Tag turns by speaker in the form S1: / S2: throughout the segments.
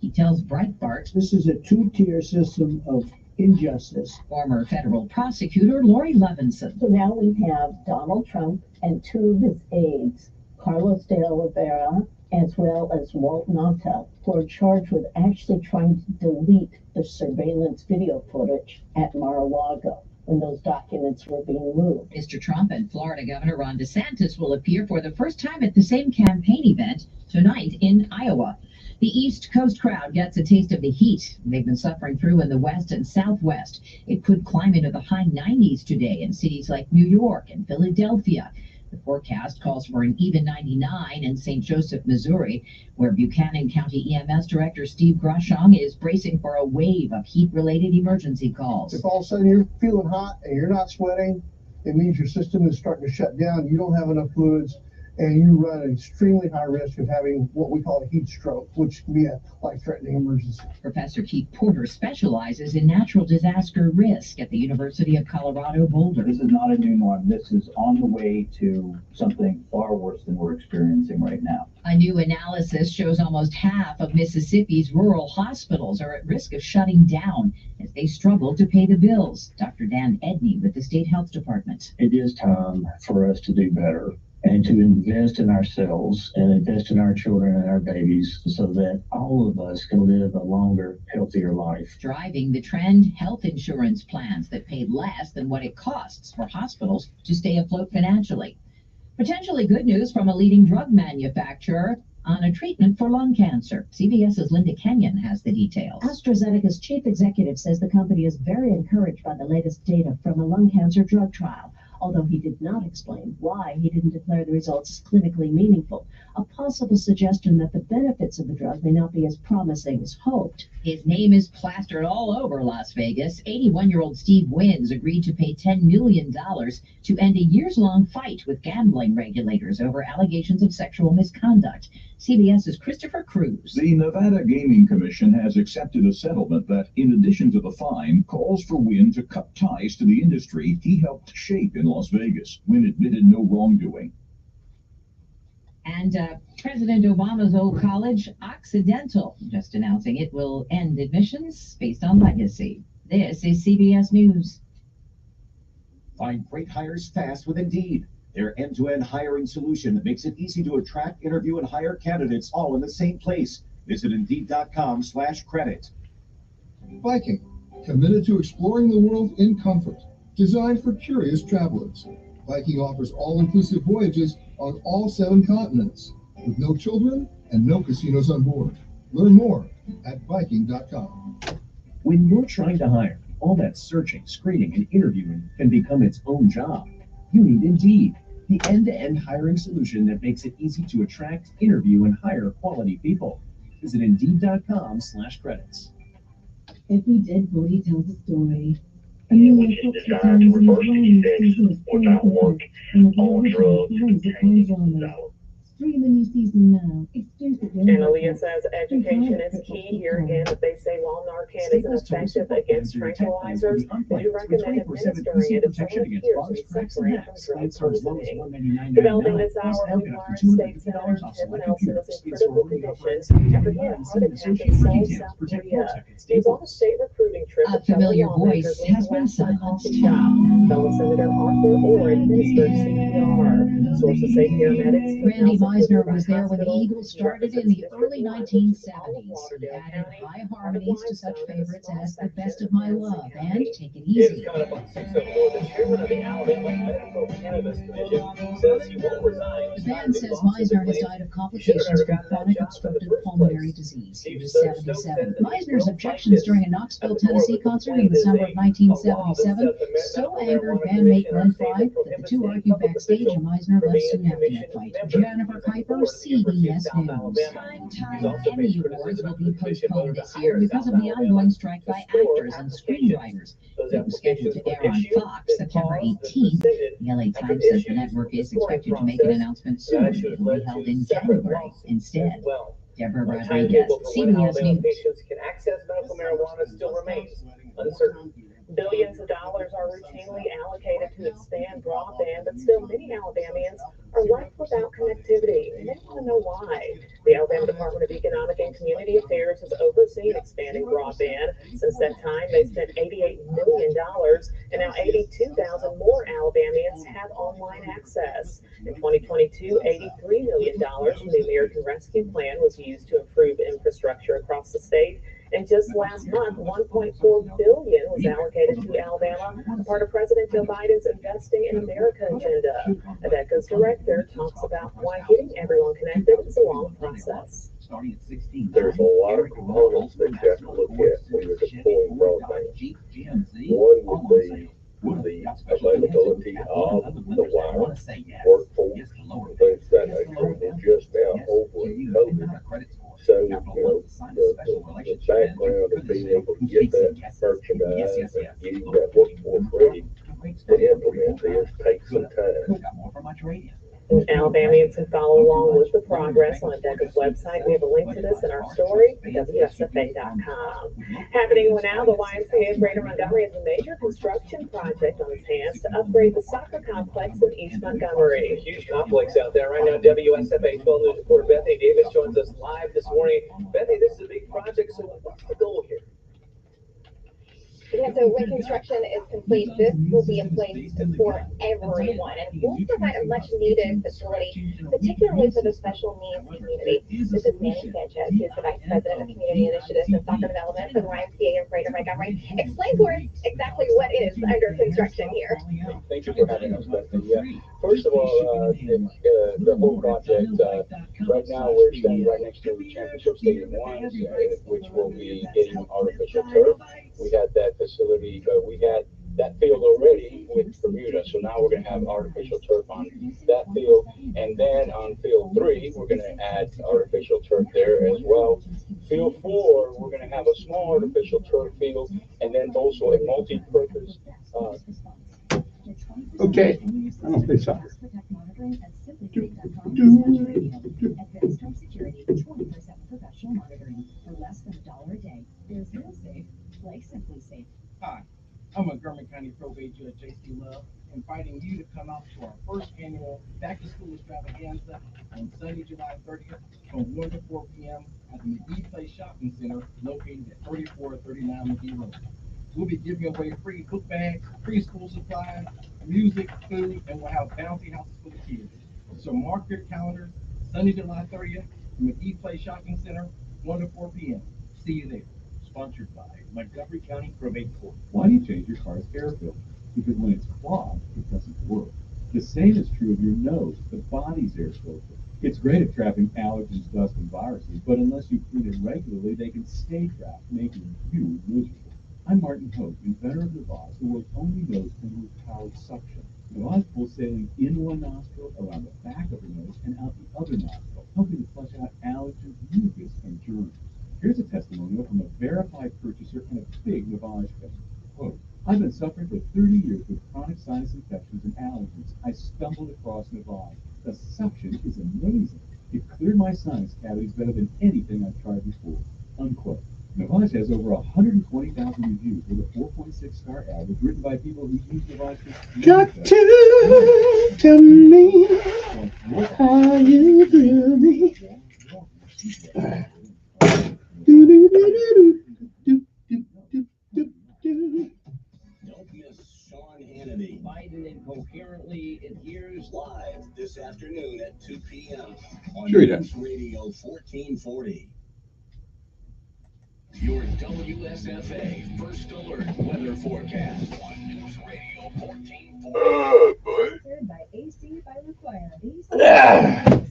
S1: He tells Breitbart,
S2: "This is a two-tier system of injustice."
S1: Former federal prosecutor Lori Levinson.
S3: So now we have Donald Trump and two of his aides, Carlos de Oliveira as well as Walt Nauta, who are charged with actually trying to delete the surveillance video footage at Mar-a-Lago when those documents were being moved.
S1: Mr. Trump and Florida Governor Ron DeSantis will appear for the first time at the same campaign event tonight in Iowa. The East Coast crowd gets a taste of the heat they've been suffering through in the West and Southwest. It could climb into the high 90s today in cities like New York and Philadelphia. The forecast calls for an even 99 in St. Joseph, Missouri, where Buchanan County EMS Director Steve Grashong is bracing for a wave of heat-related emergency calls.
S4: If all of a sudden you're feeling hot and you're not sweating, it means your system is starting to shut down. You don't have enough fluids, and you run an extremely high risk of having what we call a heat stroke, which can be a life-threatening emergency.
S1: Professor Keith Porter specializes in natural disaster risk at the University of Colorado Boulder.
S5: This is not a new norm. This is on the way to something far worse than we're experiencing right now.
S1: A new analysis shows almost half of Mississippi's rural hospitals are at risk of shutting down as they struggle to pay the bills. Dr. Dan Edney with the State Health Department.
S5: It is time for us to do better and to invest in ourselves and invest in our children and our babies so that all of us can live a longer, healthier life.
S1: Driving the trend, health insurance plans that pay less than what it costs for hospitals to stay afloat financially. Potentially good news from a leading drug manufacturer on a treatment for lung cancer. CBS's Linda Kenyon has the details.
S6: AstraZeneca's chief executive says the company is very encouraged by the latest data from a lung cancer drug trial, although he did not explain why he didn't declare the results as clinically meaningful, a possible suggestion that the benefits of the drug may not be as promising as hoped.
S1: His name is plastered all over Las Vegas. 81-year-old Steve Wynns agreed to pay $10 million to end a years-long fight with gambling regulators over allegations of sexual misconduct. CBS's Christopher Cruz.
S7: The Nevada Gaming Commission has accepted a settlement that, in addition to the fine, calls for Wynn to cut ties to the industry he helped shape in Las Vegas. Wynn admitted no wrongdoing.
S1: And President Obama's old college, Occidental, just announcing it will end admissions based on legacy. This is CBS News.
S8: Find great hires fast with Indeed. Their end-to-end hiring solution that makes it easy to attract, interview, and hire candidates all in the same place. Visit Indeed.com/credit.
S9: Viking, committed to exploring the world in comfort. Designed for curious travelers. Viking offers all-inclusive voyages on all 7 continents, with no children and no casinos on board. Learn more at Viking.com.
S10: When you're trying to hire, all that searching, screening, and interviewing can become its own job. You need Indeed, the end-to-end hiring solution that makes it easy to attract, interview, and hire quality people. Visit Indeed.com/credits.
S6: Every dead body tells a story.
S11: Which is designed to reverse any fix or not work. All drugs contain dollars.
S6: Stream a new season now.
S12: Aaliyah says education is key. Here again, that they say while Narcan isn't effective against tranquilizers, they do recommend administering it as someone appears to be suffering from drug poisoning. Developing this hour, we learned State Senator Kevin Elkins is in critical condition after he had a heart attack in Seoul, South Korea. He was on a state recruiting trip.
S1: A familiar voice has been silenced.
S12: Fellow Senator Arthur Orr administered CPR. Sources say paramedics.
S1: Randy Meisner was there when the Eagles started in the early 1970s. He added high harmonies to such favorites as The Best of My Love and Take It Easy.
S11: The chairman of the Alabama Medical Cannabis Commission says he won't resign.
S1: The band says Meisner has died of complications from chronic obstructive pulmonary disease. He was 77. Meisner's objections during a Knoxville, Tennessee concert in the summer of 1977 so angered bandmate Glenn Frey that the two argued backstage and Meisner left soon after that fight. Jennifer Kuiper, CBS News. Primetime Emmy Awards will be postponed this year because of the ongoing strike by actors and screenwriters. It was scheduled to air on Fox September 18th. The LA Times says the network is expected to make an announcement soon. It will be held in January instead. Deborah Rodriguez, CBS News.
S12: Patients can access medical marijuana still remains uncertain. Billions of dollars are routinely allocated to expand broadband, but still many Alabamians are left without connectivity, and they want to know why. The Alabama Department of Economic and Community Affairs has over never seen expanding broadband. Since that time, they've spent $88 million, and now 82,000 more Alabamians have online access. In 2022, $83 million from the American Rescue Plan was used to improve infrastructure across the state. And just last month, $1.4 billion was allocated to Alabama, a part of President Joe Biden's Investing in America agenda. ADECA's director talks about why getting everyone connected is a long process.
S11: There's a lot of components that you have to look at when you're deploying broadband. One would be the availability of the wire, workforce, things of that nature. We're just now over COVID. So, the background of being able to get that merchandise and getting that workforce ready to implement this takes some time.
S12: Alabamians can follow along with the progress on ADECA's website. We have a link to this in our story, WSFA.com. Happening now, the YMCA of Greater Montgomery has a major construction project on its hands to upgrade the soccer complex in East Montgomery.
S13: Huge complex out there right now. WSFA 12 News reporter Bethany Davis joins us live this morning. Bethany, this is a big project, so what's the goal here?
S14: Yeah, so when construction is complete, this will be a place for everyone and will provide a much needed facility, particularly for the special needs community. This is Manny Sanchez, who's the Vice President of Community Initiatives and Soccer Development for the YMCA of Greater Montgomery. Explain for us exactly what is under construction here.
S15: Thank you for having us, Bethany. First of all, the whole project, right now we're standing right next to the Championship Stadium 1, which will be getting artificial turf. We had that facility, we had that field already with Bermuda, so now we're going to have artificial turf on that field, and then on field 3 we're going to add artificial turf there as well. Field 4 we're going to have a small artificial turf field, and then also a multi-purpose
S2: okay, I don't play soccer.
S16: Hi, I'm Montgomery County Probate Judge J.C. Love, inviting you to come out to our first annual Back to School Extravaganza on Sunday, July 30th from 1 to 4 p.m. at the McGee Place Shopping Center located at 3439 McGee Road. We'll be giving away free book bags, preschool supplies, music, food, and we'll have bouncy houses for the kids. So mark your calendar, Sunday, July 30th, McGee Place Shopping Center, 1 to 4 p.m. See you there. Sponsored by Montgomery County Probate Court.
S17: Why do you change your car's air filter? Because when it's clogged, it doesn't work. The same is true of your nose, the body's air filter. It's great at trapping allergens, dust, and viruses, but unless you clean it regularly, they can stay trapped, making you miserable. I'm Martin Hope, inventor of Navaz, the world's only nose cleaner with powered suction. Navaz pulls saline in one nostril, around the back of the nose, and out the other nostril, helping to flush out allergens, mucus, and germs. Here's a testimonial from a verified purchaser and a big Navage fan. Quote, I've been suffering for 30 years with chronic sinus infections and allergies. I stumbled across Navage. The suction is amazing. It cleared my sinus cavities better than anything I've tried before. Unquote. Navage has over 120,000 reviews with a 4.6-star average written by people who use Navage for
S2: Got to tell me how you feel me.
S8: Don't miss Sean Hannity. Biden incoherently adheres live this afternoon at 2 p.m. on News Radio 1440. Your WSFA First Alert Weather Forecast on News Radio 1440.
S18: Sponsored by AC by Require.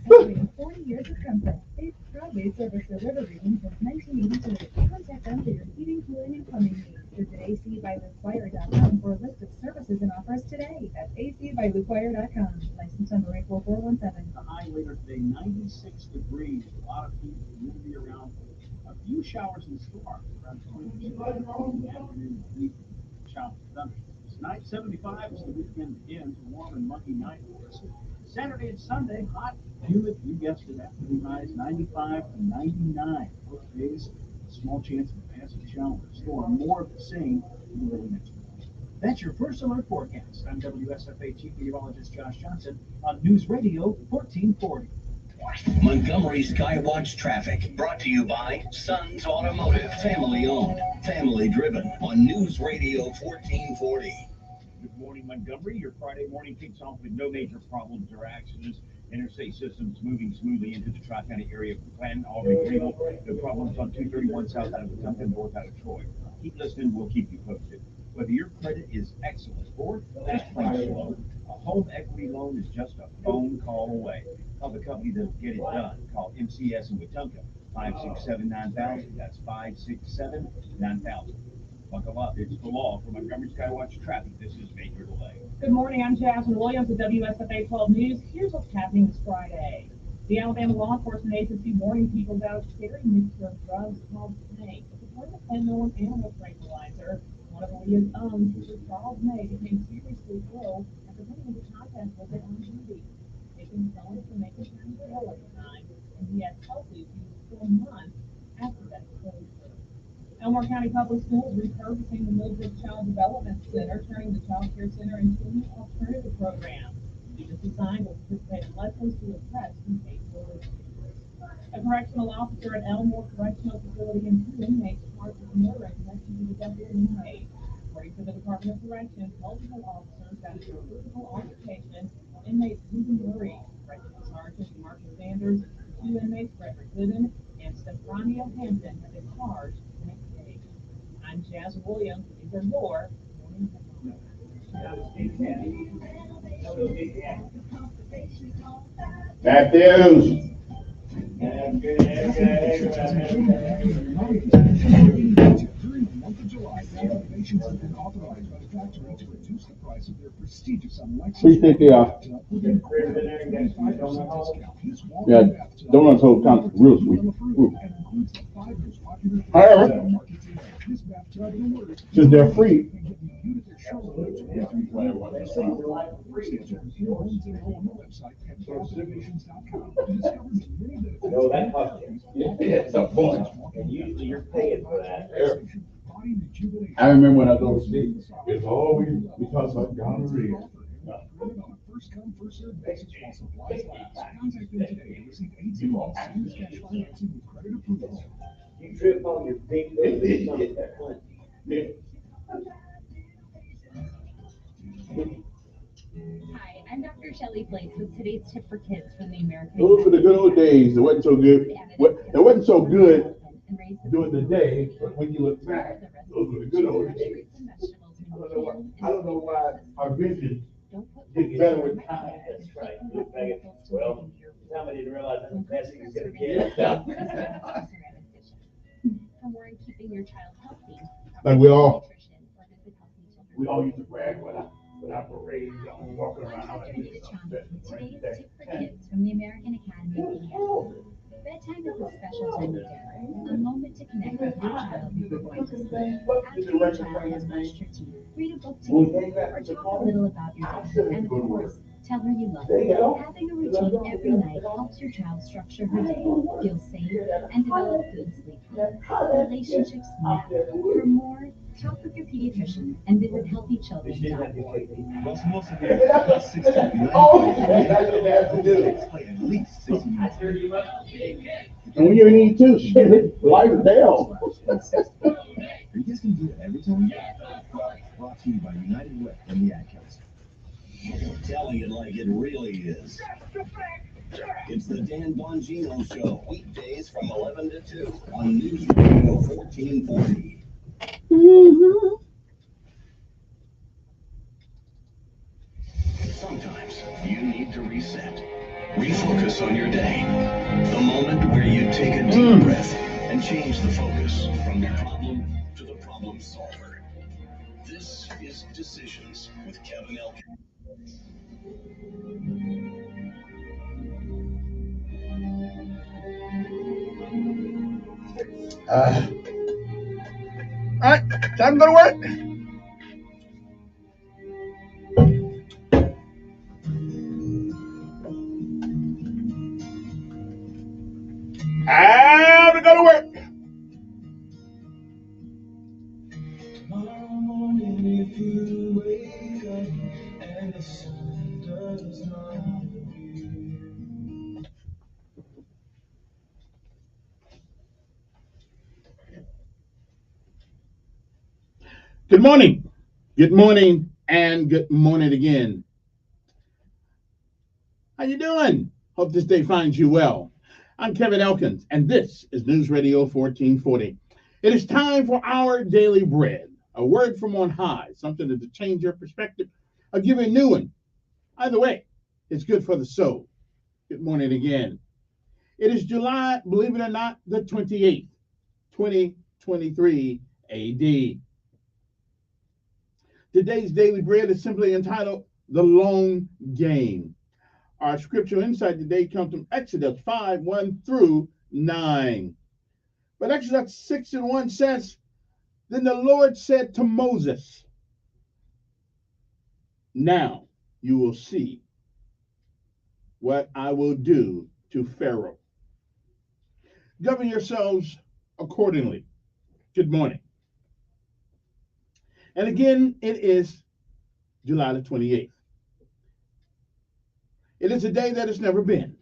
S18: Celebrating 40 years of comfort. They proudly service the river region since 1982. Contact them for your heating, cooling, and plumbing needs. Visit acbyrequire.com for a list of services and offers today. That's acbyrequire.com. License number 84417.
S16: The high later today, 96 degrees. A lot of people will be around. A few showers and storms around 20% in the afternoon and evening. Showers and thunderstorms. Tonight, 75 as the weekend begins. A warm and muggy night for us. Saturday and Sunday, hot, humid, you guessed it, afternoon highs 95 to 99. Both days, a small chance of a passing shower or storm. More of the same in the early next week. That's your First Alert Forecast. I'm WSFA Chief Meteorologist Josh Johnson on News Radio 1440.
S19: Montgomery Skywatch traffic brought to you by Sons Automotive, family owned, family driven on News Radio 1440.
S20: Good morning, Montgomery. Your Friday morning kicks off with no major problems or accidents. Interstate systems moving smoothly into the Tri-County area from Clanton, Albany, Greenville. No problems on 231 south out of Wetumpka, north out of Troy. Keep listening. We'll keep you posted. Whether your credit is excellent or just plain slow, a home equity loan is just a phone call away. Call the company that'll get it done. Call MCS in Wetumpka, 567-9000. That's 567-9000. Buckle up. It's the law. For Montgomery Skywatch traffic, this is Major Delay.
S12: Good morning, I'm Jasmine Williams with WSFA 12 News. Here's what's happening this Friday. The Alabama Law Enforcement Agency warning people about a scary mixture of drugs called snake. It's a form of fentanyl and animal tranquilizer. One of Aaliyah's own, Mr. Charles May, became seriously ill after putting into contact with it on duty. Taking felons for making him ill at the time, and he had health issues for months after that exposure. Elmore County Public Schools repurposing the Mildred Child Development Center, turning the Child Care Center into an alternative program. Students assigned will participate in lessons to address intake bullying. A correctional officer at Elmore Correctional Facility and 2 inmates charged with murder in connection to the death of an inmate. According to the Department of Corrections, multiple officers got into a physical altercation while inmates Susan Murray, Correctional Sergeant Marshall Sanders, 2 inmates Frederick Gooden, and Stefania Hampton have been charged the next day. I'm Jazz Williams. These are your morning
S11: Matthews.
S7: During the month of July, innovations have been authorized by the factory to reduce the price of their prestigious Alexa.
S11: 350 Yeah, donuts whole count real sweet. Ooh. However, since they're free,
S15: No, that costs you. It's a bunch, and usually you're paying for that.
S11: I remember when I was overseas, it's always we talk about gonorrhea.
S7: First come, first served basis while supplies last. Contact them today to receive 18 months serious cash financing with credit approval.
S15: You trip on your feet.
S21: Hi, I'm Dr. Shelley Flakes with today's tip for kids from the American.
S11: Those were the good old days. It wasn't so good. It wasn't so good during the day, but when you look back, those were the good old days. I don't know why our vision gets better with time.
S15: That's right. Well, somebody didn't realize that the best thing is going to get.
S21: For more on keeping your child healthy.
S11: Like we all used to brag when I parades on walking around.
S21: Today's tip for kids from the American Academy of Pediatrics. Bedtime is a special time of day, a moment to connect with your child before going to sleep. After your child has brushed her teeth, read a book together, or talk a little about your day, and of course, tell her you love her. Having a routine every night helps your child structure her day, feel safe, and develop good sleep habits. Relationships matter. For more, talk with your pediatrician and visit healthychildren.org.
S11: And when you need to, shit, light it down.
S10: Are you guys gonna do it every time? Brought to you by United Way and the Ad Council.
S19: Telling it like it really is. It's the Dan Bongino Show, weekdays from 11 to 2 on News Radio 1440. Sometimes you need to reset, refocus on your day. The moment where you take a deep breath and change the focus from the problem to the problem solver. This is Decisions with Kevin Elkins.
S11: All right, time to go to work. Time to go to work.
S22: Tomorrow morning, if you wake up and the sun does not appear.
S3: Good morning. Good morning and good morning again. How you doing? Hope this day finds you well. I'm Kevin Elkins, and this is News Radio 1440. It is time for our daily bread, a word from on high, something to change your perspective, or give you a new one. Either way, it's good for the soul. Good morning again. It is July, believe it or not, the 28th, 2023 AD. Today's daily bread is simply entitled The Long Game. Our scriptural insight today comes from Exodus 5:1-9. But Exodus 6:1 says, Then the Lord said to Moses, Now you will see what I will do to Pharaoh. Govern yourselves accordingly. Good morning. And again, it is July the 28th. It is a day that has never been.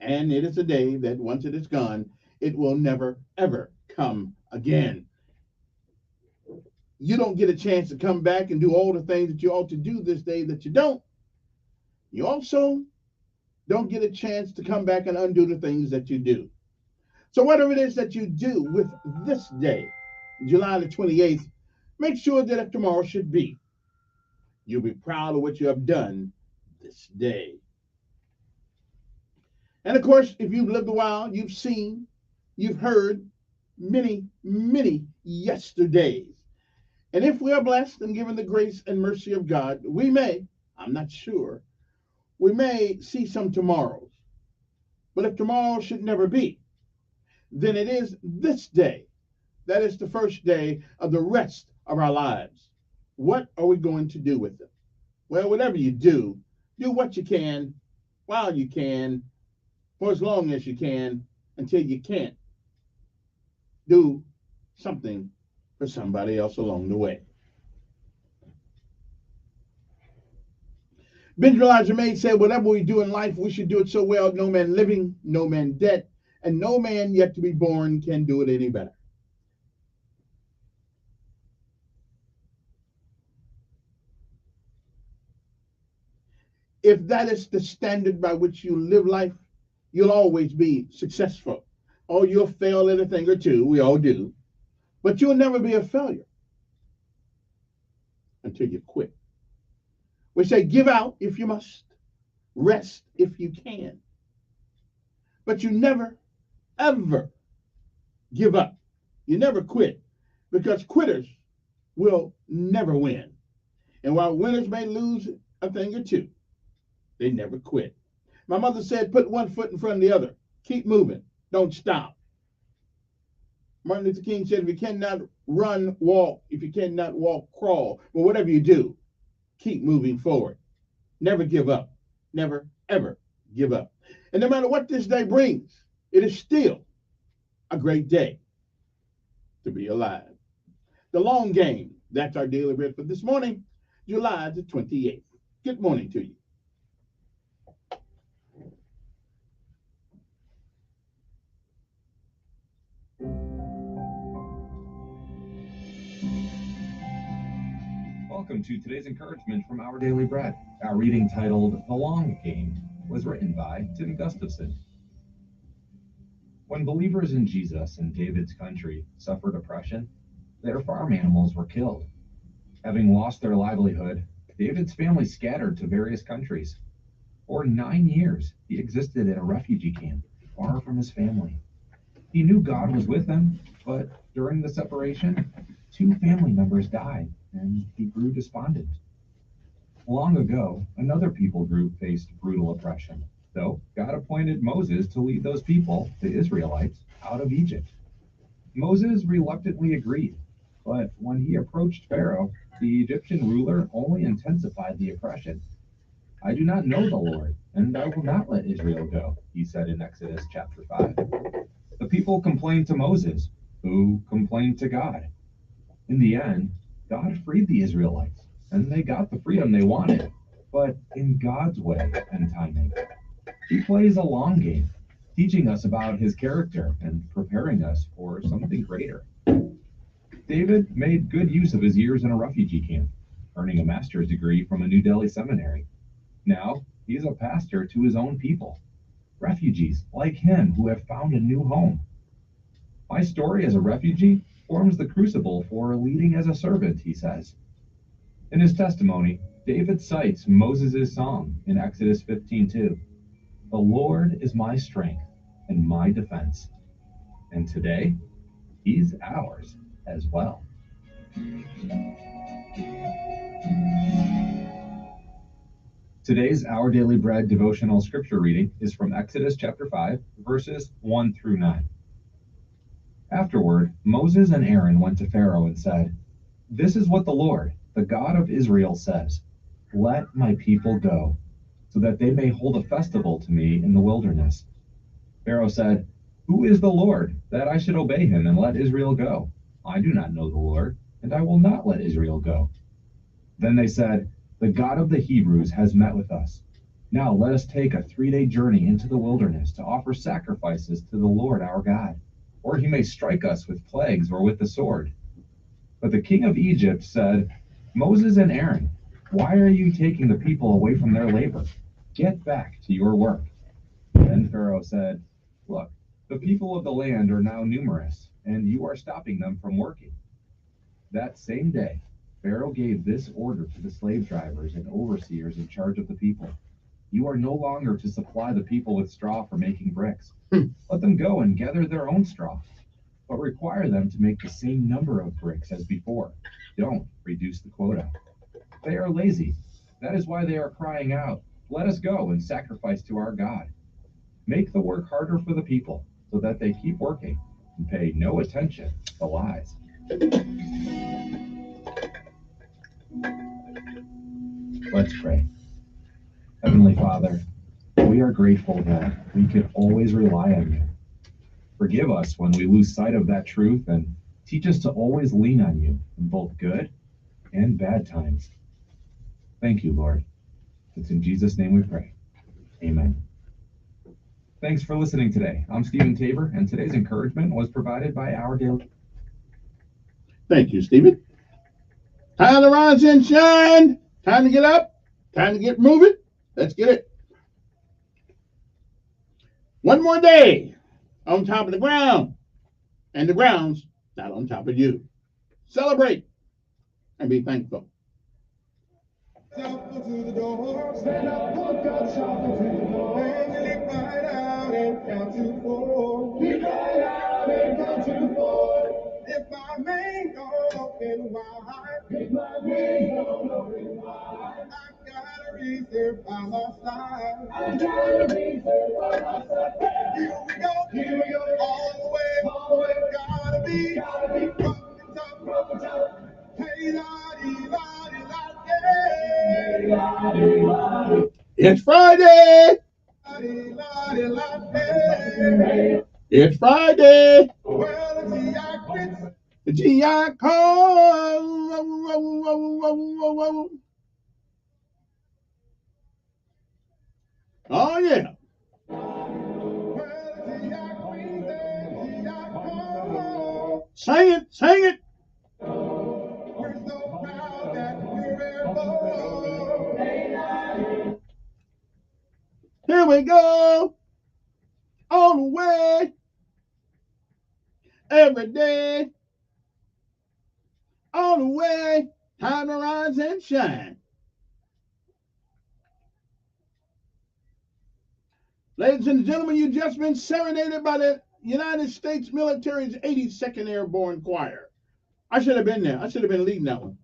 S3: And it is a day that once it is gone, it will never, ever come again. You don't get a chance to come back and do all the things that you ought to do this day that you don't. You also don't get a chance to come back and undo the things that you do. So whatever it is that you do with this day, July the 28th, make sure that if tomorrow should be, you'll be proud of what you have done this day. And of course, if you've lived a while, you've seen, you've heard many, many yesterdays. And if we are blessed and given the grace and mercy of God, we may, I'm not sure, we may see some tomorrows. But if tomorrow should never be, then it is this day that is the first day of the rest of our lives. What are we going to do with it? Well, whatever you do what you can while you can, for as long as you can, until you can't. Do something for somebody else along the way. Benjamin Elijah May said, whatever we do in life, we should do it so well, no man living, no man dead, and no man yet to be born can do it any better. If that is the standard by which you live life, you'll always be successful. Oh, you'll fail at a thing or two, we all do, but you'll never be a failure until you quit. We say, give out if you must, rest if you can, but you never, ever give up. You never quit, because quitters will never win. And while winners may lose a thing or two, they never quit. My mother said, put one foot in front of the other. Keep moving. Don't stop. Martin Luther King said, if you cannot run, walk. If you cannot walk, crawl. But whatever you do, keep moving forward. Never give up. Never, ever give up. And no matter what this day brings, it is still a great day to be alive. The long game. That's our daily bread for this morning, July the 28th. Good morning to you.
S4: Welcome to today's encouragement from Our Daily Bread. Our reading titled The Long Game was written by Tim Gustafson. When believers in Jesus in David's country suffered oppression, their farm animals were killed. Having lost their livelihood, David's family scattered to various countries. For 9 years, he existed in a refugee camp far from his family. He knew God was with him, but during the separation, 2 family members died, and he grew despondent. Long ago, another people group faced brutal oppression, though God appointed Moses to lead those people, the Israelites, out of Egypt. Moses reluctantly agreed, but when he approached Pharaoh, the Egyptian ruler only intensified the oppression. I do not know the Lord, and I will not let Israel go, he said in Exodus chapter 5. The people complained to Moses, who complained to God. In the end, God freed the Israelites, and they got the freedom they wanted, but in God's way and timing. He plays a long game, teaching us about his character and preparing us for something greater. David made good use of his years in a refugee camp, earning a master's degree from a New Delhi seminary. Now, he is a pastor to his own people, refugees like him who have found a new home. My story as a refugee forms the crucible for leading as a servant, he says. In his testimony, David cites Moses' song in Exodus 15:2. The Lord is my strength and my defense. And today, he's ours as well. Today's Our Daily Bread devotional scripture reading is from Exodus chapter 5, verses 1 through 9. Afterward, Moses and Aaron went to Pharaoh and said, "This is what the Lord, the God of Israel, says. Let my people go, so that they may hold a festival to me in the wilderness." Pharaoh said, "Who is the Lord, that I should obey him and let Israel go? I do not know the Lord, and I will not let Israel go." Then they said, "The God of the Hebrews has met with us. Now let us take a 3-day journey into the wilderness to offer sacrifices to the Lord our God, or he may strike us with plagues or with the sword." But the king of Egypt said, "Moses and Aaron, why are you taking the people away from their labor? Get back to your work." Then Pharaoh said, "Look, the people of the land are now numerous, and you are stopping them from working." That same day, Pharaoh gave this order to the slave drivers and overseers in charge of the people: "You are no longer to supply the people with straw for making bricks. Let them go and gather their own straw, but require them to make the same number of bricks as before. Don't reduce the quota. They are lazy. That is why they are crying out, 'Let us go and sacrifice to our God.' Make the work harder for the people, so that they keep working and pay no attention to lies." Let's pray. Heavenly Father, we are grateful that we can always rely on you. Forgive us when we lose sight of that truth, and teach us to always lean on you in both good and bad times. Thank you, Lord. It's in Jesus' name we pray. Amen. Thanks for listening today. I'm Stephen Tabor, and today's encouragement was provided by Our Daily.
S3: Thank you, Stephen. Time to rise and shine. Time to get up. Time to get moving. Let's get it. One more day on top of the ground, and the ground's not on top of you. Celebrate and be thankful.
S22: Shuffle to the door, stand up, walk up, shuffle to the door, and you leap right out and count to 4. Leap right out and count to 4. If my man don't open wide, if my man don't open wide, I've got a reserve by my side. I've got a reserve by my side. Here we go, all the way, gotta be from the top. Hey,
S3: It's Friday. It's Friday. The GI call. Oh, yeah. Sing it, sing it. Here we go. On the way. Every day. On the way. Time to rise and shine. Ladies and gentlemen, you've just been serenaded by the United States military's 82nd Airborne Choir. I should have been there. I should have been leading that one.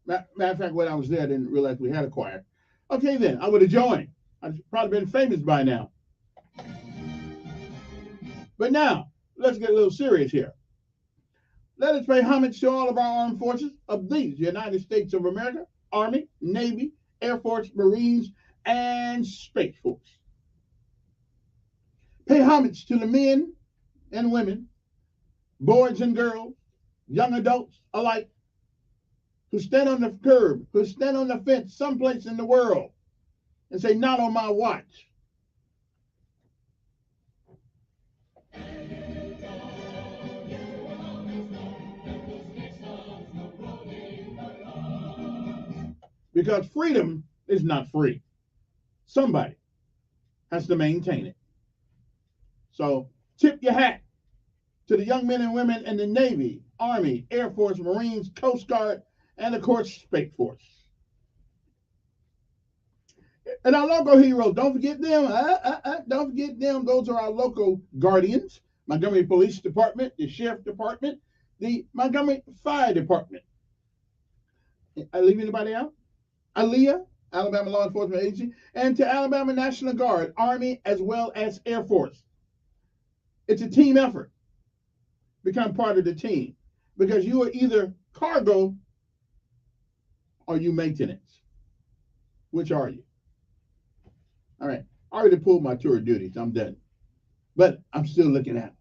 S3: Matter of fact, when I was there, I didn't realize we had a choir. Okay, then, I would have joined. I'd probably been famous by now. But now, let's get a little serious here. Let us pay homage to all of our armed forces of these United States of America, Army, Navy, Air Force, Marines, and Space Force. Pay homage to the men and women, boys and girls, young adults alike, who stand on the curb, who stand on the fence someplace in the world and say, "Not on my watch." because freedom is not free. Somebody has to maintain it. So tip your hat to the young men and women in the Navy, Army, Air Force, Marines, Coast Guard, and of course, Space Force. And our local heroes, don't forget them. Don't forget them. Those are our local guardians. Montgomery Police Department, the Sheriff Department, the Montgomery Fire Department. I leave anybody out? ALEA, Alabama Law Enforcement Agency, and to Alabama National Guard, Army, as well as Air Force. It's a team effort. Become part of the team because you are either cargo or you maintenance. Which are you? All right. I already pulled my tour of duties. I'm done. But I'm still looking at it.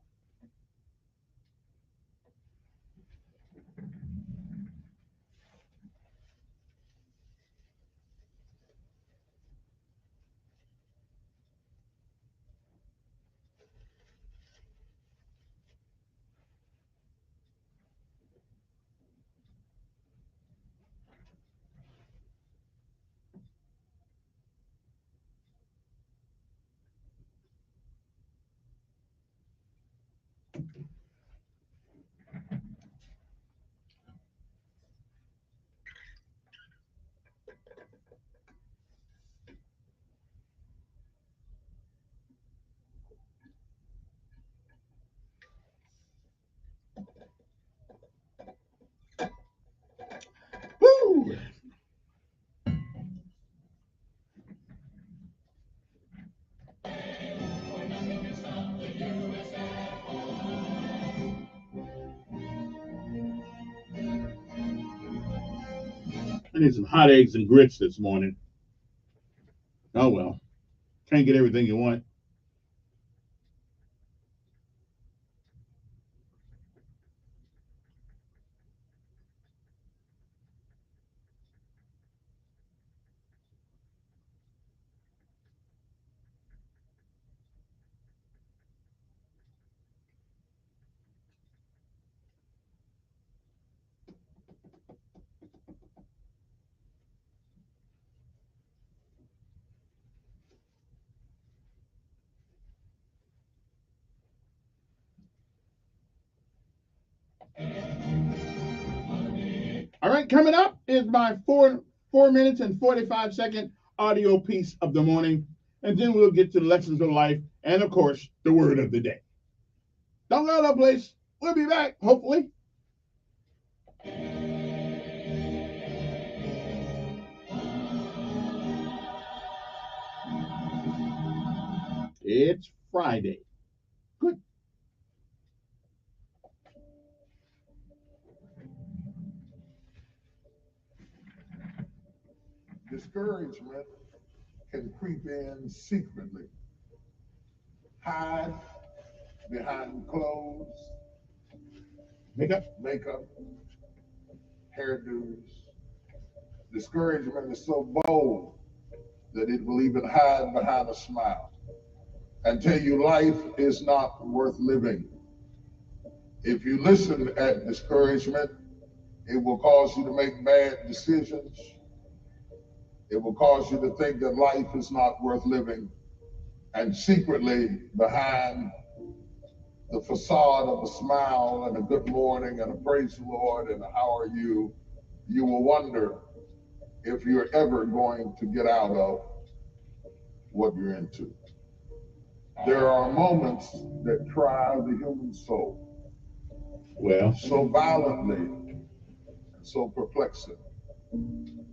S3: Woo! I need some hot eggs and grits this morning. Oh well. Can't get everything you want. All right, coming up is my 4 minutes and 45-second audio piece of the morning, and then we'll get to the lessons of life and, of course, the word of the day. Don't go no place. We'll be back, hopefully. It's Friday. Good.
S5: Discouragement can creep in secretly, hide behind clothes,
S3: makeup,
S5: hairdos. Discouragement is so bold that it will even hide behind a smile and tell you life is not worth living. If you listen at discouragement, it will cause you to make bad decisions. It will cause you to think that life is not worth living. And secretly, behind the facade of a smile and a good morning and a praise the Lord and a how are you, you will wonder if you're ever going to get out of what you're into. There are moments that try the human soul.
S3: Well,
S5: so violently and so perplexing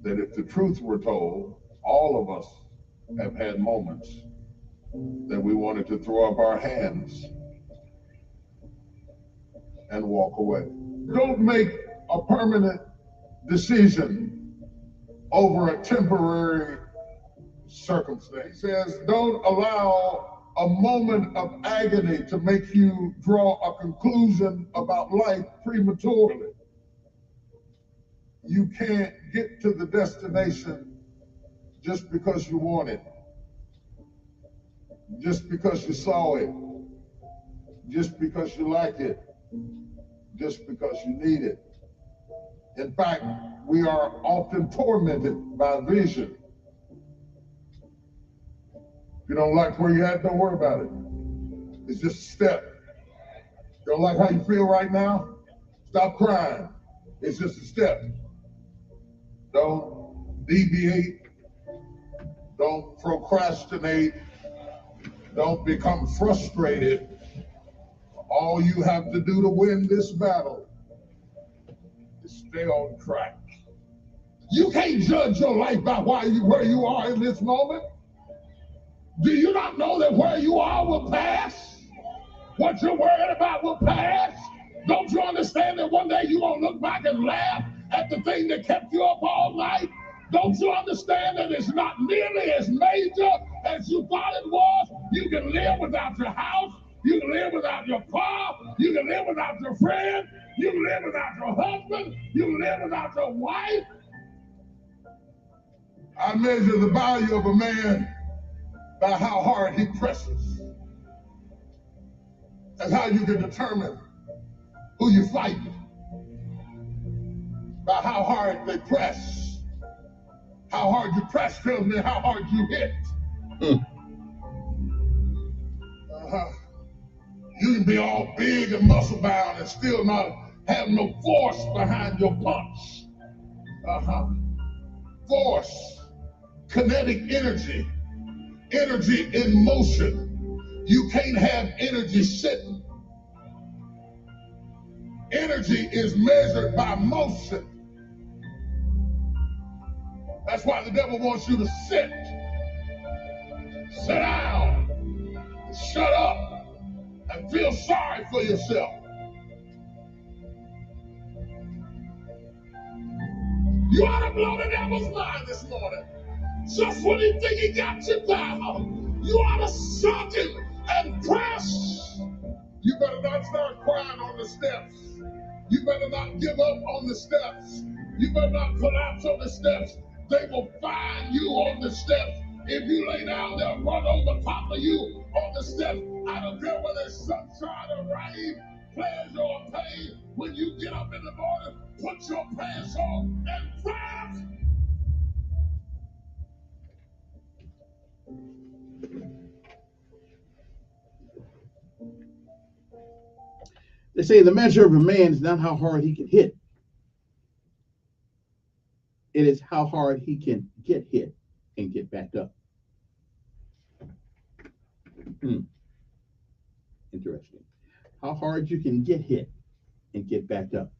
S5: that if the truth were told, all of us have had moments that we wanted to throw up our hands and walk away. Don't make a permanent decision over a temporary circumstance. He says, don't allow a moment of agony to make you draw a conclusion about life prematurely. You can't get to the destination just because you want it, just because you saw it, just because you like it, just because you need it. In fact, we are often tormented by vision. If you don't like where you're at, don't worry about it. It's just a step. You don't like how you feel right now? Stop crying. It's just a step. Don't deviate. Don't procrastinate. Don't become frustrated. All you have to do to win this battle is stay on track. You can't judge your life by where you are in this moment. Do you not know that where you are will pass? What you're worried about will pass? Don't you understand that one day you're going to look back and laugh at the thing that kept you up all night? Don't you understand that it's not nearly as major as you thought it was? You can live without your house. You can live without your car. You can live without your friend. You can live without your husband. You can live without your wife. I measure the value of a man by how hard he presses. That's how you can determine who you fight by how hard they press. How hard you press tells me how hard you hit. You can be all big and muscle bound and still not have no force behind your punch. Force, kinetic energy, energy in motion. You can't have energy sitting. Energy is measured by motion. That's why the devil wants you to sit down, shut up, and feel sorry for yourself. You ought to blow the devil's mind this morning. Just when you think he got you down, you ought to shock him and press. You better not start crying on the steps. You better not give up on the steps. You better not collapse on the steps. They will find you on the steps. If you lay down, they'll run over top of you on the steps. I don't care whether it's sunshine or rain, pleasure or pain. When you get up in the morning, put your pants on and press. They say the measure of a man is not how hard he can hit. It is how hard he can get hit and get back up. Interesting. How hard you can get hit and get back up.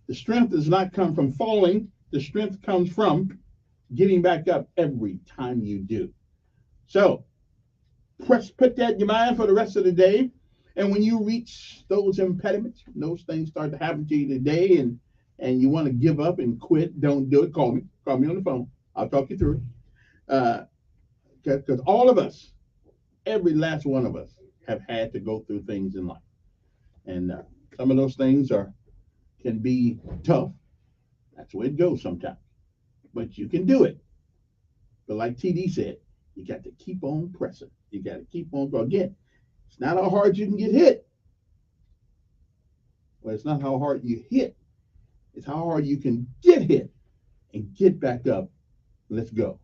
S5: The strength does not come from falling. The strength comes from getting back up every time you do. So, put that in your mind for the rest of the day. And when you reach those impediments, those things start to happen to you today, and you want to give up and quit, don't do it. Call me on the phone. I'll talk you through it. Because all of us, every last one of us, have had to go through things in life. And some of those things can be tough. That's the way it goes sometimes. But you can do it. But like TD said, you got to keep on pressing. You got to keep on going. Again, it's not how hard you can get hit. Well, it's not how hard you hit. It's how hard you can get hit and get back up. Let's go.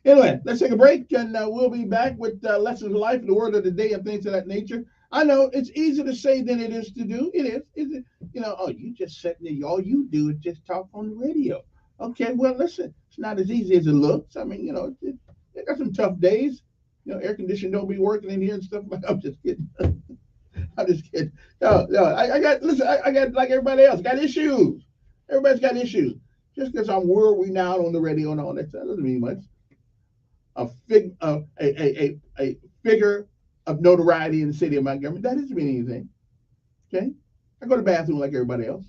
S5: Anyway, let's take a break, and we'll be back with lessons of life, the word of the day, and things of that nature. I know it's easier to say than it is to do. It is. Is it? You just sitting there. All you do is just talk on the radio. Okay, well, listen, it's not as easy as it looks. I mean, they got some tough days. Air conditioning don't be working in here and stuff. I'm just kidding. I'm just kidding. No, I got like everybody else. Got issues. Everybody's got issues. Just because I'm world-renowned on the radio and all that doesn't mean much. A figure of notoriety in the city of Montgomery, that doesn't mean anything. Okay? I go to the bathroom like everybody else.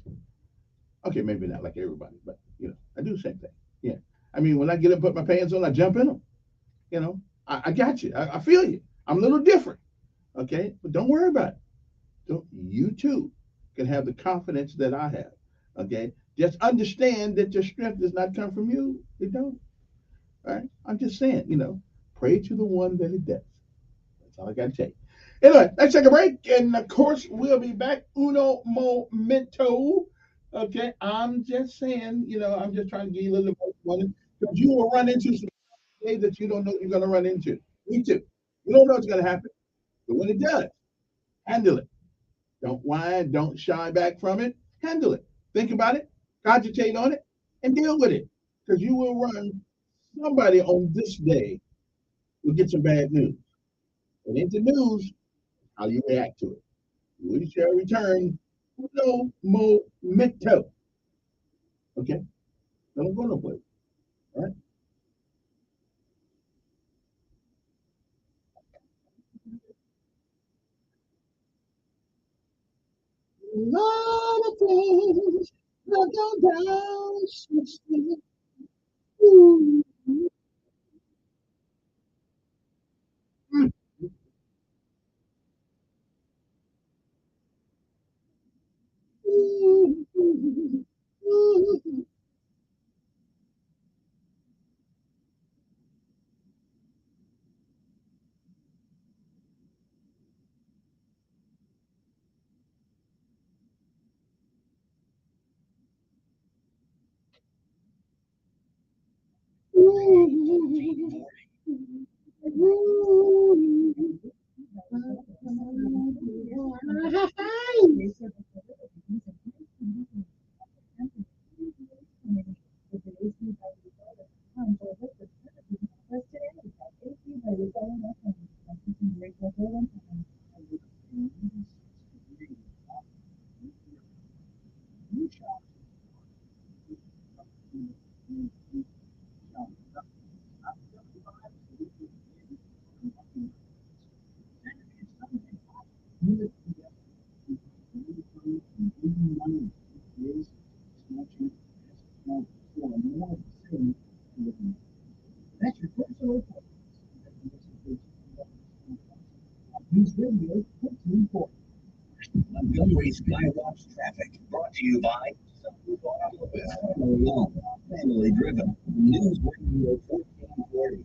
S5: Okay, maybe not like everybody, but I do the same thing. Yeah. I mean, when I get up and put my pants on, I jump in them. I got you. I feel you. I'm a little different. Okay? But don't worry about it. You too can have the confidence that I have. Okay? Just understand that your strength does not come from you. It don't. All right? I'm just saying, pray to the one that it does. That's all I got to tell you. Anyway, let's take a break. And of course, we'll be back uno momento
S3: Okay, I'm just saying, I'm just trying to give you a little bit one because you will run into some things that you don't know you're going to run into. Me too. You don't know what's going to happen, but when it does, handle it. Don't whine. Don't shy back from it. Handle it. Think about it. Cogitate on it, and deal with it. Because you will run. Somebody on this day will get some bad news. And into news, how you react to it. We shall return. No momento. Okay? Don't go no place. All right? Lot of things that go down so slow. Ooh. Ooh. Ooh.
S19: Montgomery Skywatch traffic brought to you by family driven. News Radio 1440.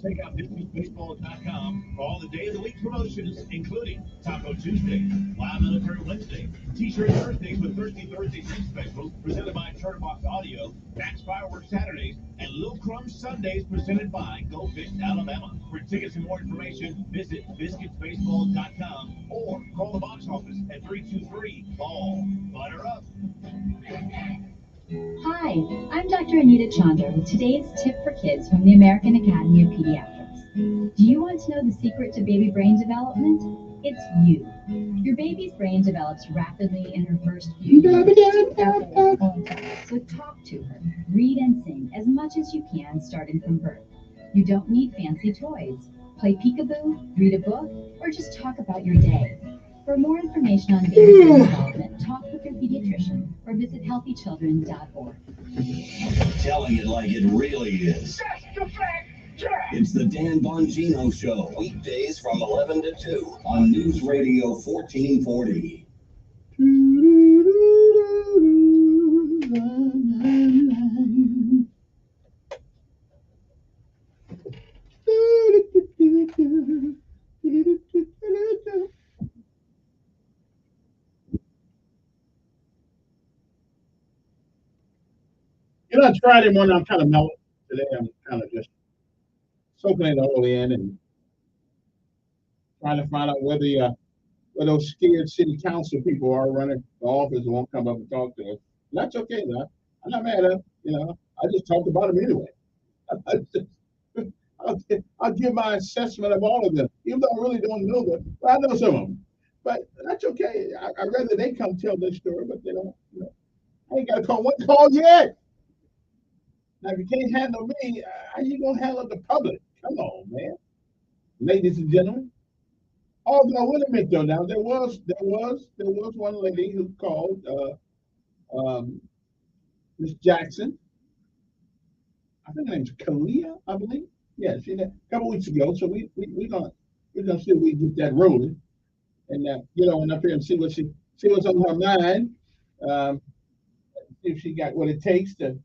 S19: Check out BiscuitsBaseball.com for all the day of the week promotions, including Taco Tuesday, Live Military Wednesday, T-shirt Thursdays with Thursday Soup Specials presented by Charter Box Audio, Max Fireworks Saturdays, and Lil Crumb Sundays presented by Go Fish Alabama. For tickets and more information, visit BiscuitsBaseball.com or call the box office at 323-BALL. Butter up.
S21: Hi, I'm Dr. Anita Chandra with today's tip for kids from the American Academy of Pediatrics. Do you want to know the secret to baby brain development? It's you. Your baby's brain develops rapidly in her first few years. So talk to her, read and sing as much as you can starting from birth. You don't need fancy toys. Play peekaboo, read a book, or just talk about your day. For more information on baby brain development, talk with your pediatrician or visit healthychildren.org.
S19: Telling it like it really is. It's the Dan Bongino Show, weekdays from 11 to 2 on News Radio 1440.
S3: You know, I tried it one. I'm kind of mellow today. I'm kind of just soaking it all in and trying to find out where those scared city council people are running the office and won't come up and talk to us. And that's okay, though. I'm not mad at them. You know, I just talked about them anyway. I'll give my assessment of all of them, even though I really don't know them. Well, I know some of them, but that's okay. I'd rather they come tell their story, but they don't. You know, I ain't got to call one call yet. Now, if you can't handle me, how you gonna handle the public? Come on, man. Ladies and gentlemen. Although, wait a minute though. Now there was one lady who called Miss Jackson. I think her name's Kalia, I believe. Yeah, she did a couple weeks ago. So we're gonna see if we get that rolling and get on up here and see what's on her mind. See if she got what it takes to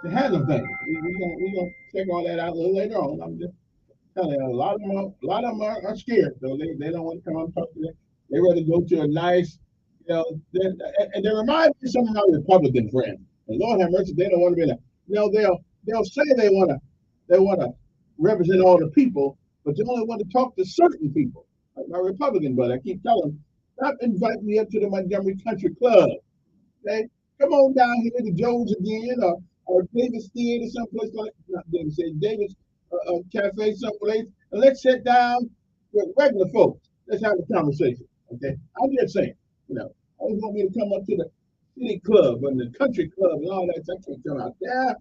S3: to handle things. We're gonna check all that out a little later on. I'm just telling you, a lot of them are scared, though. They don't want to come up and talk to them. They rather go to a nice, and they remind me of some of my Republican friends. And Lord have mercy, they don't want to be there. They'll say they want to represent all the people, but they only want to talk to certain people. Like my Republican buddy, I keep telling them, stop inviting me up to the Montgomery Country Club. Okay, come on down here to Joe's again, or Davis Theater, someplace like not Davis, Davis Cafe, someplace, and let's sit down with regular folks. Let's have a conversation. Okay, I'm just saying, I always want me to come up to the city club and the country club and all that. I can't come out there.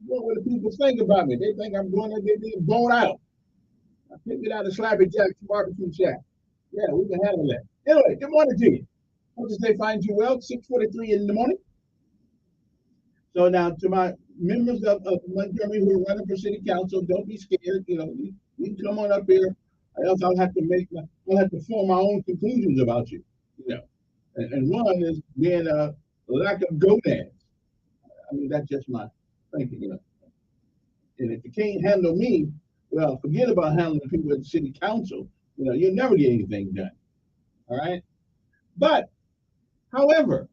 S3: What do people think about me? They think I'm going there, they're being bought out. I picked it out of Slappy Jack's barbecue shack. Yeah, we can handle that. Anyway, good morning to you. Hope this day finds you well. 6:43 in the morning. So now to my members of Montgomery who are running for city council, don't be scared. You can come on up here, or else I'll have to form my own conclusions about you. And one is being a lack of gonads. I mean, that's just my thinking. And if you can't handle me, well, forget about handling people at the city council. You'll never get anything done. All right. But, however,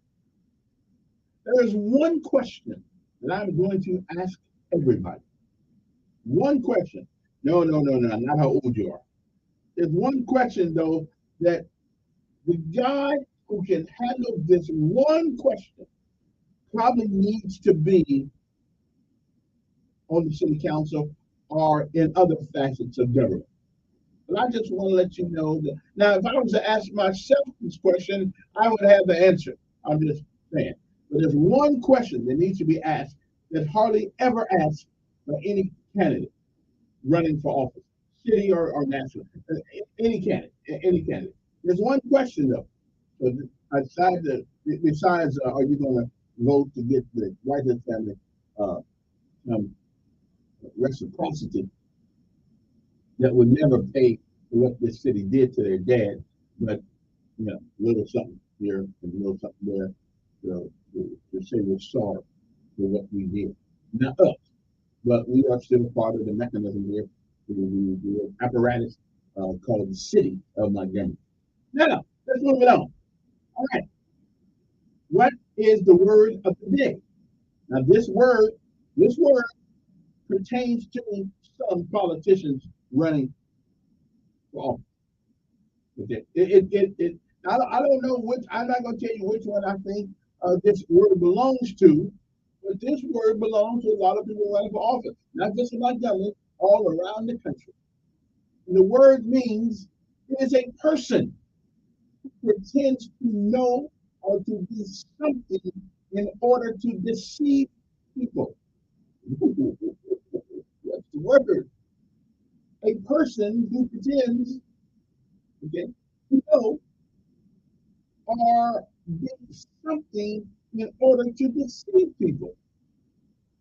S3: there is one question that I'm going to ask everybody. One question. No, not how old you are. There's one question, though, that the guy who can handle this one question probably needs to be on the city council or in other facets of government. But I just want to let you know that now, if I was to ask myself this question, I would have the answer. I'm just saying. But there's one question that needs to be asked that's hardly ever asked by any candidate running for office, city or national. Any candidate. There's one question though. So besides, are you going to vote to get the Whitehead family reciprocity that would never pay for what this city did to their dad, but little something here and little something there, to say we're sorry for what we did. Not us, but we are still part of the mechanism here, the apparatus called the city of Montgomery. Now, let's move it on. All right. What is the word of the day? Now, this word pertains to some politicians running for office. Okay. I don't know which, I'm not going to tell you which one I think this word belongs to, but this word belongs to a lot of people running for office, not just in my government, all around the country. And the word means it is a person who pretends to know or to be something in order to deceive people. That's the word. A person who pretends, okay, to know or be something in order to deceive people.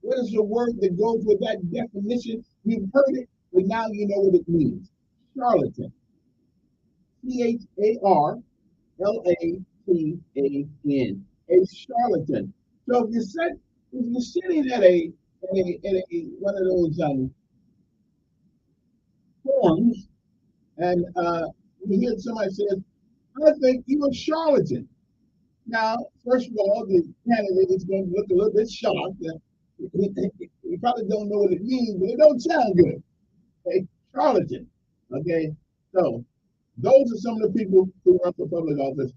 S3: What is the word that goes with that definition? You've heard it, but now you know what it means. Charlatan. Charlatan. A charlatan. So if you're sitting at a one of those forums and you hear somebody says, I think you're a charlatan. Now, first of all, the candidate is going to look a little bit shocked. You probably don't know what it means, but it don't sound good. Okay, charlatan. Okay, so those are some of the people who run for public office.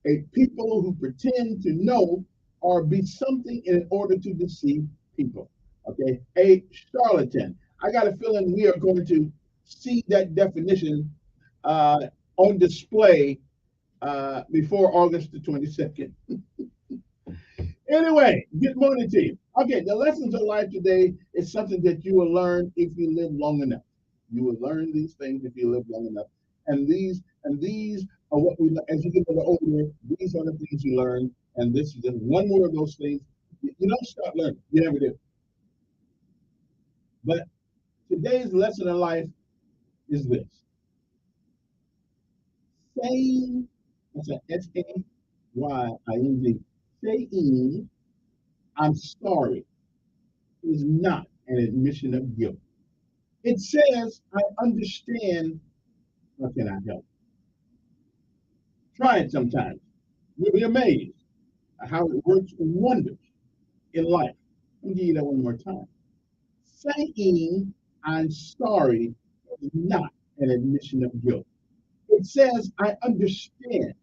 S3: A people who pretend to know or be something in order to deceive people. Okay, a charlatan. I got a feeling we are going to see that definition on display before August the 22nd. Anyway, good morning to you. Okay, the lessons of life today is something that you will learn if you live long enough. You will learn these things if you live long enough. And these are what we, as you get a little older, these are the things you learn. And this is just one more of those things. You don't stop learning. You never do. But today's lesson in life is this. Saying, that's an S-A-Y-I-N-G. Saying, I'm sorry, is not an admission of guilt. It says, I understand. How can I help? Try it sometime. You'll be amazed at how it works wonders in life. Let me give you that one more time. Saying I'm sorry is not an admission of guilt. It says, I understand.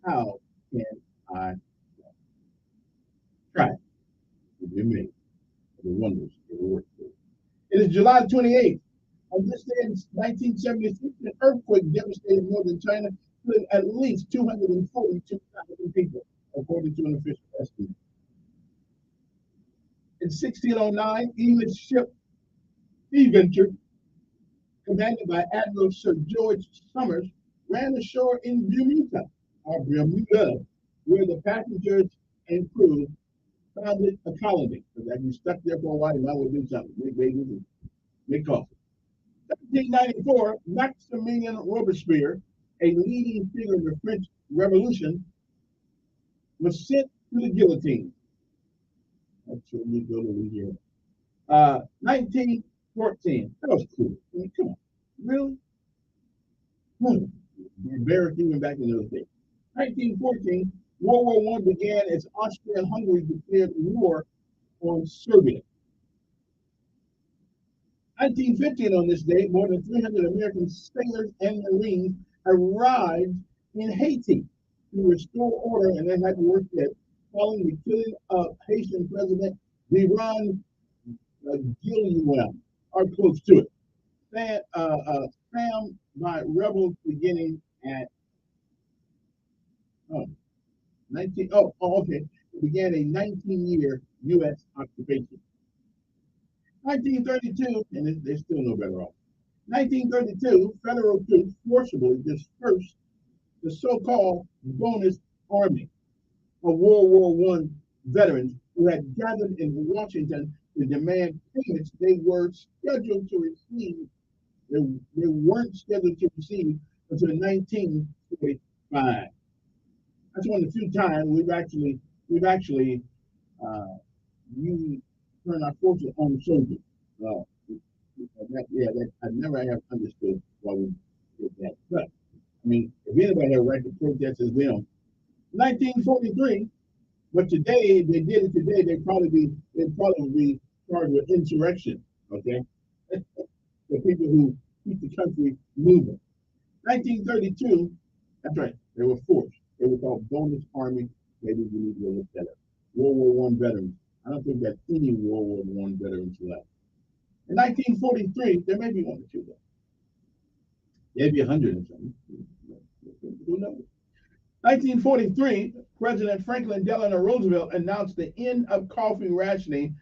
S3: How can I help? Try it. You'll be amazed at the wonders it will work for. It is July 28th. On this day in 1976, an earthquake devastated northern China, killing at least 242,000 people, according to an official estimate. In 1609, English ship Sea Venture, commanded by Admiral Sir George Somers, ran ashore in Bermuda, where the passengers and crew founded a colony. So that you stuck there for a while, you might well do something. Make babies and make coffee. 1794, Maximilien Robespierre, a leading figure in the French Revolution, was sent to the guillotine. That's what we go to here. 1914. That was cool. I mean, come on. Really? Barbaric even back in those days. 1914, World War I began as Austria and Hungary declared war on Serbia. 1915, on this day, more than 300 American sailors and Marines arrived in Haiti to restore order, and they had to work there following the killing of Haitian President Laurent Guillaume, or close to it. Slammed by rebels beginning at 19. Okay. It began a 19-year U.S. occupation. 1932, and they're still no better off. 1932, federal troops forcibly dispersed the so-called bonus army of World War I veterans who had gathered in Washington to demand payments they were scheduled to receive. They weren't scheduled to receive until 1945. That's one of the few times we've actually used turn our forces on soldiers. I never have understood why we did that. But I mean, if anybody had a right to protest, it's them. 1943. But today, if they did it today, they'd probably be charged with insurrection. Okay, the people who keep the country moving. 1932. That's right. They were forced. They were called bonus army. Maybe we need to look that up. World War I veterans. I don't think there's any World War I veterans left. In 1943, there may be one or two left. Maybe 100 or something. Who knows? 1943, President Franklin Delano Roosevelt announced the end of coffee rationing,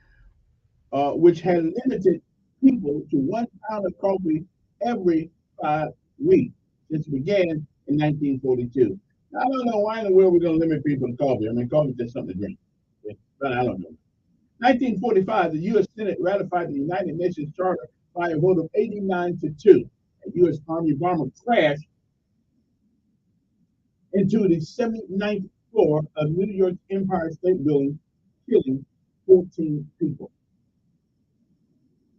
S3: which had limited people to 1 pound of coffee every 5 weeks. This began in 1942. Now, I don't know why in the world we're going to limit people to coffee. I mean, coffee is just something to drink. But I don't know. 1945, the U.S. Senate ratified the United Nations Charter by a vote of 89-2. A U.S. Army bomber crashed into the 79th floor of New York's Empire State Building, killing 14 people.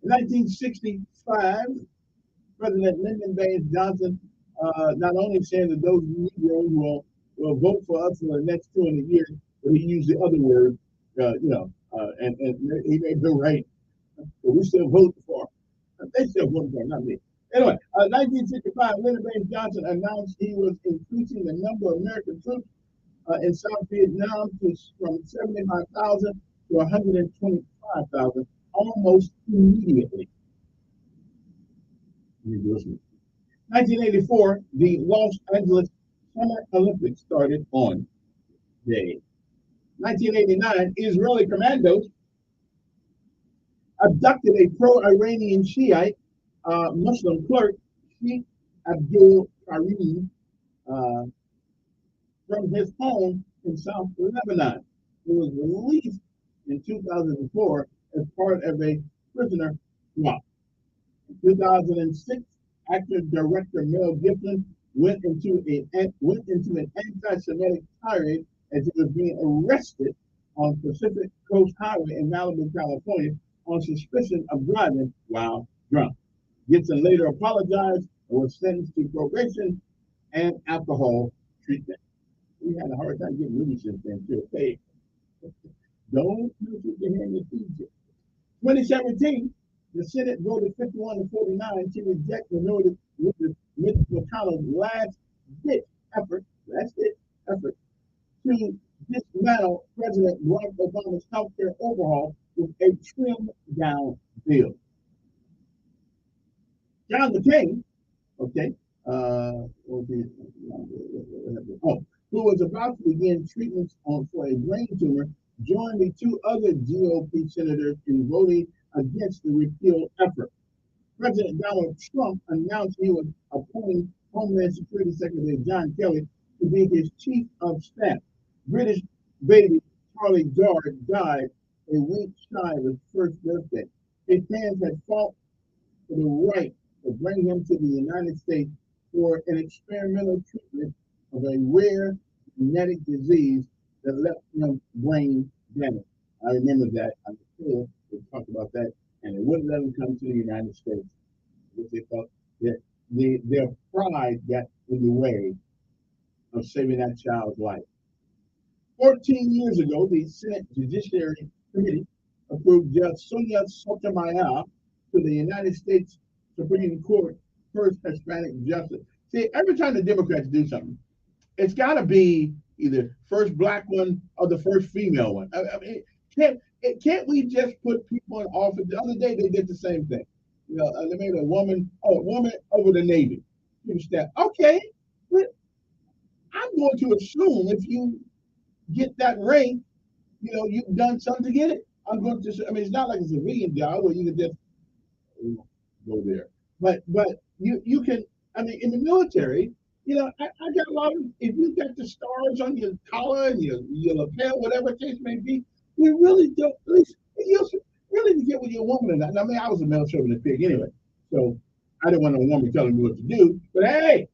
S3: In 1965, President Lyndon Baines Johnson not only said that those Negroes will vote for us for the next 200 years, but he used the other word, and he made the right. But we still vote for him. They still vote for him, not me. Anyway, 1965, Lyndon Baines Johnson announced he was increasing the number of American troops in South Vietnam from 75,000 to 125,000 almost immediately. 1984, the Los Angeles Summer Olympics started on day. 1989, Israeli commandos abducted a pro-Iranian Shiite Muslim clerk, Sheikh Abdul Karim, from his home in South Lebanon. He was released in 2004 as part of a prisoner swap. In 2006, actor-director Mel Gibson went into an anti-Semitic tirade as he was being arrested on Pacific Coast Highway in Malibu, California, on suspicion of driving while drunk. Gibson later apologized and was sentenced to probation and alcohol treatment. We had a hard time getting rid of this thing too. Hey, don't use your hand to feed you. 2017, the Senate voted 51-49 to reject minority leader Mitch McConnell's last-ditch effort to dismantle President Barack Obama's healthcare overhaul with a trimmed-down bill. John McCain, who was about to begin treatments for a brain tumor, joined the 2 other GOP senators in voting against the repeal effort. President Donald Trump announced he was appointing Homeland Security Secretary John Kelly to be his chief of staff. British baby Charlie Gard died a week shy of his first birthday. His fans had fought for the right to bring him to the United States for an experimental treatment of a rare genetic disease that left him brain damage. I remember that. I'm sure we talked about that, and they wouldn't let him come to the United States because they thought that their pride got in the way of saving that child's life. 14 years ago, the Senate Judiciary Committee approved Judge Sonia Sotomayor to the United States Supreme Court first Hispanic justice. See, every time the Democrats do something, it's got to be either first black one or the first female one. I mean, can't we just put people in office? The other day they did the same thing. They made a woman over the Navy. Okay, but I'm going to assume if you get that rank, you've done something to get it. It's not like a civilian job where you can just go there. But you can, in the military, I got a lot of, if you got the stars on your collar and your lapel, whatever the case may be, you really don't, at least, you really get with your woman or not. I was a male chauvinist pig anyway, so I didn't want no woman telling me what to do, but hey,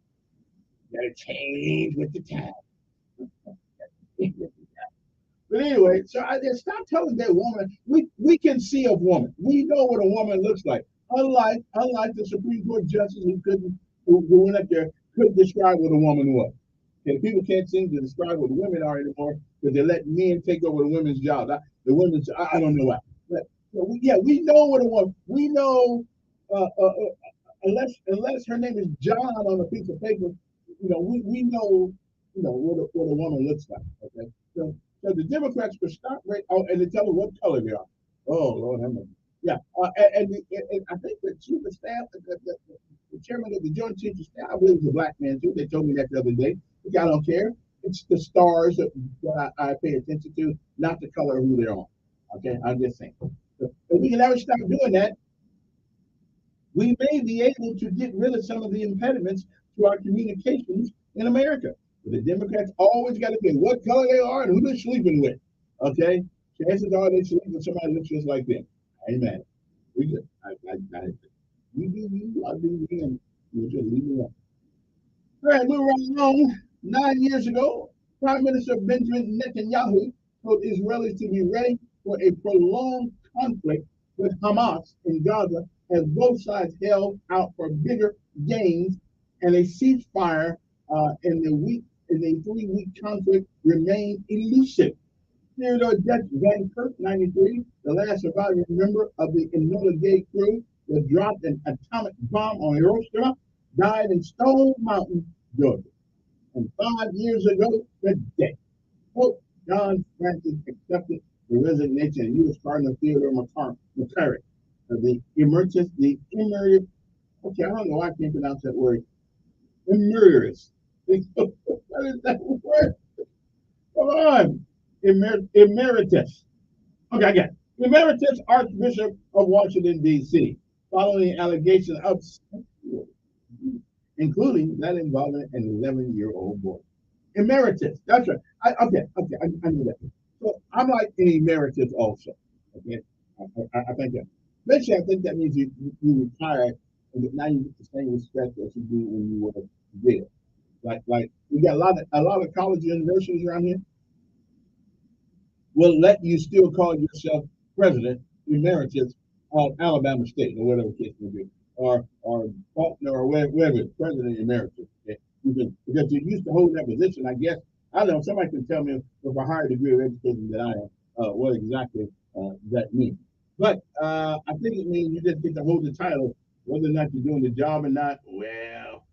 S3: you gotta change with the time. But anyway, so stop telling that woman. We can see a woman. We know what a woman looks like. Unlike the Supreme Court justice who went up there couldn't describe what a woman was. And people can't seem to describe what women are anymore because they let men take over the women's job. I don't know why. But we know what a woman. We know unless her name is John on a piece of paper, we know what a woman looks like. Okay, so the Democrats could stop right. Oh, and they tell them what color they are. Oh Lord, yeah. And I think the chief of staff, the chairman of the Joint Chiefs of Staff, I believe is a black man too. They told me that the other day. I don't care. It's the stars that I pay attention to, not the color of who they're on. Okay, I'm just saying. So, if we can ever stop doing that, we may be able to get rid of some of the impediments to our communications in America. But the Democrats always got to say what color they are and who they're sleeping with. Okay, chances are they sleep with somebody that looks just like them. Amen. We good. We do you, I do me, and we'll just leave it alone. All right, moving right along. 9 years ago, Prime Minister Benjamin Netanyahu told Israelis to be ready for a prolonged conflict with Hamas in Gaza as both sides held out for bigger gains, and a ceasefire in a 3-week conflict remained elusive. Theodore Van Kirk, 93, the last surviving member of the Enola Gay crew that dropped an atomic bomb on Hiroshima, died in Stone Mountain, Georgia. And 5 years ago today, Pope John Francis accepted the resignation of U.S. Cardinal Theodore McCarrick. Okay, I don't know why I can't pronounce that word. Emeritus. What is that word? Come on. Emeritus. Okay, I got it. Emeritus Archbishop of Washington, D.C., following allegations of sexual, including that involving an 11-year-old boy. Emeritus. That's right. I knew that. So I'm like an emeritus also. Okay, I think that. Basically, I think that means you retire, and now you get the same respect as you do when you were there. Like we got a lot of college universities around here. Will let you still call yourself president emeritus of Alabama State or whatever case may be, or Faulkner or whatever president emeritus. Okay? Because you used to hold that position, I guess. I don't know. Somebody can tell me with a higher degree of education than I am what exactly that means. But I think it means you just get to hold the title, whether or not you're doing the job or not. Well,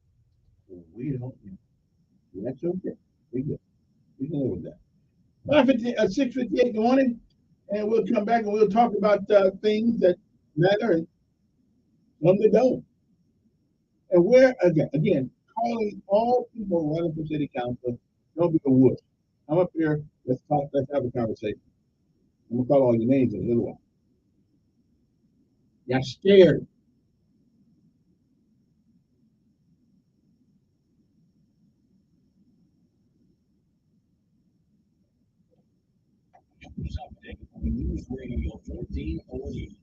S3: we don't know. That's okay. We can live with that. 6:58 in the morning, and we'll come back and we'll talk about things that matter and some that don't. And we're again calling all people running for city council. Don't be a wuss. I'm up here. Let's talk. Let's have a conversation. I'm gonna call all your names in a little while. You're scared.
S19: News Radio 1440.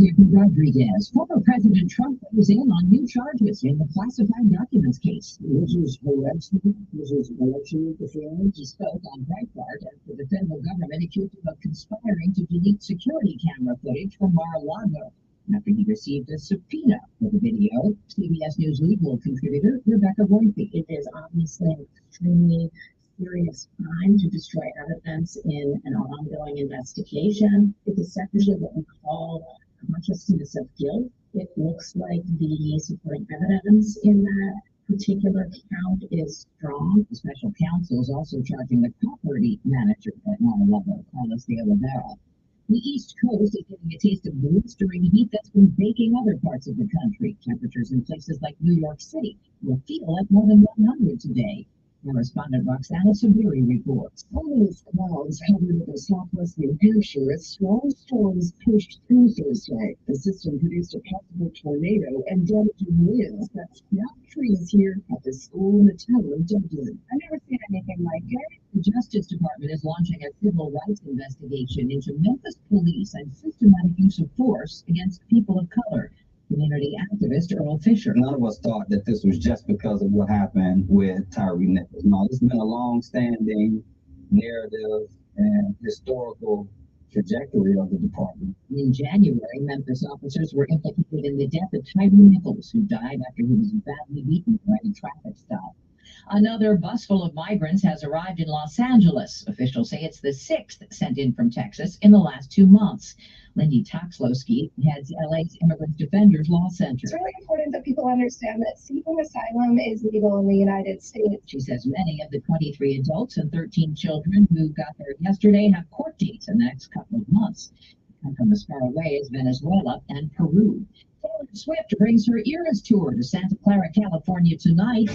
S1: Kevin Rodriguez. Former President Trump goes in on new charges in the classified documents case.
S2: This is election interference.
S1: He spoke on Breitbart after the federal government accused him of conspiring to delete security camera footage from Mar-a-Lago after he received a subpoena for the video. CBS News legal contributor Rebecca Royfe.
S6: It is obviously an extremely serious crime to destroy evidence in an ongoing investigation. It is essentially what we call consciousness of guilt. It looks like the supporting evidence in that particular count is strong.
S1: The special counsel is also charging the property manager at Mar-a-Lago, Carlos de Oliveira. The East Coast is getting a taste of blistering heat that's been baking other parts of the country. Temperatures in places like New York City will feel like more than 100 today. Correspondent Roxana Sabiri reports.
S9: Cumulus clouds hovered over southwest New Hampshire as strong storms pushed through Thursday. The system produced a possible tornado and damaging winds that snapped trees here at the school in the town of Dublin.
S6: I've never seen anything like it.
S1: The Justice Department is launching a civil rights investigation into Memphis police and systematic use of force against people of color. Community activist Earl Fisher.
S23: None of us thought that this was just because of what happened with Tyree Nichols. No, it's been a long-standing narrative and historical trajectory of the department.
S1: In January, Memphis officers were implicated in the death of Tyree Nichols, who died after he was badly beaten during a traffic stop. Another bus full of migrants has arrived in Los Angeles. Officials say it's the sixth sent in from Texas in the last 2 months. Lindy Toxlowski heads LA's Immigrant Defenders Law Center.
S24: It's really important that people understand that seeking asylum is legal in the United States.
S1: She says many of the 23 adults and 13 children who got there yesterday have court dates in the next couple of months. They come from as far away as Venezuela and Peru. Taylor Swift brings her Eras tour to Santa Clara, California tonight.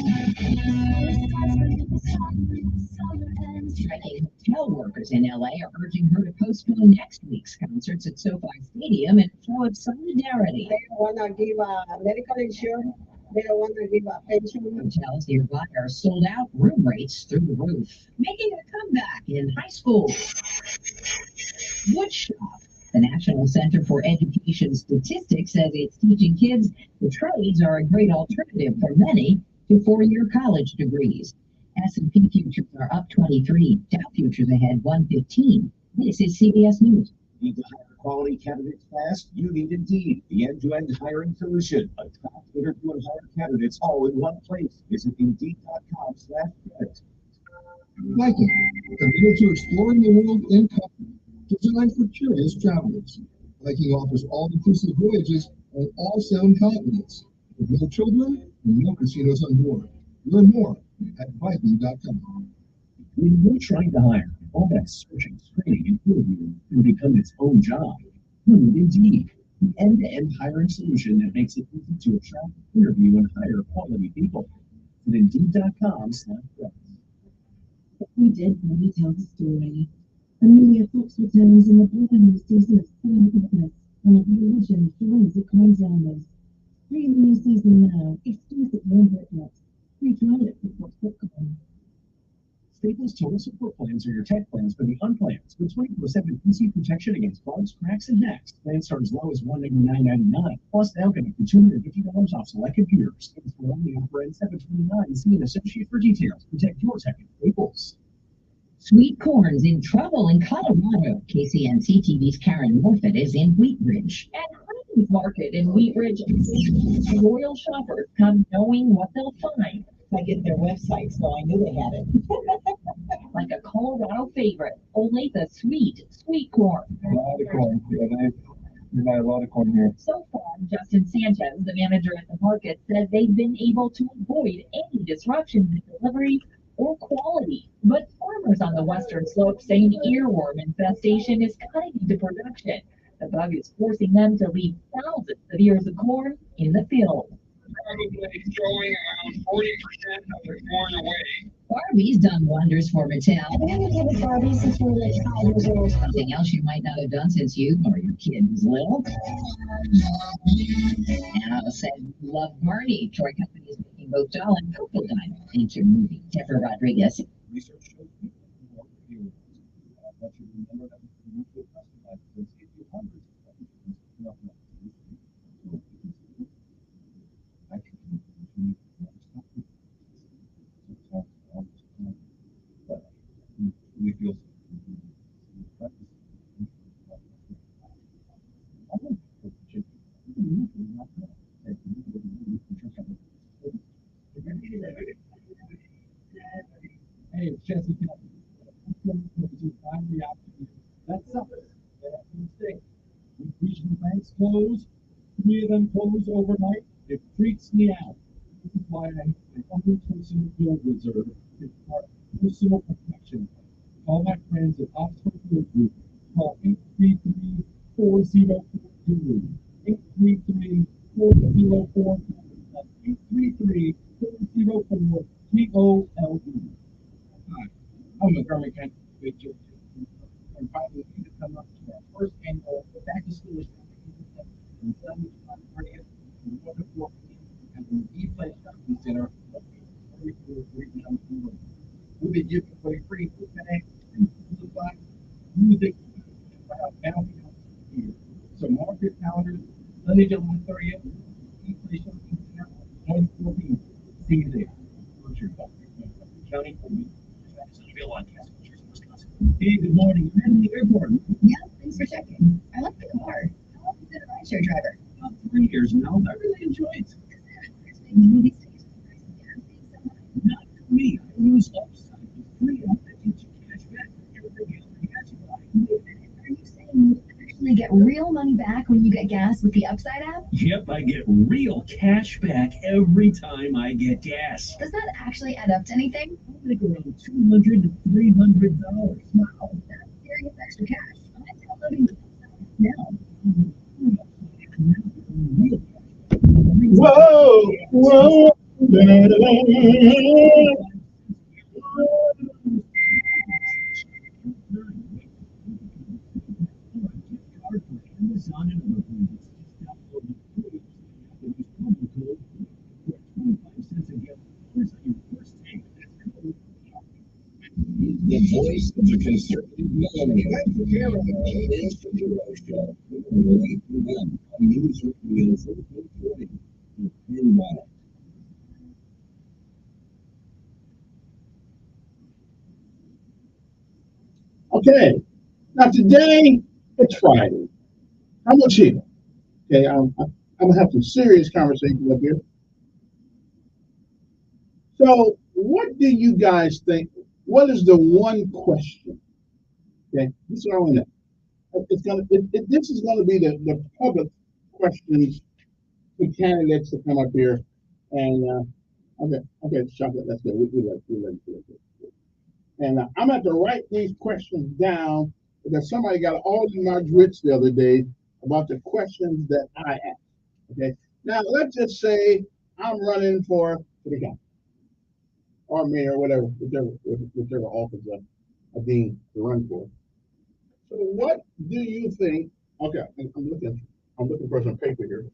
S1: Striking hotel workers in LA are urging her to postpone next week's concerts at SoFi Stadium in a show of solidarity.
S25: They don't want to give medical insurance. They don't want to give a pension.
S1: Hotels nearby are sold out, room rates through the roof. Making a comeback in high school. Woodshop. The National Center for Education Statistics says it's teaching kids the trades are a great alternative for many to four-year college degrees. S&P futures are up 23, Dow futures ahead 115. This is CBS News.
S8: Need to hire quality candidates fast? You need Indeed, the end-to-end hiring solution. Attract, interview, and hire candidates all in one place. Visit Indeed.com/credit.
S22: Viking, committed to exploring the world in company. Designed for curious travelers. Viking offers all-inclusive voyages on all 7 continents. With no children and no casinos on board. Learn more at Viking.com.
S10: When you're trying to hire, all that searching, screening, and interviewing can become its own job. You need Indeed, the end-to-end hiring solution that makes it easy to attract, interview, and hire quality people. At Indeed.com/jobs.
S6: We did really tell the story. Amelia Fox returns in the brand-new season of Selling Fitness, one of religion's forensic crime dramas. Free in the new season now, exclusive on Netflix. Free trial at Fox.com.
S10: Staples Total Support Plans are your tech plans for the unplans, with 24/7 PC protection against bugs, cracks, and hacks. Plans start as low as $199.99, plus now get up to $250 off select computers. It's for only offer at $729. See an associate for details. Protect your tech at Staples.
S1: Sweet corn's in trouble in Colorado. KCNC TV's Karen Morfitt is in Wheat Ridge.
S26: At Heinz Market in Wheat Ridge, loyal shoppers come knowing what they'll find.
S27: I get their website, so I knew they had it.
S26: Like a Colorado favorite, only the sweet corn.
S22: A lot of corn. Yeah, they buy a lot of corn here.
S26: So far, Justin Sanchez, the manager at the market, says they've been able to avoid any disruptions in delivery or quality. But farmers on the western slope say an earworm infestation is cutting into production. The bug is forcing them to leave thousands of ears of corn in the field.
S28: Probably throwing around 40% of the corn away.
S1: Barbie's done wonders for Mattel.
S24: I've been able to play with Barbie since we were like 5 years old.
S1: Something else you might not have done since you or your kid was little. Now said Love Marnie. Toy Company is making both doll and Coco Diamond into your movie. Deborah Rodriguez.
S17: Research shows people who are viewers but you remember that you need to customize those 800s. Hey, it's Jesse Kevin. That sucks. That's a mistake. When regional banks close, 3 of them close overnight. It freaks me out. This is why I only personal field reserve is part of personal protection. All my friends at Oxford Field Group call 833-4042. 833-4042. 833-404-TOLE. Hi, I'm McCormick Kent. And finally, you to come up to our first annual back to school on Sunday, July 30th, from 1 to 4 p.m. at the E-Play Shopping Center, located at 3439 Road. We'll be giving away free food bags and school supplies, music, and bounty houses here. So mark your calendars, Sunday, July 30th, E-Play Shopping Center, 1 to 4 p.m. See you there. County Hey, good morning. I'm at the airport.
S7: Yeah, thanks for checking. I like the car. How long have you been a rideshare driver?
S17: About 3 years now. I really enjoy it. Not for me. I use upside for free. That gets you cash back for every gallon of gas you buy.
S7: Are you saying you actually get real money back when you get gas with the Upside app?
S17: Yep, I get real cash back every time I get gas.
S7: Does that actually add up to anything?
S17: I think around $200 to $300.
S7: Wow, that's serious extra cash. I'm downloading the Upside app now.
S3: Whoa, whoa.
S19: The voice of the conservative millennial. Is the Hero Show. 8 p.m. on News Radio 1440. Depend on it.
S3: Okay, now today it's Friday. I'm with you. Okay, I'm gonna have some serious conversations up here. So, what do you guys think? What is the one question? Okay, this is what I want to know. This is gonna be the public questions for candidates to come up here and okay, chocolate. That's good. We like. And I'm going to write these questions down because somebody got all in my grits the other day about the questions that I asked. Okay. Now let's just say I'm running for the county or mayor, whichever office I'm being to run for. So what do you think? Okay, I'm looking for some paper here.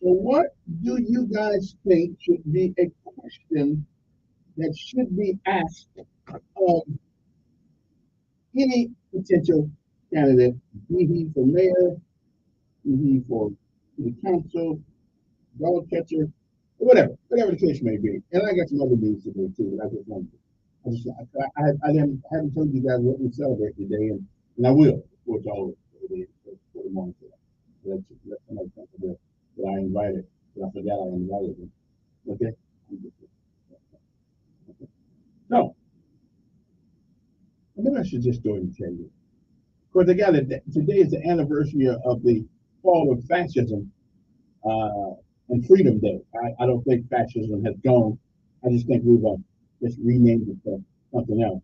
S3: So what do you guys think should be a question that should be asked of any potential candidate, be he for mayor, be he for the council, dog catcher, whatever the case may be. And I got some other things to do too. I just wanted to. I haven't told you guys what we celebrate today, and I will, for y'all for the morning. Let somebody think of that I invited. But I forgot I invited them. Okay. So, maybe I should just go ahead and tell you. Of course, today is the anniversary of the fall of fascism and Freedom Day. I don't think fascism has gone. I just think we've just renamed it to something else.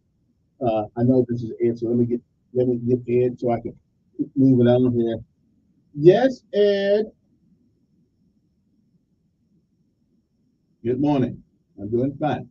S3: I know this is Ed, so let me get Ed so I can move it on here. Yes, Ed. Good morning. I'm doing fine.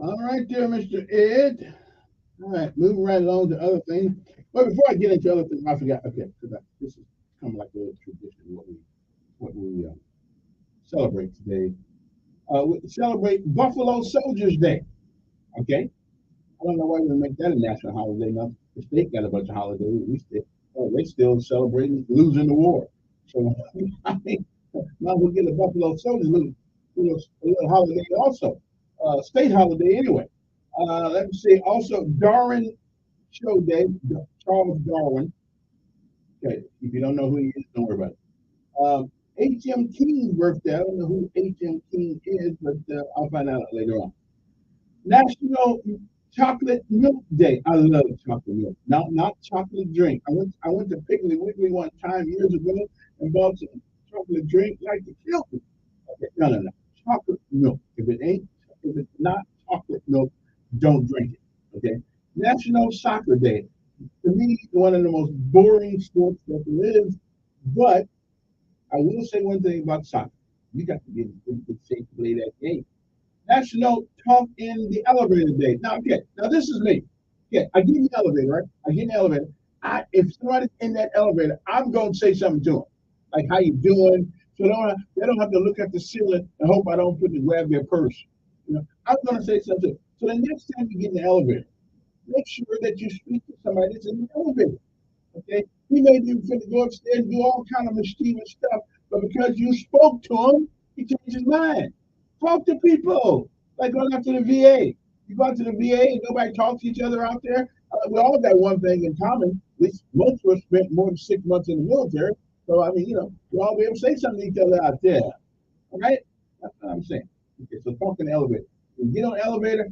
S3: All right, there, Mr. Ed. All right, moving right along to other things. But before I get into other things, I forgot. Okay, because this is kind of like a little tradition what we celebrate today. We celebrate Buffalo Soldiers Day. Okay, I don't know why we make that a national holiday. Now the state got a bunch of holidays. They still celebrating losing the war. So I mean, now we'll get a Buffalo Soldiers a little holiday also, state holiday anyway. Let me see. Also, Darwin Show Day, Charles Darwin. Okay, if you don't know who he is, don't worry about it. H.M. King's birthday. I don't know who H.M. King is, but I'll find out later on. National Chocolate Milk Day. I love chocolate milk. Not chocolate drink. I went to Piggly Wiggly one time years ago and bought some chocolate drink like the kill me. Okay, no. Chocolate milk. If it's not chocolate milk, don't drink it. Okay. National Soccer Day. To me, one of the most boring sports that there is, but I will say one thing about soccer. You got to be in good shape to play that game. National Talk in the Elevator Day. Now, okay, now this is me. Okay, I get in the elevator, right? I get in the elevator. If somebody's in that elevator, I'm going to say something to them, like how you doing. So they don't have to look at the ceiling and hope I don't grab their purse. I'm going to say something. So the next time you get in the elevator, make sure that you speak to somebody that's in the elevator. Okay, he may be going to go upstairs and do all kind of mischievous stuff, but because you spoke to him, he changed his mind. Talk to people, like going out to the VA. You go out to the VA and nobody talks to each other out there. We all got one thing in common. At least most of us spent more than 6 months in the military. So I mean, we all be able to say something to each other out there. All right, that's what I'm saying. Okay, so talk in the elevator. When you get on the elevator,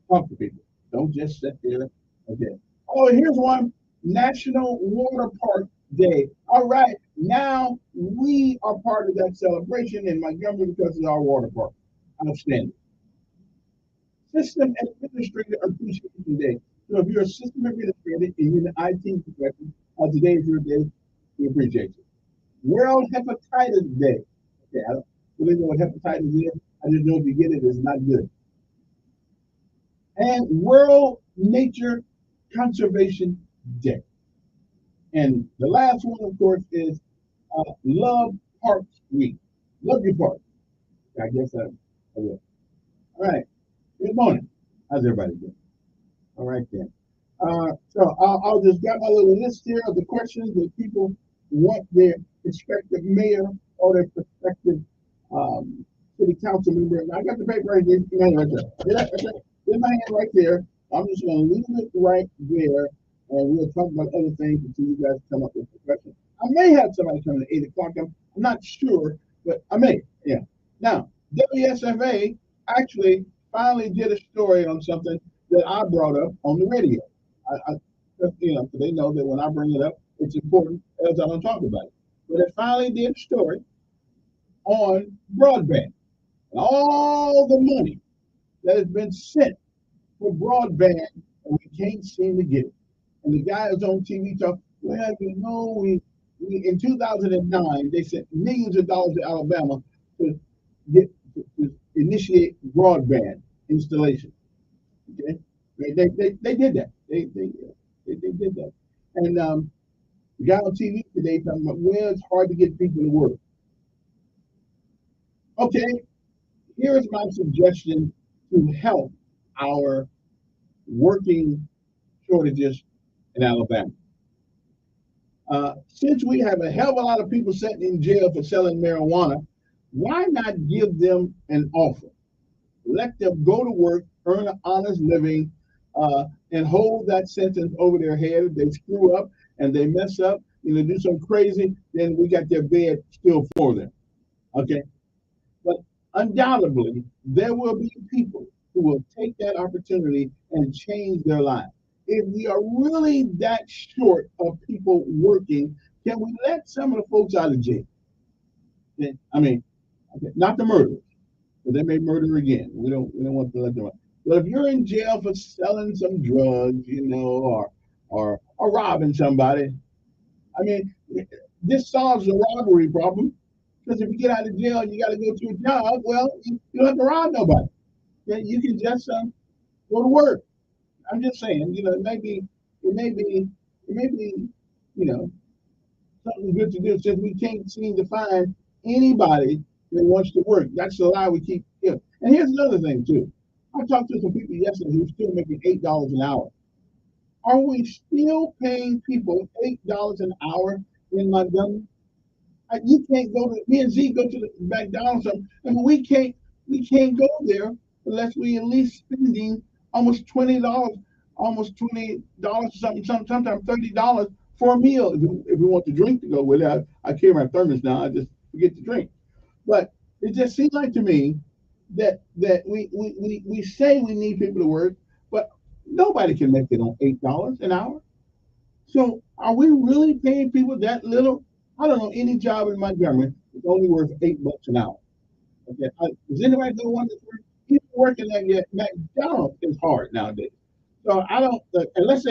S3: talk to people. Don't just sit there. Okay. Oh, here's one. National Water Park Day. All right, now we are part of that celebration in Montgomery because of our water park. Outstanding. System Administrator Appreciation Day. So if you're a system administrator and you're in the IT profession, today is your day. We appreciate you. World Hepatitis Day. Okay, I don't really know what hepatitis is. I just know if you get it, it's not good. And World Nature Conservation Day. And the last one, of course, is Love Parks Week. Love your park. I guess I will. All right. Good morning. How's everybody doing? All right then. So I'll just got my little list here of the questions that people want their prospective mayor or their prospective city council member. And I got the paper right there. Right there. In my hand right there. I'm just going to leave it right there, and we'll talk about other things until you guys come up with a question. I may have somebody coming at 8 o'clock. I'm not sure, but I may. Yeah. Now, WSFA actually finally did a story on something that I brought up on the radio. So they know that when I bring it up, it's important, else I don't talk about it. But it finally did a story on broadband and all the money that has been sent for broadband, and we can't seem to get it. And the guy was on TV talking, well, we in 2009, they sent millions of dollars to Alabama to to initiate broadband installation. Okay, they did that. They did that. And the guy on TV today talking about, well, it's hard to get people to work. Okay, here's my suggestion to help our working shortages in Alabama. Since we have a hell of a lot of people sitting in jail for selling marijuana, why not give them an offer? Let them go to work, earn an honest living, and hold that sentence over their head. If they screw up and they mess up, do something crazy, then we got their bed still for them. Okay? But undoubtedly, there will be people who will take that opportunity and change their lives. If we are really that short of people working, can we let some of the folks out of jail? Okay? I mean, not the murderers, but they may murder again. We don't want to let them out. But if you're in jail for selling some drugs, or robbing somebody, I mean, this solves the robbery problem. Because if you get out of jail and you got to go to a job, well, you don't have to rob nobody. Okay? You can just Go to work. I'm just saying, it may be, something good to do since we can't seem to find anybody that wants to work. That's the lie we keep giving. And here's another thing too. I talked to some people yesterday who are still making $8 an hour. Are we still paying people $8 an hour in Montgomery? You can't go to me and Z go to the McDonald's. I mean, we can't go there unless we at least spending almost $20, sometimes $30 for a meal. If we want the drink to go with it, I carry my thermos now. I just forget to drink. But it just seems like to me that we say we need people to work, but nobody can make it on $8 an hour. So are we really paying people that little? I don't know any job in Montgomery that's only worth $8 an hour. Okay, does anybody know one that's worth? People working at McDonald's is hard nowadays. So I don't unless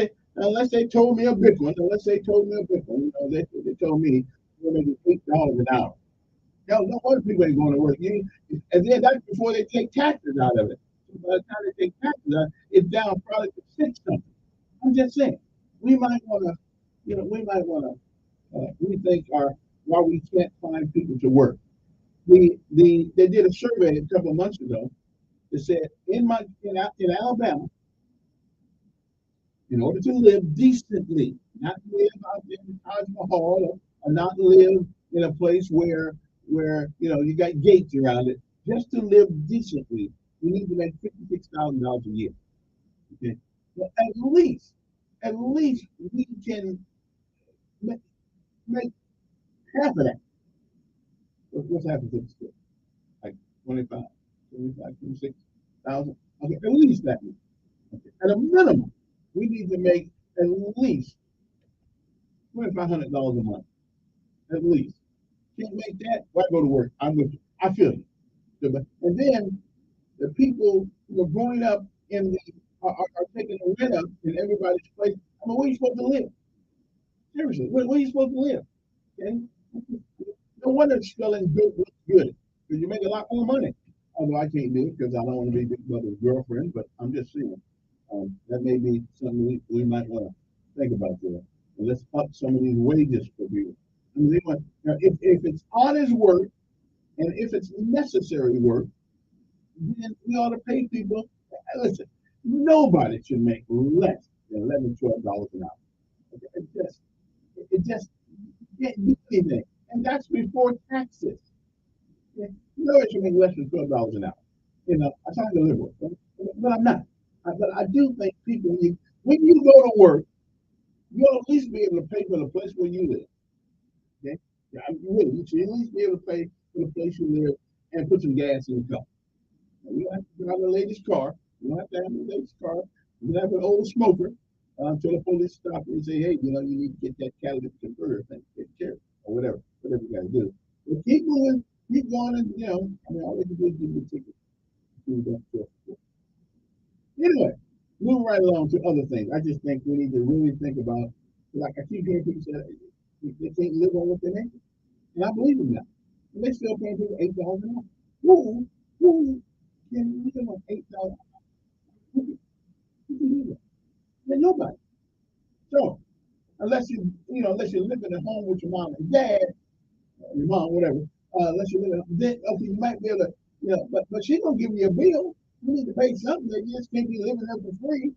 S3: they told me a big one. They told me we're making $8 an hour. No wonder people ain't going to work. And then that's before they take taxes out of it. So by the time they take taxes out, it's down probably to 6 something. I'm just saying, we might want to, rethink why we can't find people to work. They did a survey a couple of months ago that said in Alabama, in order to live decently, not live out in Taj Mahal or not live in a place where you got gates around it, just to live decently, you need to make $56,000 a year. Okay, well, at least we can make half of that. What's happened to the school? Like 25, 26,000. Okay, at least that. Okay. At a minimum, we need to make at least $2,500 a month. At least. Can't make that? Why go to work? I'm with you. I feel you. And then the people who are growing up are taking a rent up in everybody's place. I mean, where are you supposed to live? Seriously, where are you supposed to live? Okay? No wonder spelling good looks good, because you make a lot more money. Although I can't do it because I don't want to be Big Brother's girlfriend, but I'm just saying that may be something we might want to think about there. And let's up some of these wages for people. I mean, if it's honest work and if it's necessary work, then we ought to pay people. Listen, nobody should make less than $11, $12 an hour. Okay? It just can't do anything, and that's before taxes. Okay? Nobody should make less than $12 an hour. I sound like a liberal, but I'm not. But I do think people, when you go to work, you'll at least be able to pay for the place where you live. Okay? Yeah, you should at least be able to pay for the place you live and put some gas in the car. You don't have to drive the latest car. You don't have to have the latest car. You don't have an old smoker until the police stop you and say, hey, you need to get that catalytic converter thing taken care of, or whatever you got to do. But keep moving, keep going, and all they can do is give you a ticket. Anyway, moving right along to other things. I just think we need to really think about, like I keep hearing people say they can't live on what they make. And I believe in that. And they still paying people $8 an hour. Who can live on $8? Who can do that? There's nobody. So unless you're living at home with your mom and dad, your mom, whatever, unless you're living, then okay, you might be able to, but she's gonna give you a bill. You need to pay something. You just can't be living there for free.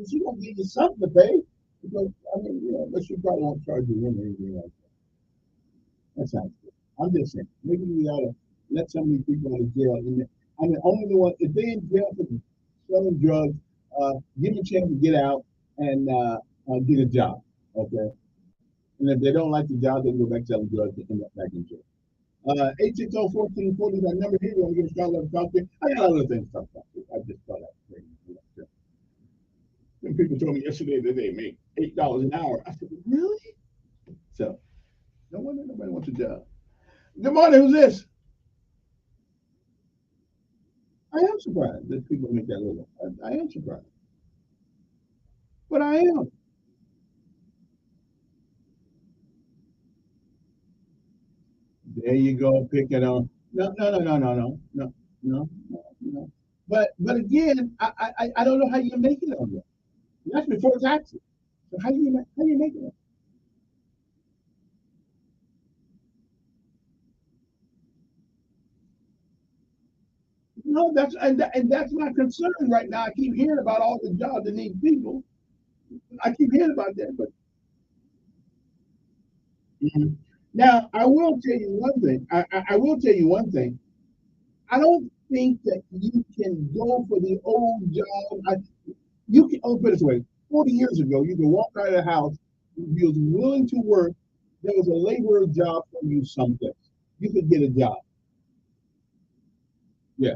S3: She's gonna give you something to pay. Because but she probably won't charge you rent or anything like that. That sounds good. I'm just saying, maybe we ought to let some of these people out of jail. Only the one, if they're in jail for selling drugs, give them a chance to get out and get a job. Okay? And if they don't like the job, they can go back selling drugs and end up back in jail. 860-1440 is our number here. You want to give us a call, let us talk to you. I got other things to talk about. I just thought I'd bring it up. Some people told me yesterday that they make $8 an hour. I said, really? So, no wonder nobody wants a job. Good morning, who's this? I am surprised that people make that little. I am surprised. But I am. There you go, pick it on. No. but again, I don't know how you make it on that. That's before taxes. So how do you make it? No, and that's my concern right now. I keep hearing about all the jobs that need people. I keep hearing about that, but mhm. Now I will tell you one thing. I will tell you one thing. I don't think that you can go for the old job. You can, oh, put it this way, 40 years ago, you could walk out of the house, if you was willing to work, there was a laborer job for you someplace. You could get a job. Yeah.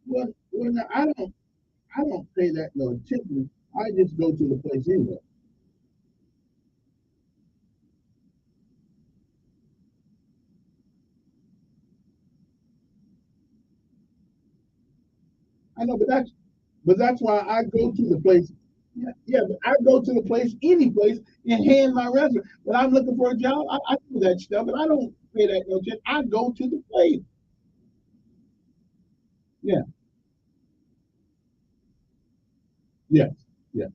S3: Well, now, I don't pay that no attention. I just go to the place anyway. I know, but that's why I go to the place. Yeah, yeah, but I go to the place, any place, and hand my resume. When I'm looking for a job, I do that stuff, and I don't pay that no attention. I go to the place. Yeah, yes, yeah.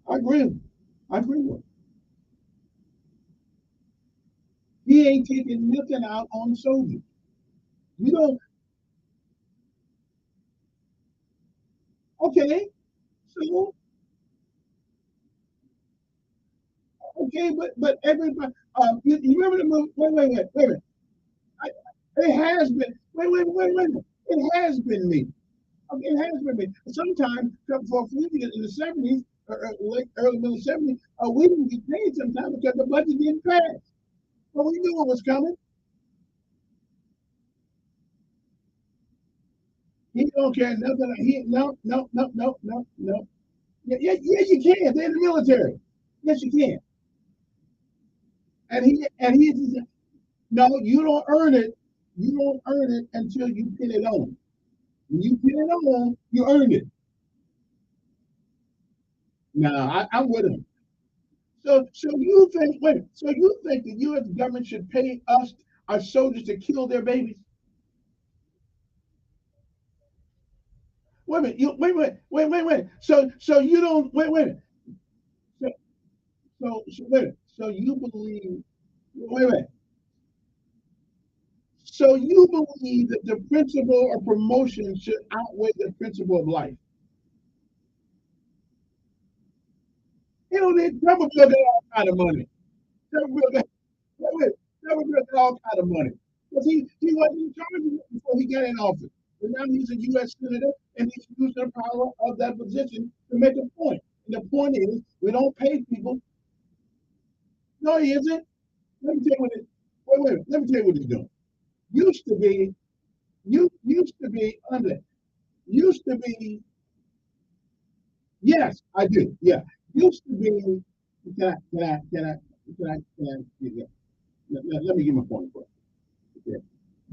S3: I agree. I agree with. He ain't taking nothing out on soldiers. You don't. Okay, so okay, but everybody. You remember the movie? Wait a minute. I, it has been. Wait a minute. It has been me. Okay, it has been me. Sometimes for a few years in the 70s, late early middle 70s, we didn't get paid sometimes because the budget didn't pass. But we knew it was coming. He don't care nothing. No. Yeah, yeah, yes, you can. They're in the military. Yes, you can. And he no, you don't earn it. You don't earn it until you pin it on. When you pin it on, you earn it. Now, I'm with him. So you think, wait, so you think the U.S. government should pay us, our soldiers, to kill their babies? Wait a minute. Wait. So you don't wait. So wait. So you believe? Wait. So you believe that the principle of promotion should outweigh the principle of life? You know, they Trump got all kind of money. Trump got wait, Trump got all kind of money because he wasn't in charge of it before he got in office. But now he's a U.S. senator and he's using the power of that position to make a point. And the point is, we don't pay people. No, he isn't. Let me tell you what it. Wait. Let me tell you what he's doing. Used to be, you used to be under. Used to be. Yes, I do. Yeah, used to be. Yeah. Let me give my point for it. Okay.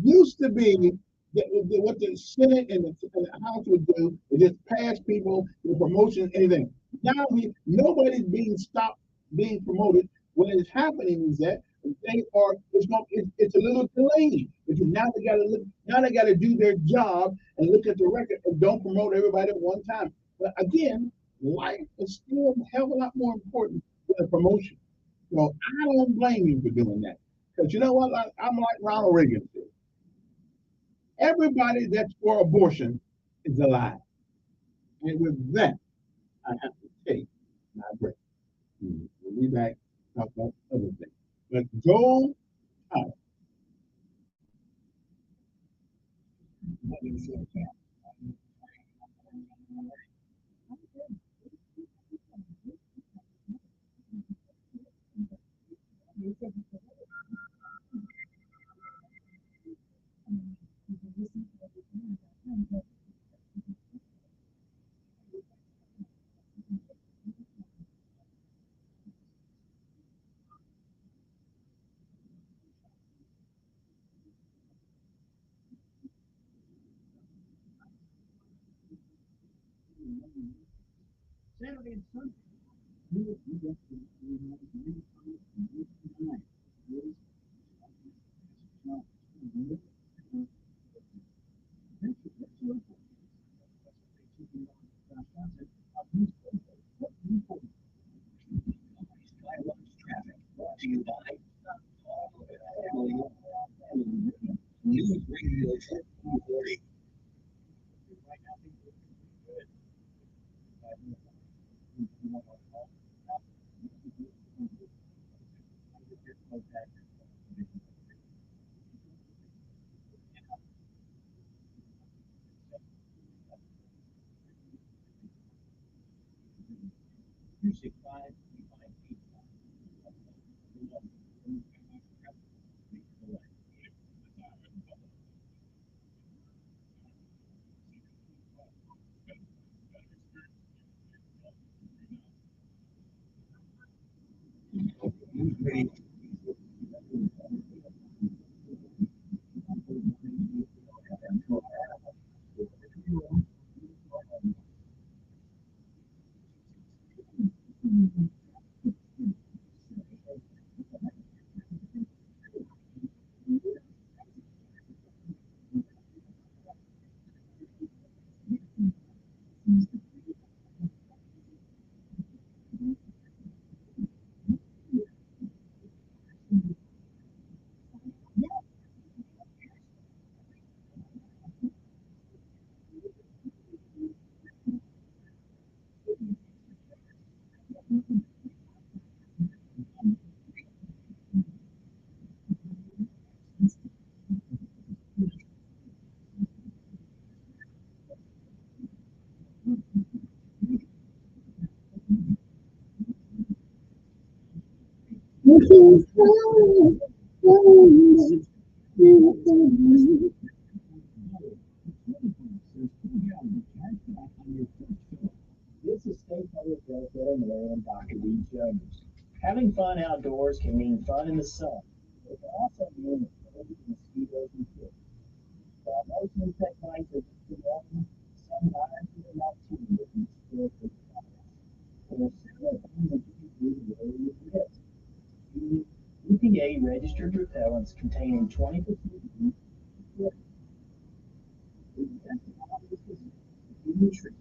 S3: Used to be what the Senate and the House would do is just pass people with promotion, anything. Now nobody's being stopped being promoted. What is happening is that they are it's a little delayed because now they got to do their job and look at the record and don't promote everybody at one time. But again, life is still a hell of a lot more important than a promotion. So I don't blame you for doing that. Because you know what? I'm like Ronald Reagan said. Everybody that's for abortion is alive. And with that, I have to take my break. We'll be back talk about other things. But go out.
S2: Saturday and Sunday. We have many
S8: Brought to you by News Radio 1440.
S10: This is State Public Welfare Maryland, Dr. D. Jones. Having fun outdoors can mean fun in the sun. It can also mean exposure to mosquitoes and ticks. While most insect bites are just welcome, some viruses and bacteria can still take bites. There are several things that you can do to lower your risk. Use EPA registered repellents containing 20% nutrients.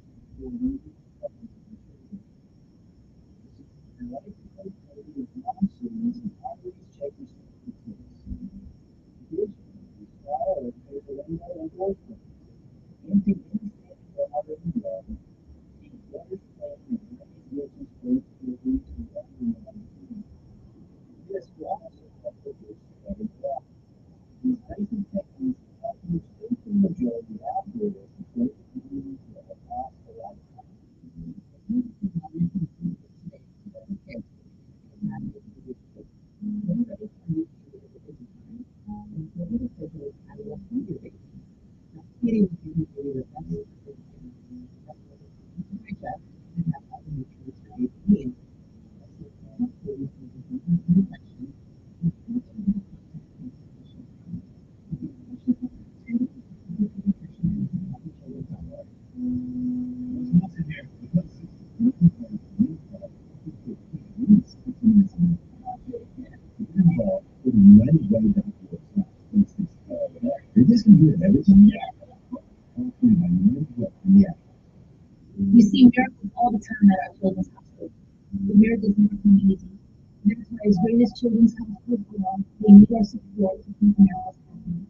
S6: You see miracles all the time at our children's hospital. The miracles never come easy. That's why as great as children's hospitals are, they need our support to keep miracles happening.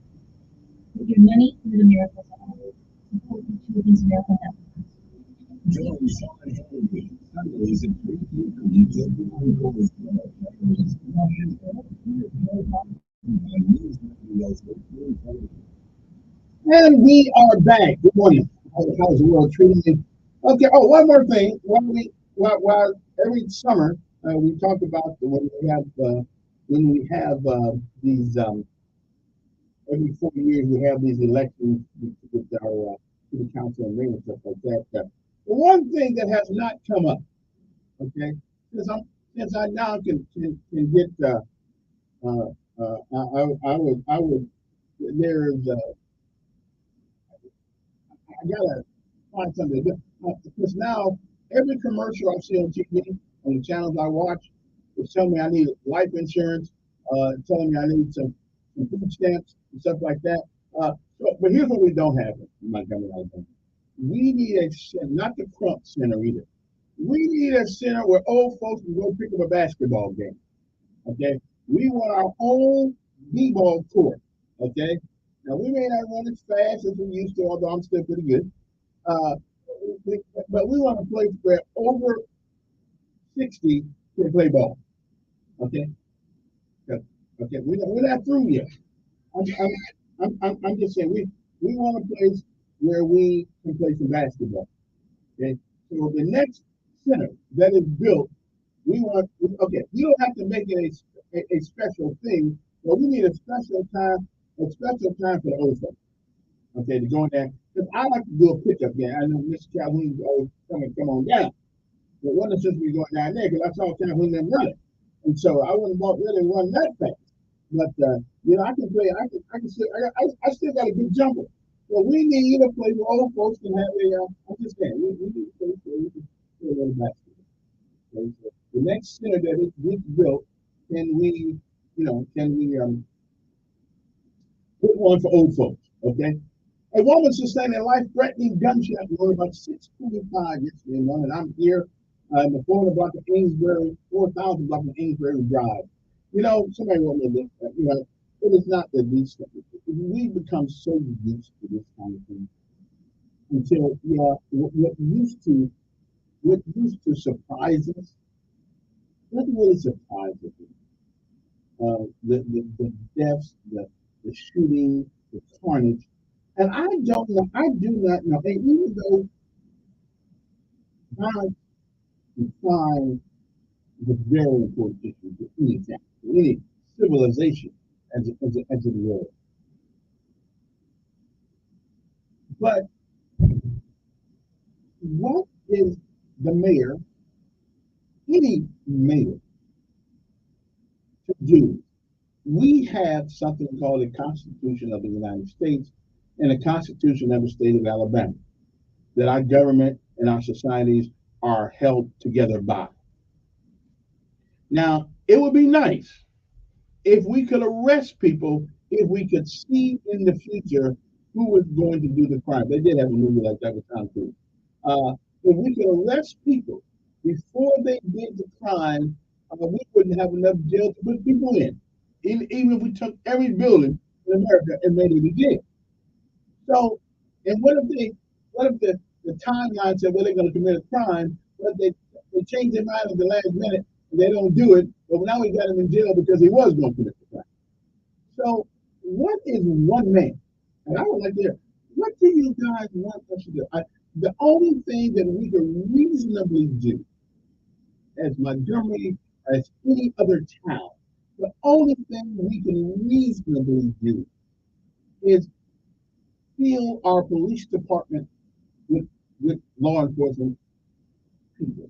S6: Put your money where the miracles are. Support the Children's Miracle Network.
S8: Join Sean Hannity Sundays at 3 p.m.
S3: And we are back. Good morning. How's the world treating you? Okay. Oh, one more thing. While every summer we talk about when we have these every 4 years we have these elections with our city council and mayor and stuff like that. The one thing that has not come up, okay, since I now can get I would there's I gotta find something to do. Because now every commercial I see on TV, on the channels I watch, is telling me I need life insurance, telling me I need some food stamps and stuff like that. But here's what we don't have in Montgomery, Alabama. We need a center, not the Crump Center either. We need a center where old folks can go pick up a basketball game. Okay, we want our own b-ball court. Okay, now we may not run as fast as we used to, although I'm still pretty good. But we want a place where over 60 can play ball. Okay, okay, we're not through yet. I'm just saying we want a place where we can play some basketball. Okay, so the next center that is built, we want. Okay, you don't have to make it a special thing, but we need a special time for the old folks. Okay, to go in there. Because I like to do a pickup game. I know Mr. Calhoun's always come on down. But one of the we going down there because I saw Calhoun them running. And so I wouldn't really run that fast. But I can play. I still got a good jumper. So we need a place where old folks can have a. I'm just saying, we need a place where we can play a little basketball. Okay, so the next center that is built, can we put one for old folks? Okay. A woman sustained a life-threatening gunshot wound about 6:25 yesterday morning. I'm here in the 400 block of Amesbury, 4,000 block of Amesbury Drive. Somebody wrote me this. It is not the least of it. We become so used to this kind of thing until what used to surprise us doesn't really surprise us. The deaths, the shooting, the carnage. And I do not know, and even though God defines the very important issue to any town, any civilization as it were. But what is the mayor, any mayor, to do? We have something called the Constitution of the United States and the Constitution of the state of Alabama that our government and our societies are held together by. Now, it would be nice if we could arrest people, if we could see in the future who was going to do the crime. They did have a movie like that with Tom Cruise. If we could arrest people before they did the crime, we wouldn't have enough jail to put people in. Even if we took every building in America and made it a jail. So, and what if the timeline said, well, they're going to commit a crime, but they change their mind at the last minute and they don't do it, but now we got him in jail because he was going to commit the crime. So, what is one man? And I would like to hear, what do you guys want us to do? The only thing that we can reasonably do as Montgomery, as any other town, the only thing we can reasonably do is fill our police department with law enforcement people.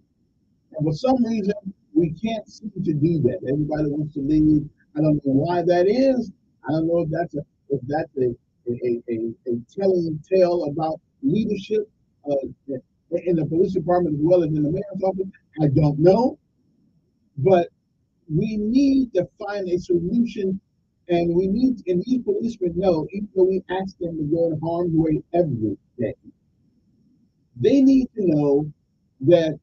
S3: And for some reason, we can't seem to do that. Everybody wants to leave. I don't know why that is. I don't know if that's a telling tale about leadership in the police department as well as in the mayor's office. I don't know. But we need to find a solution, and these policemen know, even though we ask them to go in harm's way every day, they need to know that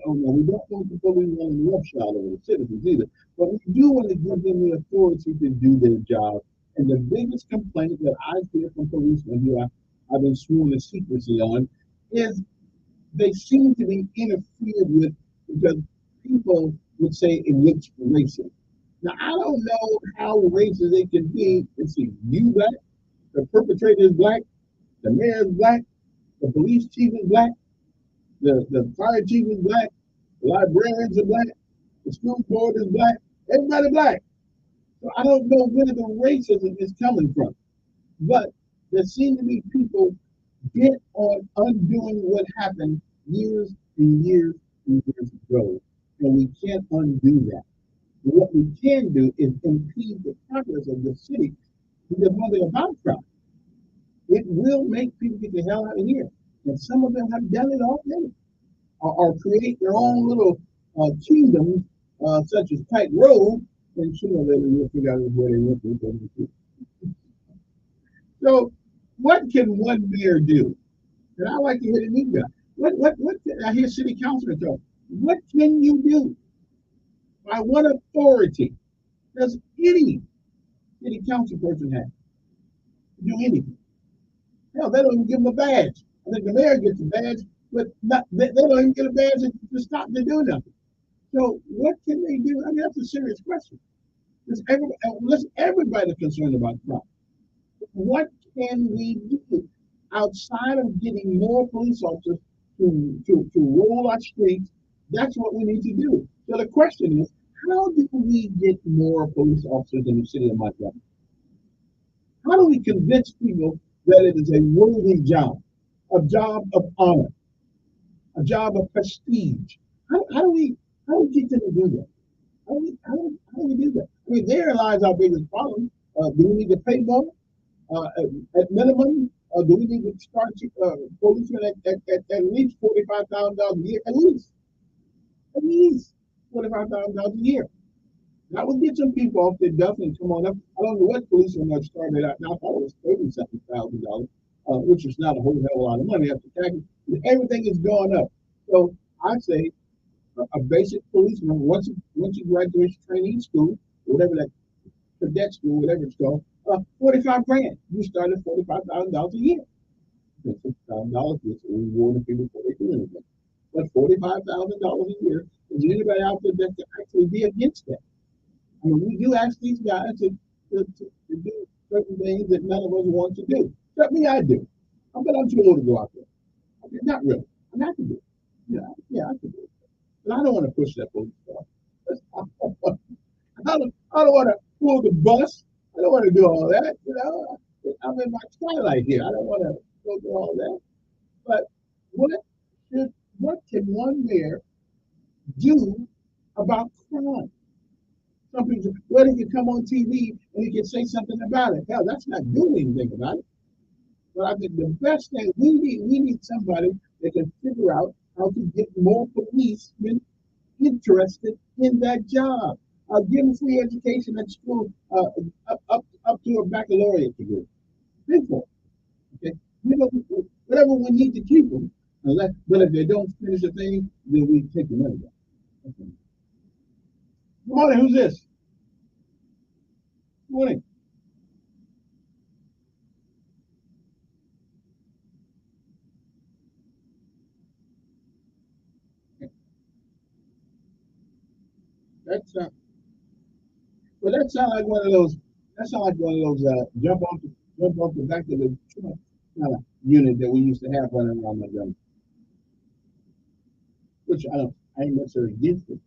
S3: we don't want the police running roughshod over the citizens either, but we do want to give them the authority to do their job. And the biggest complaint that I hear from policemen who I've been sworn to secrecy on is they seem to be interfered with because people would say it looks racist. Now, I don't know how racist it can be. Let's see, you black, the perpetrator is black, the mayor is black, the police chief is black, the fire chief is black, the librarians are black, the school board is black, everybody black. So I don't know where the racism is coming from. But there seem to be people bent on undoing what happened years and years and years ago. And we can't undo that. What we can do is impede the progress of the city because one thing about crime, it will make people get the hell out of here. And some of them have done it already, or create their own little kingdoms, such as Pike Road, and sooner or later you'll figure out where they went to. So, what can one mayor do? And I like to hear the new guy. What I hear city councilors talk. What can you do? By what authority does any city council person have to do anything? Hell, they don't even give them a badge. I think the mayor gets a badge, but they don't even get a badge to stop them doing nothing. So what can they do? I mean, that's a serious question. Everybody's concerned about crime. What can we do outside of getting more police officers to roll our streets? That's what we need to do. So the question is, how do we get more police officers in the city of Montgomery? How do we convince people that it is a worthy job, a job of honor, a job of prestige? How do we get them to do that? How do we do that? I mean, there lies our biggest problem. Do we need to pay more at minimum? Do we need to start policemen at least $45,000 a year? At least $45,000 a year. That would get some people off their duff and come on up. I don't know what policemen have started out now. I thought it was $37,000, which is not a whole hell of a lot of money after taxes. Everything is going up. So I say a basic policeman, once you graduate training school, whatever that cadet school, whatever it's called, 45 grand. You start at $45,000 a year. $6,000 is a reward of people before they do anything. But $45,000 a year, is anybody out there that can actually be against that? I mean, we do ask these guys to do certain things that none of us want to do. Except me, I do. But I'm too old to go out there. Okay, not really. I mean, I can do it. Yeah, I can do it. But I don't want to push that police car. I don't want to pull the bus. I don't want to do all that. I'm in my twilight here. I don't want to go through all that. But what can one mayor do about crime? Some people, well, he can come on TV and he can say something about it. Hell, that's not doing anything about it. But I think the best thing we need somebody that can figure out how to get more policemen interested in that job. Give them free education at school, up to a baccalaureate degree. Simple. Okay, whatever we need to keep them. But if they don't finish the thing, then we take the money back. Okay. Good morning. Who's this? Good morning. That's well, that sounds like one of those. That sounds like one of those jump off the back of the truck kind of unit that we used to have running around Montgomery. Which I ain't necessarily against it.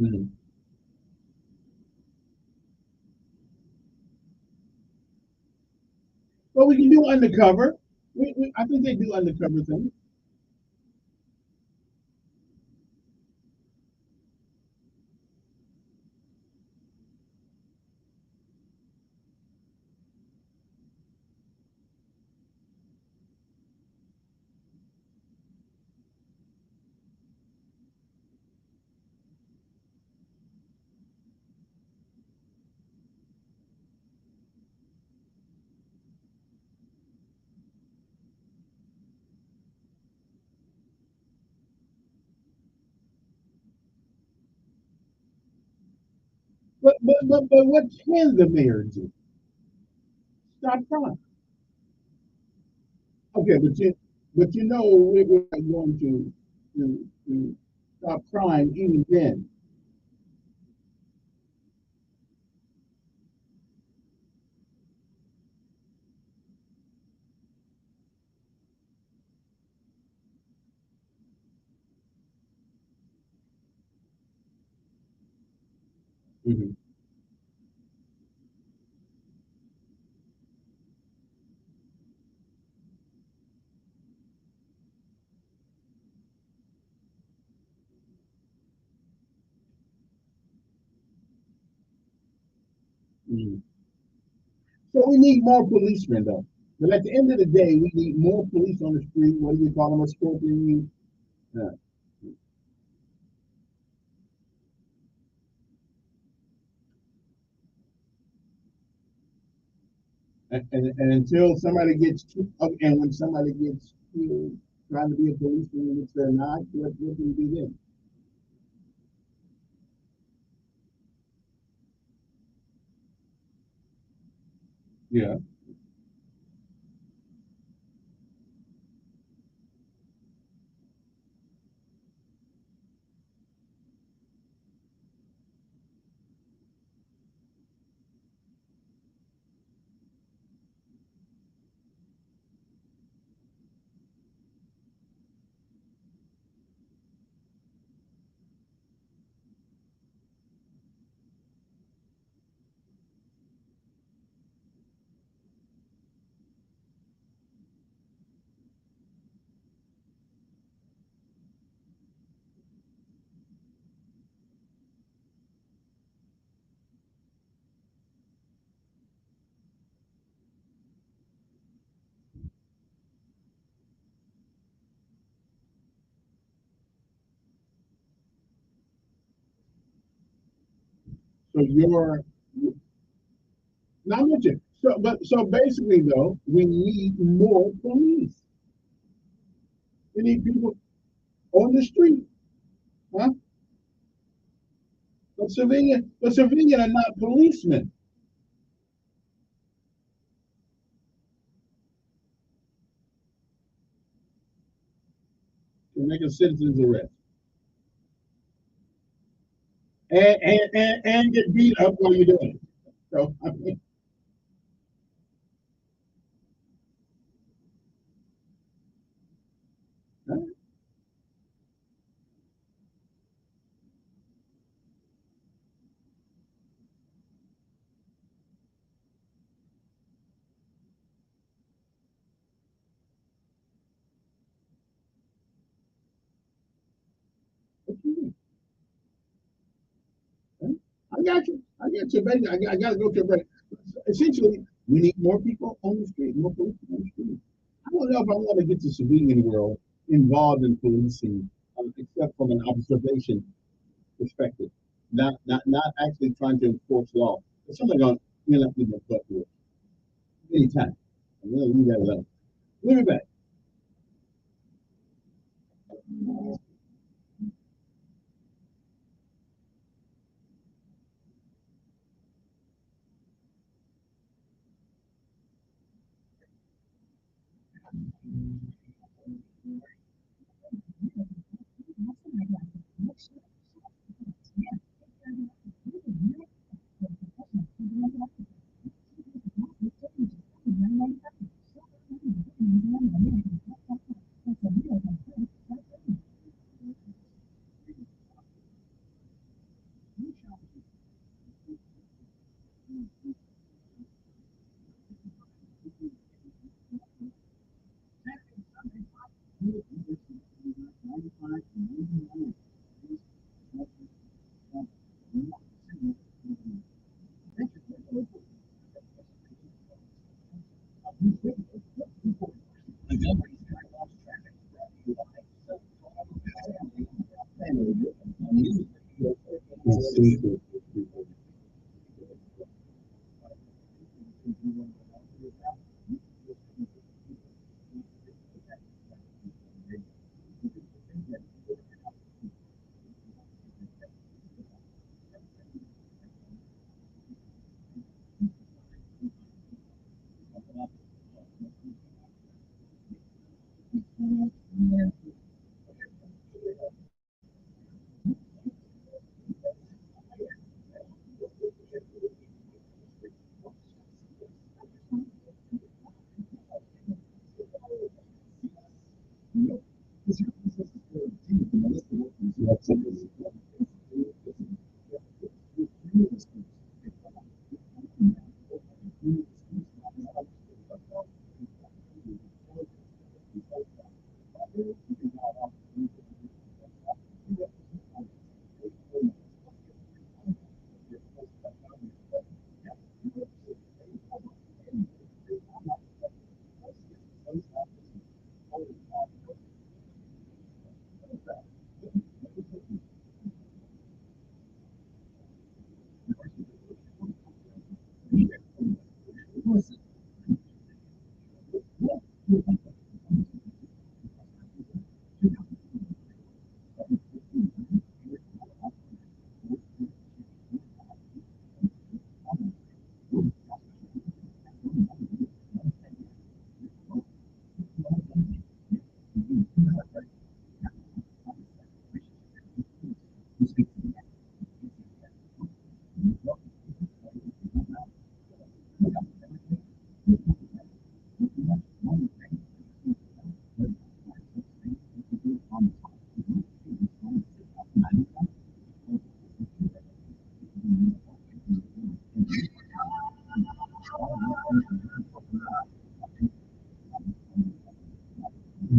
S3: Mm-hmm. Well, we can do undercover. I think they do undercover things. But what can the mayor do? Stop crime. Okay, but we're going to stop crime even then. Mm-hmm. Mm. So we need more policemen, though. But at the end of the day, we need more police on the street. What do you call them? A scorpion? Yeah. And until somebody gets and when somebody gets killed trying to be a policeman, which they're not, what do you do then? Yeah. So you're not mentioned. So basically though, we need more police. We need people on the street. Huh? But civilian are not policemen. To make a citizen's arrest. And get beat up while you're doing it. So I mean, huh? What you mean? Huh? I got you. I got you, baby. I got to go to a break. Essentially, we need more people on the street, more police on the street. I don't know if I want to get the civilian world involved in policing, except from an observation perspective, not actually trying to enforce law. But somebody's going to end up with a butt for anytime. I'm going to leave that alone. We'll be back.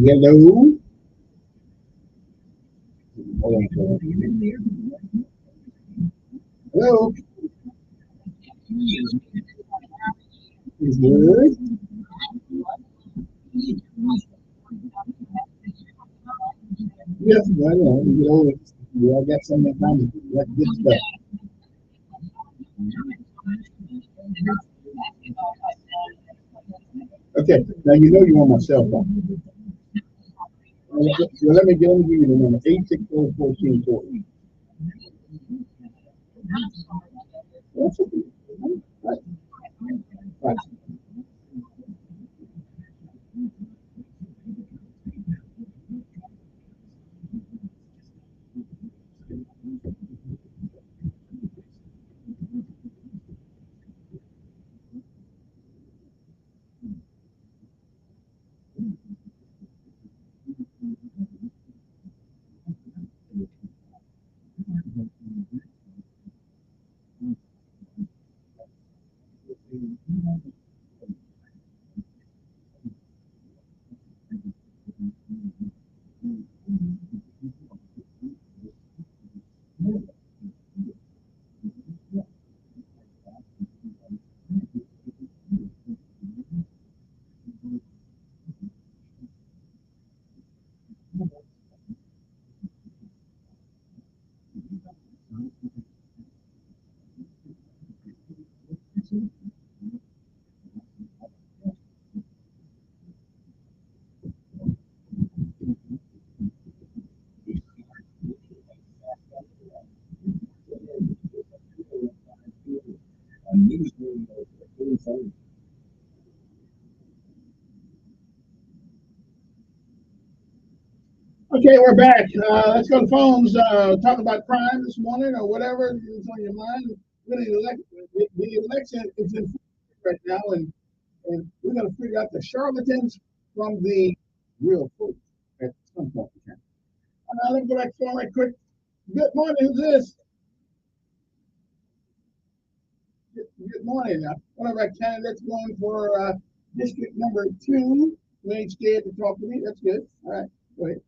S3: Hello. Hold on. Hello. Is good. Yes, I know. You know, we all got some of that good stuff. Okay, now you know you're on my cell phone. So let me give you the number 864-1440. Right. Right. Okay, we're back. Let's go to phones. Talk about crime this morning or whatever is on your mind. Really, the election is in right now, and we're going to figure out the charlatans from the real folks at some point in time. Let me go back to phone right quick. Good morning. Who's this? Good morning. One of our candidates going for district number 2. You ain't scared to talk to me. That's good. All right. Go ahead.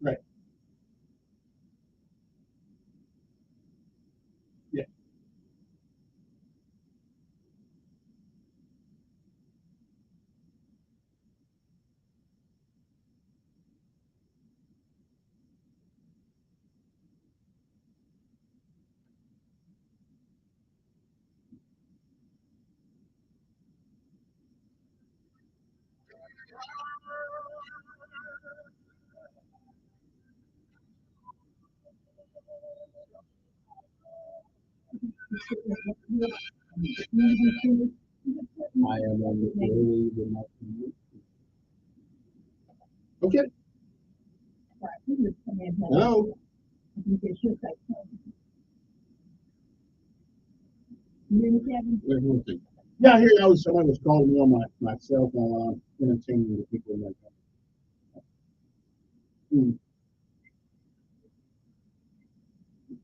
S3: Right. Yeah. I am on the way with my okay. Hello. Yeah, I hear you. Somebody was calling me on my cell phone while I'm entertaining the people in my phone.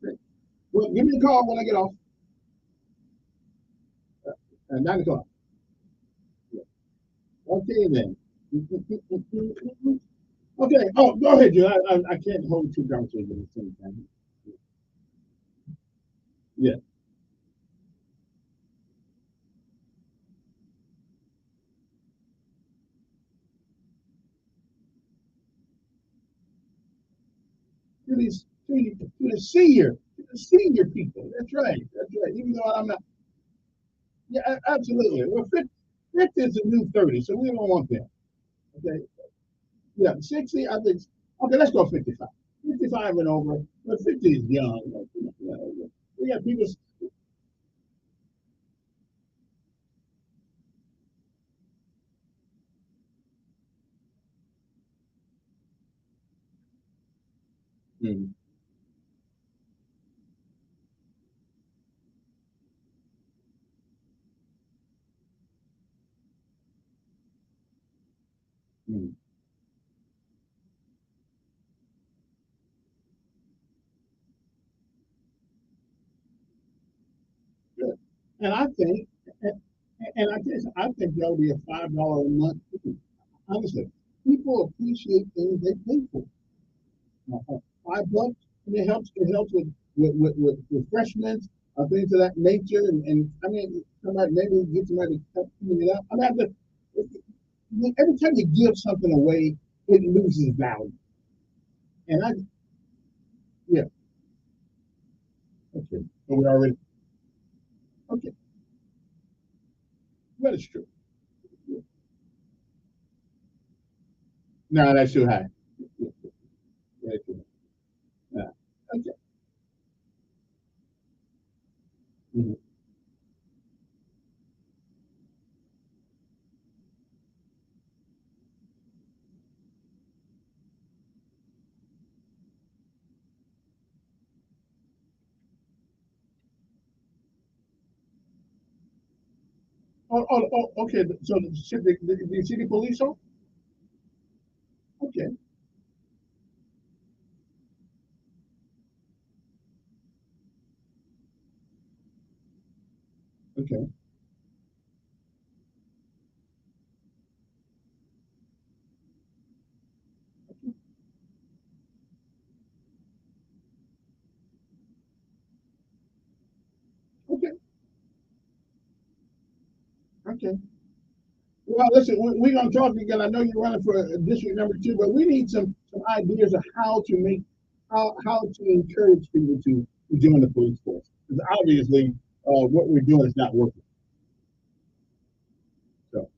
S3: Okay. Well, give me a call when I get off. 9 o'clock. Yeah. Okay then. Okay. Oh, go ahead, Jim. I can't hold two conversations at the same time. Yeah. To the senior people. That's right. That's right. Even though I'm not. Yeah, absolutely. Well, 50 is a new 30, so we don't want that. Okay. Yeah, 60, I think. Okay, let's go 55. 55 and over, but 50 is young. We got people. Mm, mm, good. And I think And I think that would be a $5 a month fee. Honestly, people appreciate things they pay for. $5, and it helps with refreshments, things of that nature, and I mean, somebody maybe get somebody to help clean it up. I mean, every time you give something away, it loses value. And yeah, okay, so we already, okay, that is true. No, that's too high. That's too high. Yeah. Okay. Mhm. Okay. So the city police are okay. Okay. Okay. Okay. Well, listen, we're going to talk again. I know you're running for district number 2, but we need some ideas of how to make how to encourage people to join the police force. Because obviously, what we're doing is not working. So,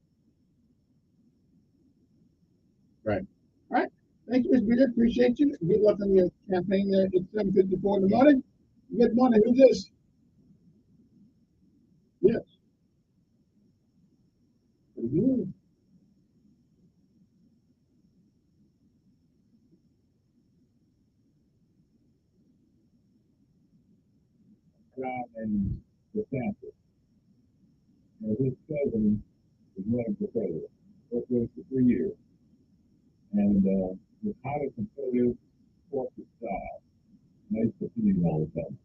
S3: right. All right. Thank you, Ms. Beard. Appreciate you. Good luck on your campaign there. It's 7:54 in the morning. Good morning. Who's this? Yes. Mhm.
S17: John and DeSantis. And his cousin is running for president. Worked with us for 3 years. And his highly conservative corporate style makes the feeling all the time.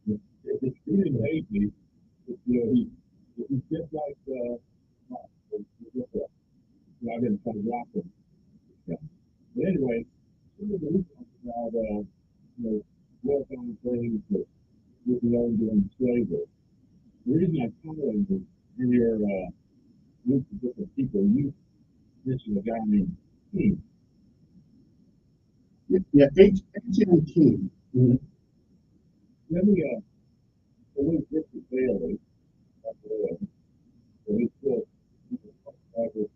S17: If it's really hate me, he's just like I've been trying to block him. Yeah. But anyway, some of the reasons about welcome things that we learned during slavery. The reason I follow him is in your group of different people, you mentioned a guy named King.
S3: Yeah, H.M. King. Mm-hmm.
S17: Let me a little Richard Bailey, so he's still Bishop Russell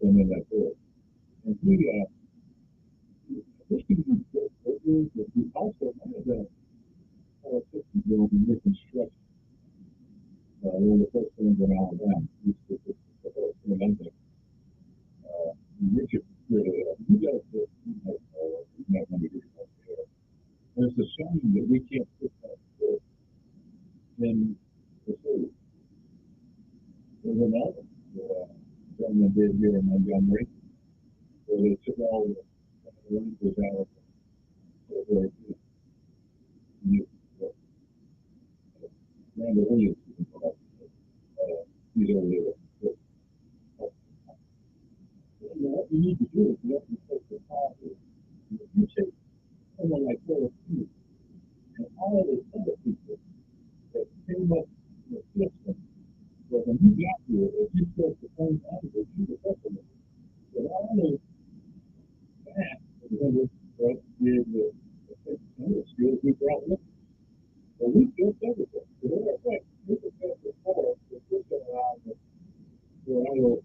S17: in that book. And he also had a politician build in Reconstruction. One of the first things in Alabama. The first thing I think. Richard really, he does this, he's not going to do it. And it's a shame that we can't put that in the city. There's another gentleman did here in Montgomery, where they took all the renters out of the Randall Williams. He's over there. What you need to do is you have to take the positive. If you take someone like Philip Hughes and all of the other people that came up with the system, so when you got here, if you took the same attitude, you were suffering. But not only that, but did the skills we brought with us. So we built everything. So in effect, we could build the force that this around where I was,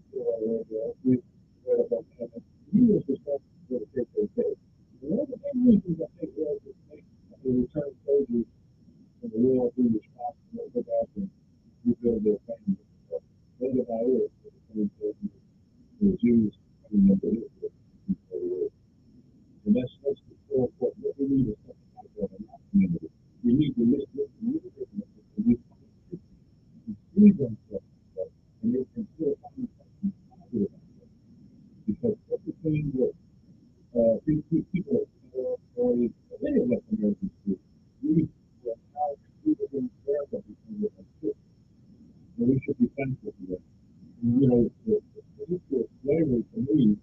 S17: we read about that. He was responsible for the KKK. And one of the main reasons I think was that the returned soldiers from the war being responsible for that and rebuild their families. Later by years, the returned soldiers were Jews, I remember it. And that's the core of what we need is something like that in our community. We need to listen to the differences and we see themselves and they can still find something positive about them. Because everything that these people or many of us Americans do, we people in America became like this. And we should be thankful for that. And, you know, the history of slavery for me,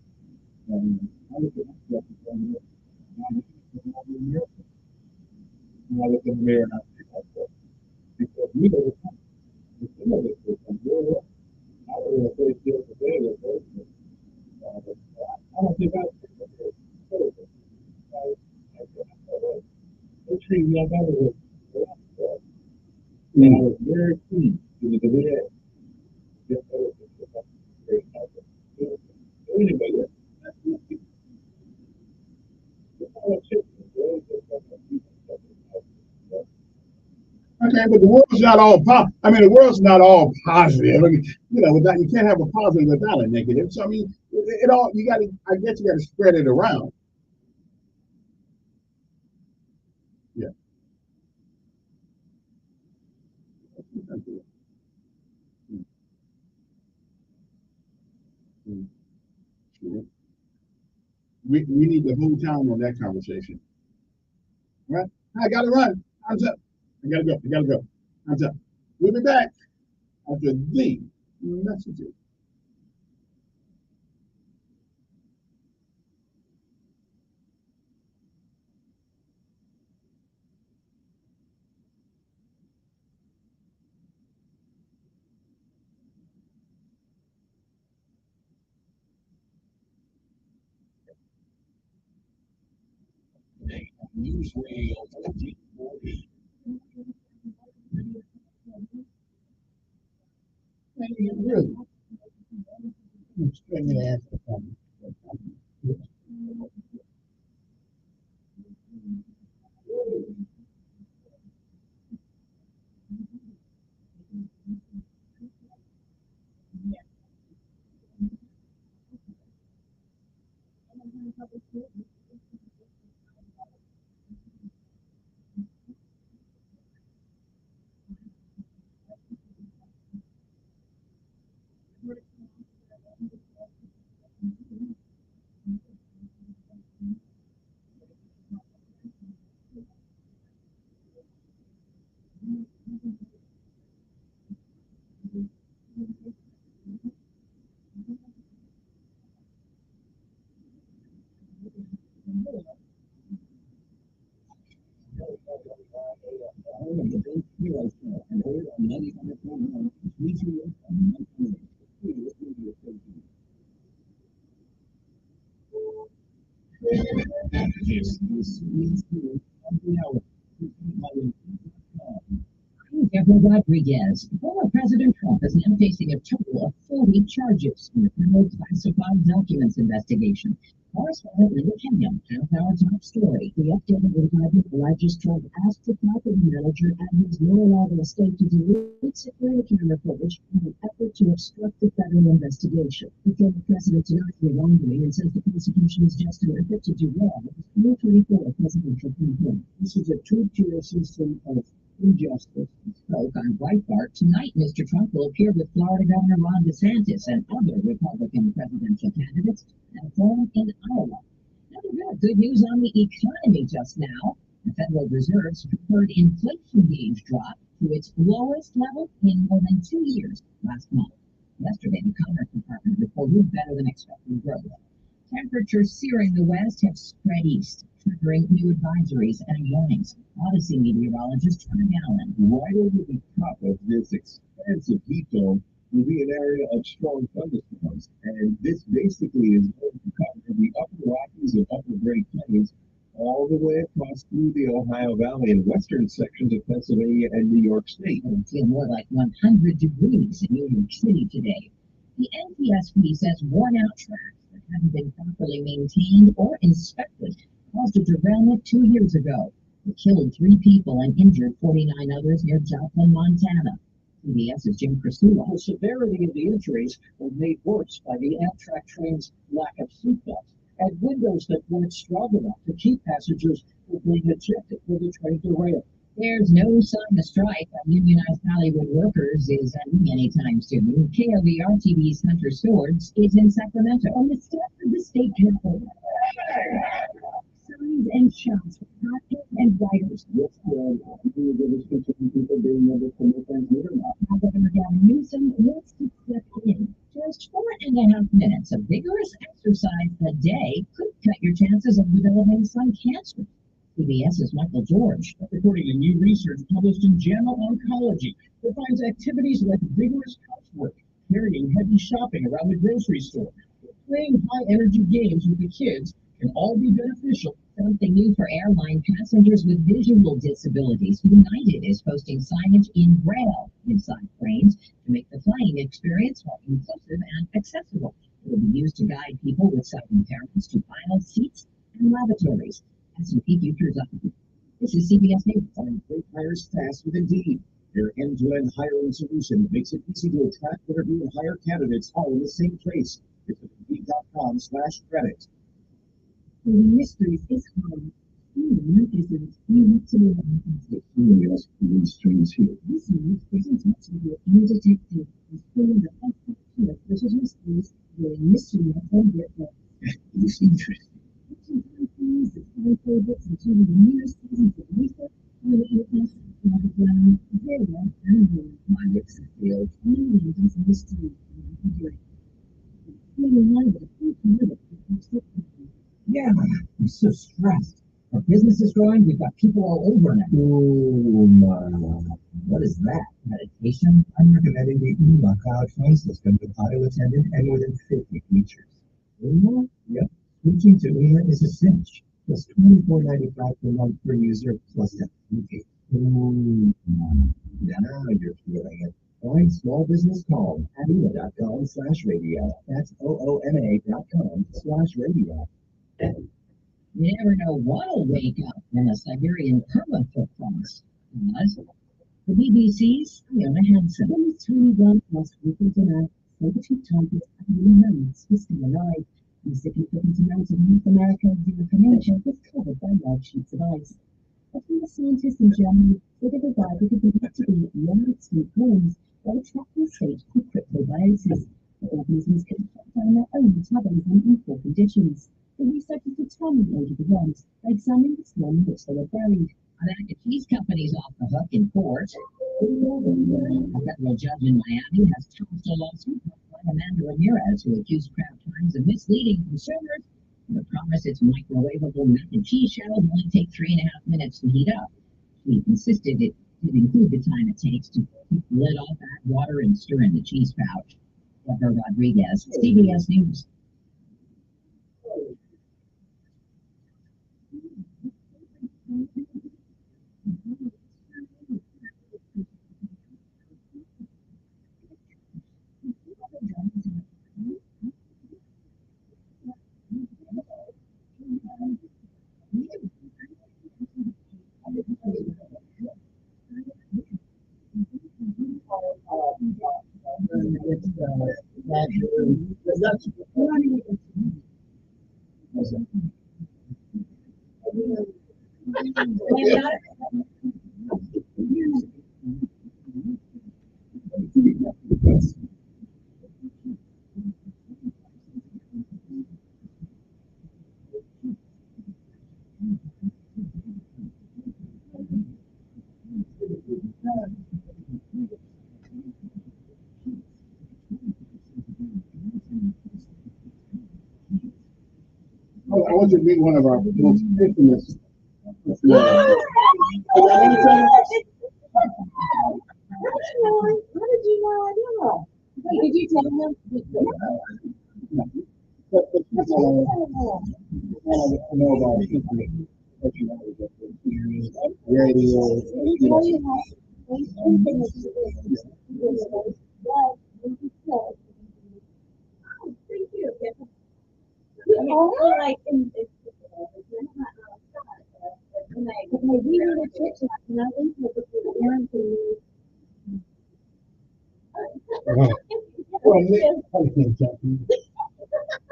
S17: I look at myself as one of the Americans. And I look in the mirror and I see myself. Because we know the time. Some of it was some real rough. I don't know if they feel today or those, but I don't think I think that they're terrible. They treat me like I was a and I was very keen to the video. Anyway,
S3: Okay, but the world's not all I mean, the world's not all positive. I mean, you know, without you can't have a positive without a negative. So I mean, it all you got to. I guess you got to spread it around. Yeah. Sure. We need the whole town on that conversation. All right? I gotta run. Time's up. I gotta go. I gotta go. Time's up. We'll be back after the messages.
S8: News Radio 1440.
S3: Really? String it ass for something.
S6: Deborah Rodriguez. Former President Trump is now facing a total of 40 charges in the federal classified documents investigation. Correspondent Linda Kenyon has our top story. The updated indictment alleges Trump asked the property manager at his Mar-a-Lago estate to delete security camera footage in an effort to obstruct the federal investigation. The former president denies the wrongdoing and says the prosecution is just an effort to derail his 2024 presidential campaign.
S2: This is a two-tier system of injustice.
S6: Spoke on Breitbart tonight. Mr. Trump will appear with Florida Governor Ron DeSantis and other Republican presidential candidates at home in Iowa. Now, good news on the economy just now. The Federal Reserve's preferred inflation gauge dropped to its lowest level in more than 2 years last month. Yesterday, the Commerce Department reported better than expected growth. Temperatures searing the west have spread east, triggering new advisories and warnings. Odyssey meteorologist Kevin Elkins.
S8: Right over the top of this expansive heat dome will be an area of strong thunderstorms, and this basically is going to cover the upper Rockies and upper Great Plains all the way across through the Ohio Valley and western sections of Pennsylvania and New York State.
S6: It'll feel more like 100 degrees in New York City today. The NTSB says worn-out tracks that haven't been properly maintained or inspected caused a derailment 2 years ago. It killed 3 people and injured 49 others near Joplin, Montana. CBS's Jim Crisula.
S2: The severity of the injuries was made worse by the Amtrak train's lack of seatbelts and windows that weren't strong enough to keep passengers from being ejected when the train derailed.
S6: There's no sign the strike by unionized Hollywood workers is ending anytime soon. KLVR-TV's Hunter Swords is in Sacramento.
S7: On the steps of the state capitol, signs and shouts, captains and writers.
S17: Yes, we are going to continue
S2: people being able to make ends meet or not.
S6: Now, Governor Gavin Newsom wants to step in. Just 4.5 minutes of vigorous exercise a day could cut your chances of developing some cancer. CBS's Michael George.
S2: According to new research published in JAMA Oncology, that finds activities like vigorous housework, carrying heavy shopping around the grocery store, playing high-energy games with the kids can all be beneficial.
S6: Something new for airline passengers with visual disabilities. United is posting signage in Braille inside planes to make the flying experience more inclusive and accessible. It will be used to guide people with sight impairments to aisle seats and lavatories. S&P futures up. This is CBS News.
S8: Find great hires fast with Indeed. Their end-to-end hiring solution that makes it easy to attract, interview, and hire candidates all in the same place. Visit Indeed.com/credit.
S6: The mysteries is hard. Isn't unique to the
S2: Helios police streams here.
S6: This news isn't meant to be any detective. It's pulling the unfair killer versus mysteries, doing mystery and get there.
S2: It's interesting.
S6: The time favorites until the nearest seasons of research, witness, underground, very and
S2: My lips are sealed.
S6: millions of mysteries and doing. Feeling one of the few minutes of
S2: Yeah, I'm so stressed. Our business is growing. We've got people all over now. Oh my. What is that? Meditation? I'm recommending the UMA cloud phone system with auto attendant and more than 50 features. UMA? Yep. Switching to UMA is a cinch. Just $24.95 per month per user plus FTP. Now you're feeling it. Find small business call at UMA.com/radio. That's OOMA.com/radio.
S6: You never know what'll wake up when a Siberian permafrost comes. The BBC's Fiona Hansen. These three broadcast weekly tonight. Saber-tooth tigers and many mammoths were still alive. The significant amount of North America's information was covered by large sheets of ice. But the scientists in Germany said they provided the believed to be long-extinct worms that were trapped in a state called cryptobiosis. The organisms can shut down their own metabolism in poor conditions. The researchers determined the age of the worms by examining the storm in which they were buried. American cheese companies off the hook in court. A federal judge in Miami has tossed a lawsuit by Amanda Ramirez, who accused Kraft Heinz of misleading consumers with the promise its microwavable mac and cheese shells only take 3.5 minutes to heat up. She insisted it did include the time it takes to keep the lid off, add water, and stir in the cheese pouch. Deborah Rodriguez, CBS News.
S3: I want you to meet one of our most infamous.
S25: How did you know I know? Did you tell him?
S3: Know about history. What you know about radio.
S25: Did he tell you how infamous it is? But when he said, oh, thank you. Like we were the church and I think it was the parents who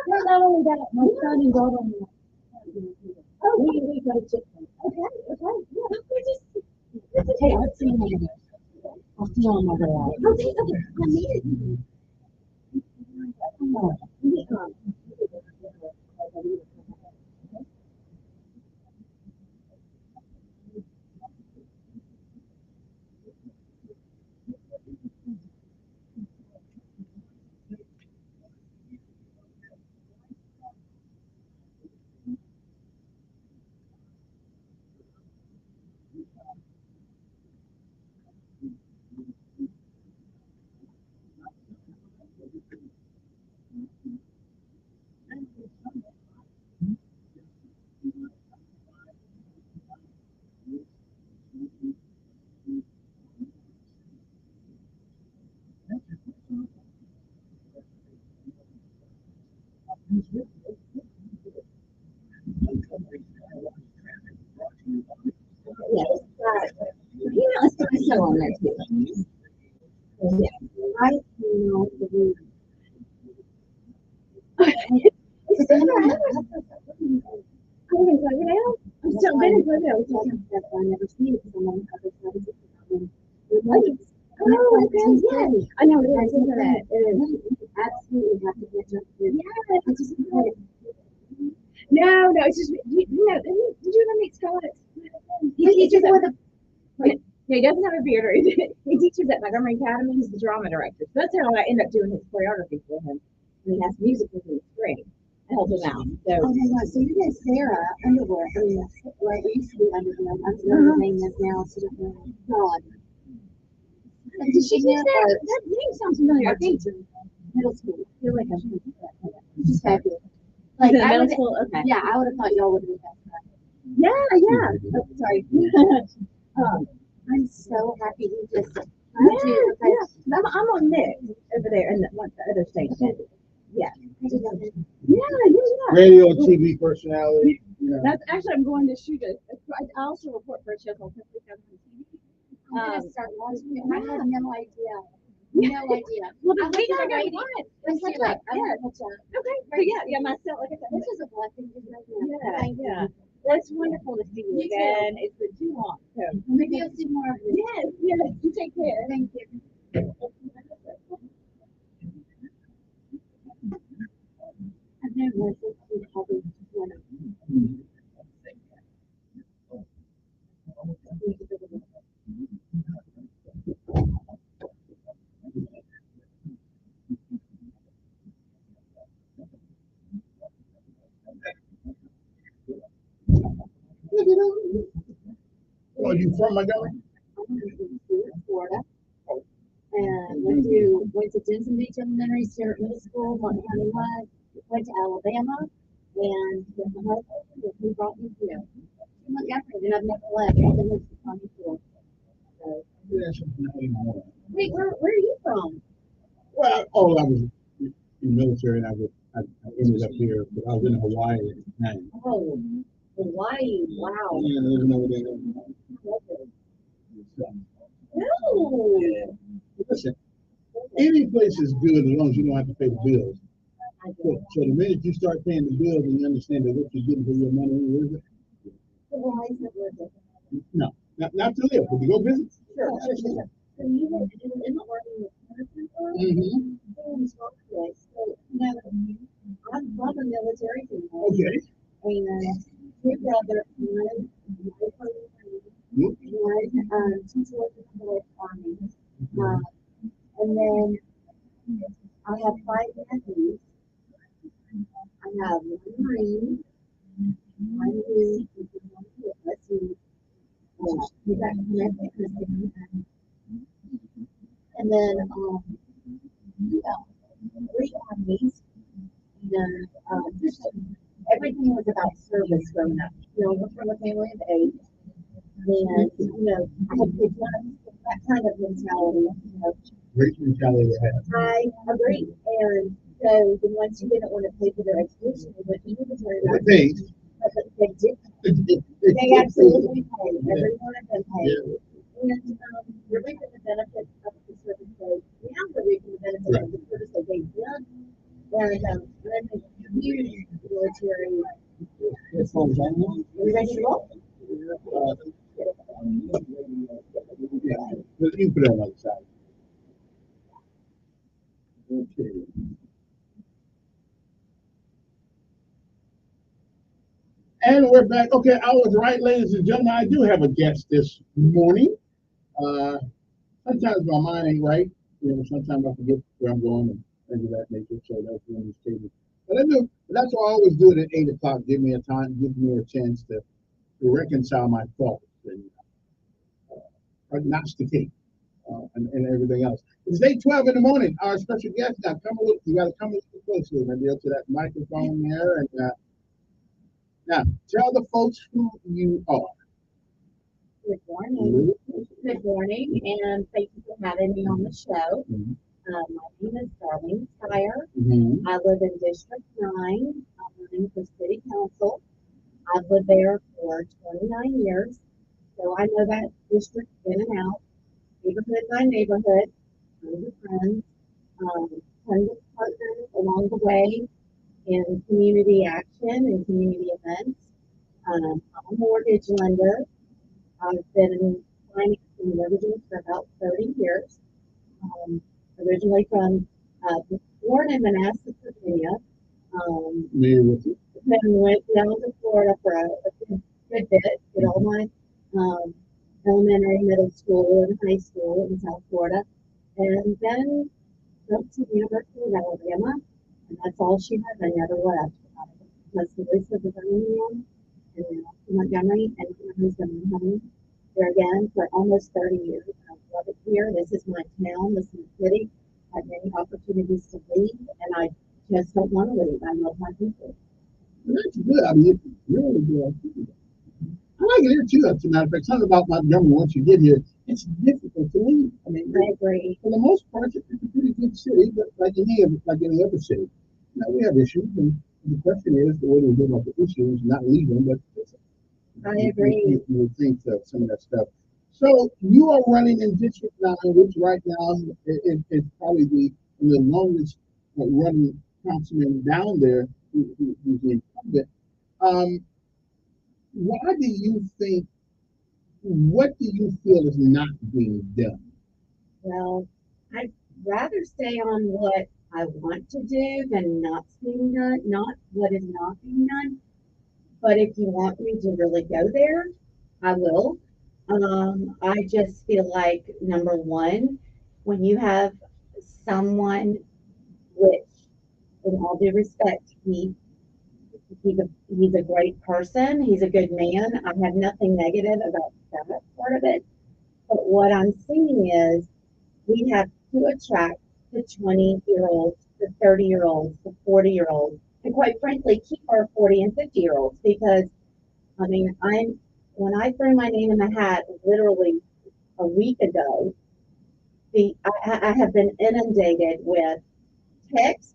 S25: not only that, my son and daughter in law. Oh, we got a chick. Okay, yeah. Hey, let's see how you go. I'll see you on my way out. Okay, I made it. Come on. Yes, email is still on there too. Yeah, I know the room. It's still there. I'm still been in Glendale. I never seen it because I'm on the other side of the oh, okay, yeah. I know, it is, isn't it? Absolutely have to get up to. Yeah, it's just no, it's just, did you ever meet Scott? He teaches at the, no, he doesn't have a beard or anything. He teaches at Montgomery Academy. He's the drama director. So that's how I end up doing his choreography for him. And he has music with him. It's great. I help him out. So, so you did Sarah Underwood. I mean, right, we used to be Underwood. I don't know what her name is now. So God. Did she do that? That name sounds familiar. I think middle school. I feel like I should do that. She's fabulous. Like middle school. Okay. Yeah, I would have thought y'all would have done that. Yeah. Oh, sorry. I'm so happy you just. Yeah. I'm on Nick over there in the other station. Yeah.
S3: Radio, TV personality. Yeah.
S25: That's actually, I'm going to shoot it. I also report for a show called Country Comes on TV. I'm gonna start watching it. I have no idea. No idea. Well, we gotta go on. Let's do it. Okay. So yeah, myself. Like I said, this is a blessing. Yeah. That's wonderful to see you again. It's been too long. So maybe you'll see more of it. Yes. You take care. Thank you. I've never listened to probably one of them.
S3: Oh, you from Montgomery?
S25: Florida. And went to Denton Beach Elementary, Stewart Middle School, Montgomery County West, went to Alabama, and with my husband, he brought me here. Montgomery, and I've never left. I've been here since 24. So. Wait, where are you from?
S3: Well, I was in the military, and I ended up here, but I was in Hawaii at the time.
S25: Oh, Hawaii! Wow.
S3: Yeah, living over there.
S25: No.
S3: Listen, any place is good as long as you don't have to pay the bills. So the minute you start paying the bills and you understand that what you're getting for your money, is it? No, not to live, but to go visit.
S25: Sure. So you were in the Army with I'm from a military family.
S3: Okay.
S25: And two brothers, one teacher was in the Army. And then I have 5 nephews. I have one Marine, one who let's see, we got connected Christian. And then three Armies. And everything was about service growing up. We're from a family of 8. And I had kids that kind of mentality.
S3: Great mentality to have.
S25: I agree. And so the ones who didn't want to pay for their education, they went to the military.
S3: They paid.
S25: But they did. They absolutely paid. Every one of them paid. Yeah. And we're reaping the benefits of the service they now we're reaping the benefits of the service that they've done. And I think huge military. Are you ready to roll?
S3: Yeah, you put it on the other side. Okay. And we're back. Okay, I was right, ladies and gentlemen. I do have a guest this morning. Sometimes my mind ain't right. Sometimes I forget where I'm going and things of that nature. So that's one of these cases. But I do. That's why I always do it at 8 o'clock. Give me a chance to reconcile my thoughts and prognosticate and everything else. It's 8:12 in the morning. Our special guest now you got to come a little closer and deal to that microphone there. And now tell the folks who you are.
S25: Good morning. Good morning, and thank you for having me on the show.
S11: My name is Darlene Steyer.
S3: Mhm.
S11: I live in District 9. I'm running for City Council. I've lived there for 29 years, so I know that district in and out, neighborhood by neighborhood, tons of friends, tons of partners along the way in community action and community events. I'm a mortgage lender. I've been in finance and mortgages for about 30 years. Originally from, born in Manassas, Virginia.
S3: Familiar with it.
S11: Then went down to Florida for a good bit, did all my elementary, middle school, and high school in South Florida. And then went to the University of Alabama, and that's all she had. I never left. That's the voice of the Birmingham, and then to Montgomery, and Montgomery's been my home there again for almost 30 years. I love it here. This is my town. This is my city. I have many opportunities to leave, and I just don't want to leave. I love my people.
S3: That's good. I mean, it's really good. I like it here too. As a matter of fact, something about Montgomery. Once you get here, it's difficult to leave. I mean,
S11: I agree.
S3: For the most part, it's a pretty good city, but like any other city, now we have issues, and the question is the way to deal with the issues, not leave them, but
S11: I agree.
S3: You would think of some of that stuff. So you are running in District 9, which right now is probably the longest running councilman down there who's the incumbent. Why do you think? What do you feel is not being done?
S11: Well, I'd rather stay on what I want to do than not being done, not what is not being done. But if you want me to really go there, I will. I just feel like number one, when you have someone which, in all due respect, he's a great person, he's a good man. I have nothing negative about that part of it. But what I'm seeing is we have to attract the 20-year-olds, the 30-year-olds, the 40-year-olds, and quite frankly, keep our 40 and 50-year-olds because, I mean, when I threw my name in the hat literally a week ago, I have been inundated with texts,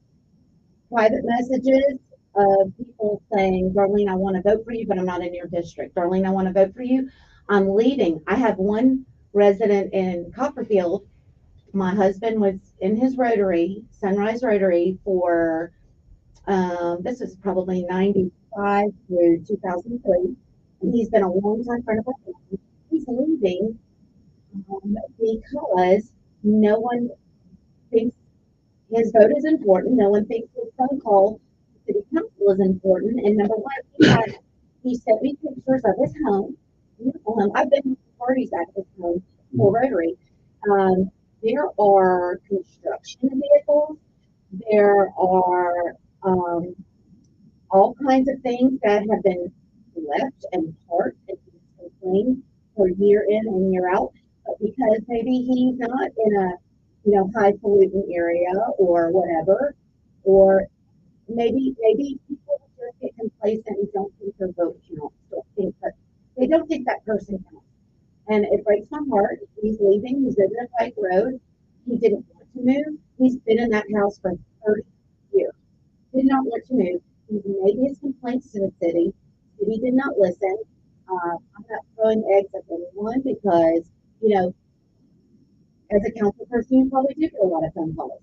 S11: private messages of people saying, Darlene, I want to vote for you, but I'm not in your district. Darlene, I want to vote for you. I'm leaving. I have one resident in Copperfield. My husband was in his Rotary, Sunrise Rotary, for this is probably 95 through 2003. And he's been a long time friend of our family. He's leaving because no one thinks his vote is important. No one thinks his phone call to city council is important. And number one, he sent me pictures of his home. I've been to parties at his home for Rotary. There are construction vehicles. There are all kinds of things that have been left and parked and complained for year in and year out. But because maybe he's not in a high pollutant area or whatever, or maybe people just get complacent and don't think their vote counts. They don't think that person counts. And it breaks my heart. He's leaving. He's living in Pike Road. He didn't want to move. He's been in that house for 30 years. Did not want to move. He made his complaints to the city. The city did not listen. I'm not throwing eggs at anyone because, as a council person, you probably do get a lot of phone calls.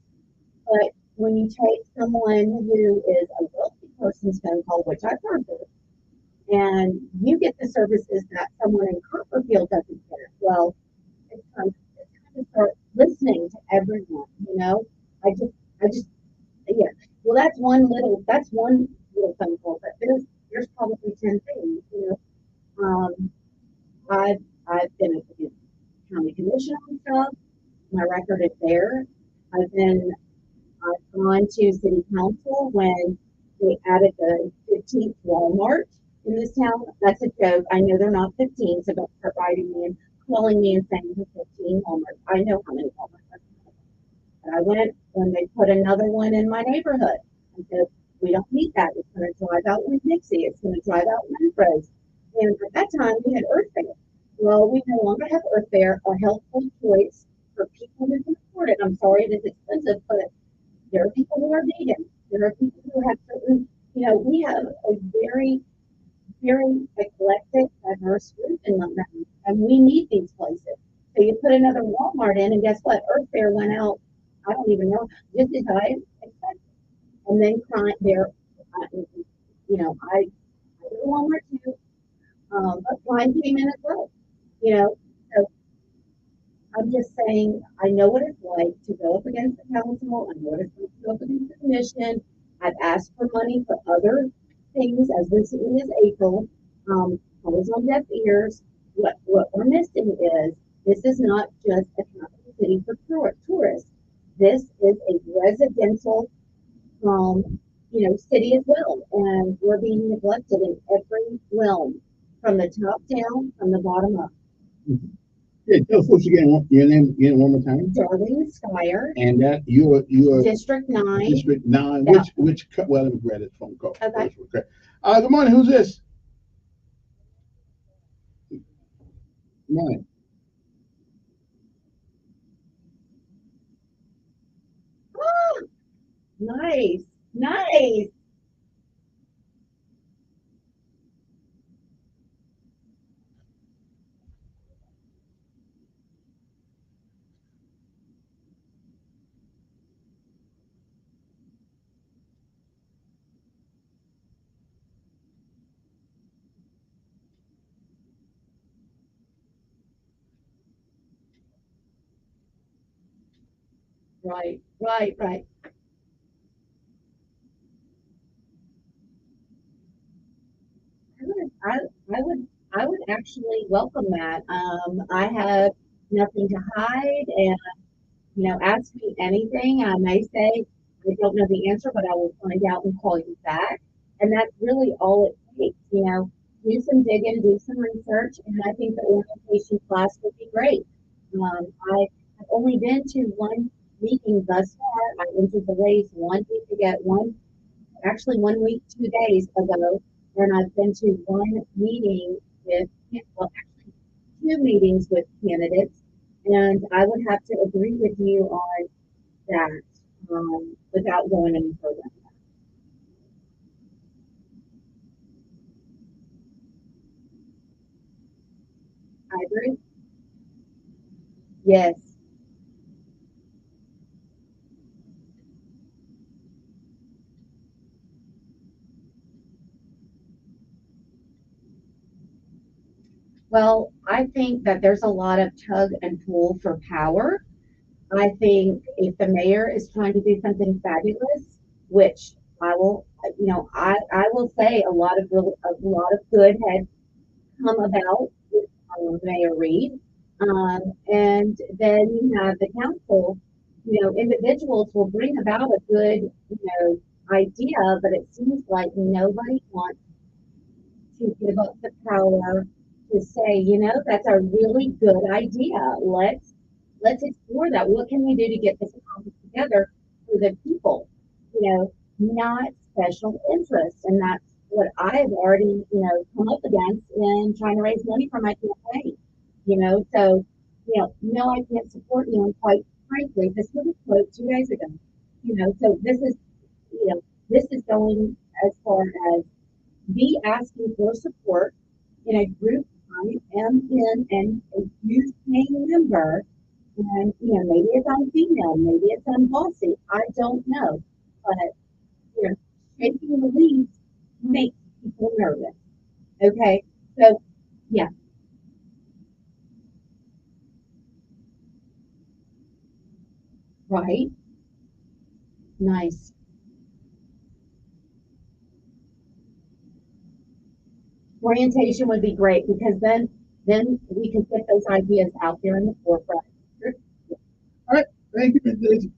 S11: But when you take someone who is a wealthy person's phone call, which I've heard of, and you get the services that someone in Copperfield doesn't get, well, it's time to start listening to everyone. I just, yeah. Well, that's one little phone call, but there's probably 10 things. I've been at the county commission on stuff. My record is there. I've gone to city council when they added the 15th Walmart in this town. That's a joke. I know they're not 15, so don't start writing me and calling me and saying there's 15 Walmarts. I know how many Walmarts are. But I went when they put another one in my neighborhood. I said, we don't need that. It's going to drive out Winn-Dixie. It's going to drive out Montrose. And at that time, we had Earth Fair. Well, we no longer have Earth Fair, a healthful choice for people who can afford afford it. I'm sorry it is expensive, but there are people who are vegan. There are people who have certain, we have a very, very eclectic, diverse group in Montgomery, and we need these places. So you put another Walmart in, and guess what? Earth Fair went out, I don't even know, just as I expected. And then crime there, I go to Walmart too, but crime came in as well. So I'm just saying, I know what it's like to go up against the council. I know what it's like to go up against the commission. I've asked for money for other things as recently as April. I was on deaf ears. What we're missing is this is not just a capital city for tourists. This is a residential, city as well, and we're being neglected in every realm, from the top down, from the bottom up.
S3: Yeah, tell folks again your name again one more time.
S11: Darlene Skyer.
S3: And that you're
S11: District 9.
S3: District 9.
S11: Yeah.
S3: Well, let me grab this phone call.
S11: Okay.
S3: Okay. Good morning. Who's this? Good morning.
S11: Oh, nice. Nice. Right. I would actually welcome that. I have nothing to hide, and ask me anything. I may say I don't know the answer, but I will find out and call you back. And that's really all it takes. Do some digging, do some research, and I think the orientation class would be great. I have only been to one meeting thus far. I entered the race 1 week ago, 1 week, 2 days ago, and I've been to one meeting with, actually 2 meetings with candidates, and I would have to agree with you on that without going any further. I agree. Yes. Well, I think that there's a lot of tug and pull for power. I think if the mayor is trying to do something fabulous, which I will, I will say a lot of good has come about with Mayor Reed. And then you have the council, individuals will bring about a good, idea, but it seems like nobody wants to give up the power to say, that's a really good idea. Let's explore that. What can we do to get this accomplished together for the people? Not special interests. And that's what I've already, come up against in trying to raise money for my campaign. So, no, I can't support you. And quite frankly, this was a quote 2 days ago. So this is going as far as me asking for support in a group I am in and a youth paying member. And, maybe it's I'm female, maybe it's I'm bossy. I don't know. But, shaking the leaves makes people nervous. Okay. So, yeah. Right. Nice. Orientation would be great because then we can put those ideas out there in the forefront.
S3: All right. Thank you, Ms. Daisy.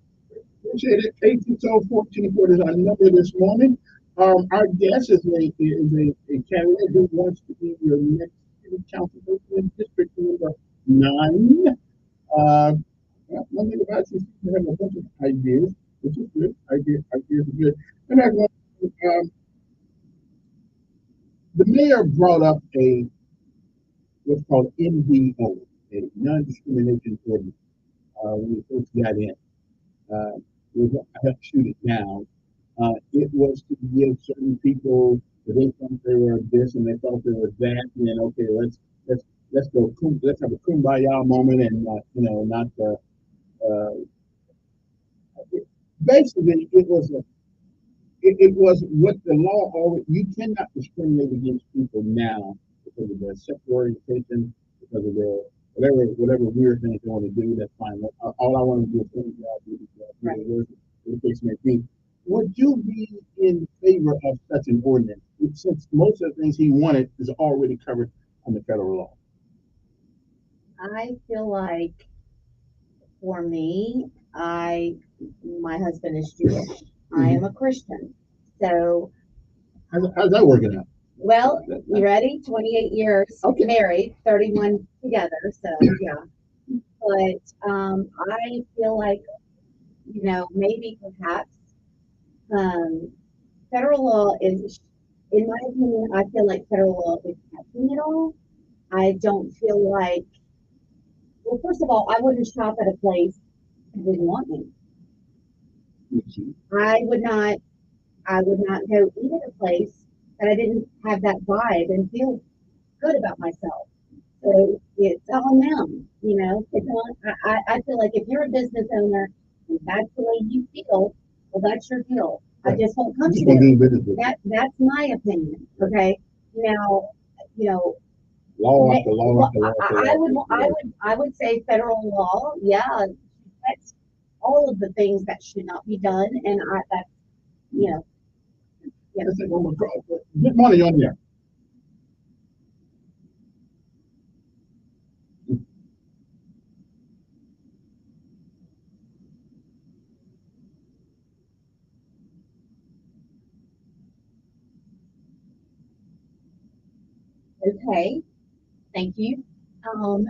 S3: Appreciate it. 860-1440 is our number this morning. Our guest is a candidate who wants to be your next city council person in district number 9. One thing about you, you have a bunch of ideas, which is good. Ideas are good. And the mayor brought up what's called NDO, a non-discrimination ordinance. when we first got in. I helped shoot it down. It was to give certain people that they thought they were this and they thought they were that, and then okay, let's go, let's have a kumbaya moment, and not basically it was what the law always. You cannot discriminate against people now because of their sexual orientation, because of their whatever weird things they want to do. That's fine. All I want to do is whatever the case may be. Would you be in favor of such an ordinance, since most of the things he wanted is already covered under federal law?
S11: I feel like for me, my husband is Jewish. I am a Christian. So
S3: how's that working out?
S11: Well, you ready? 28 years married, 31 together. So yeah. But I feel like, maybe perhaps federal law is, in my opinion, I feel like federal law is catching it all. I don't feel like, well, first of all, I wouldn't shop at a place that didn't want me. I would not go eat at a place that I didn't have that vibe and feel good about myself. So it's on them, it's on, I feel like if you're a business owner and that's the way you feel, well, that's your deal. I just won't come to you. That's my opinion. Okay. Now,
S3: law after law after law.
S11: I would say federal law. Yeah. That's all of the things that should not be done. And that's, yeah.
S3: Good morning, on here.
S11: Okay, thank you. So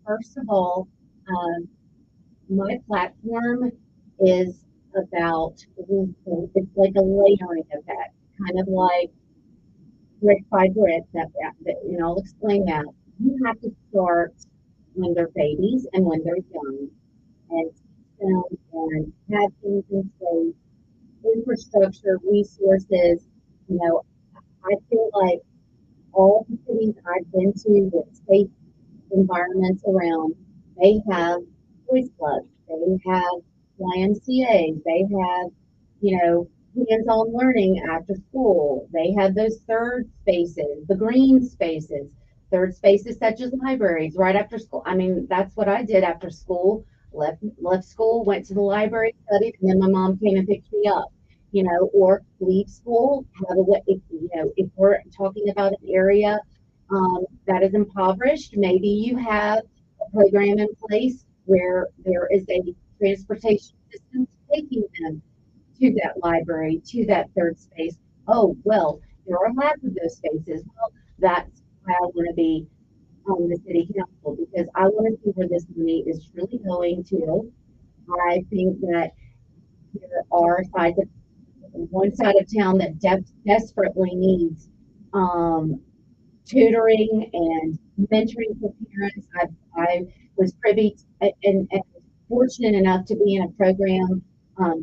S11: first of all, my platform is about, it's like a layering effect, kind of like brick by brick. I'll explain that. You have to start when they're babies and when they're young, and teach them and have things in place, infrastructure, resources. I feel like all the cities I've been to with safe environments around, they have boys clubs, they have YMCA, they have, hands-on learning after school. They have those third spaces, the green spaces, third spaces such as libraries right after school. I mean, that's what I did after school. Left school, went to the library, studied, and then my mom came and picked me up. Or leave school, if we're talking about an area that is impoverished, maybe you have a program in place where there is a transportation system taking them to that library, to that third space. Oh, well, there are lots of those spaces. Well, that's why I want to be on the city council, because I want to see where this money is really going to. I think that there are one side of town that desperately needs tutoring and mentoring for parents. I was privy and fortunate enough to be in a program,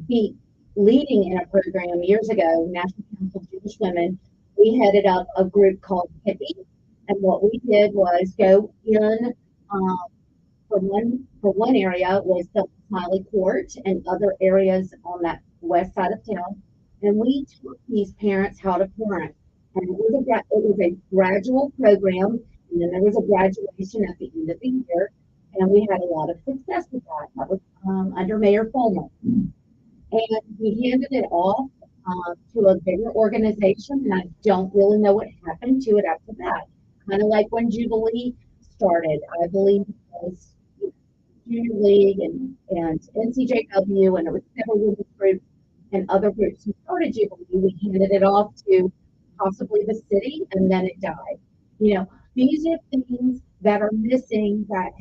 S11: be leading in a program years ago, National Council of Jewish Women. We headed up a group called Hippie, and what we did was go in for one area was the Smiley Court and other areas on that west side of town, and we taught these parents how to parent. And it was a gradual program, and then there was a graduation at the end of the year, and we had a lot of success with that. That was under Mayor Fulmer. And we handed it off to a bigger organization, and I don't really know what happened to it after that. Kind of like when Jubilee started, I believe it was Junior League and NCJW, and it was several women's groups and other groups who started Jubilee. We handed it off to possibly the city, and then it died. These are things that are missing that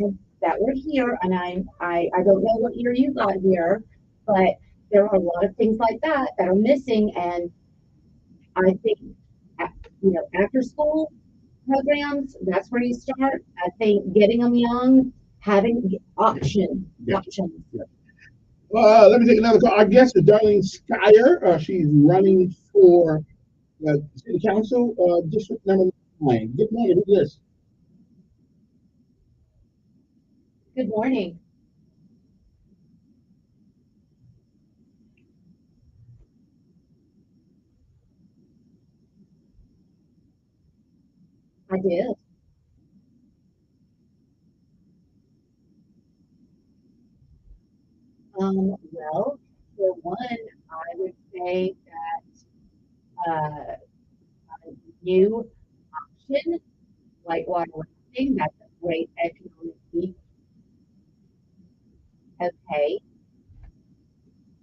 S11: were here, and I don't know what year you got here, but there are a lot of things like that are missing, and I think after school programs, that's where you start. I think getting them young, having options.
S3: Yeah. Let me take another call. Our guest is Darlene Schreier. She's running for City Council, District Number 9. Good morning. Who's this?
S11: Good morning. I did. Well, for one, I would say that a new option like water rafting, that's a great economic feat. Okay.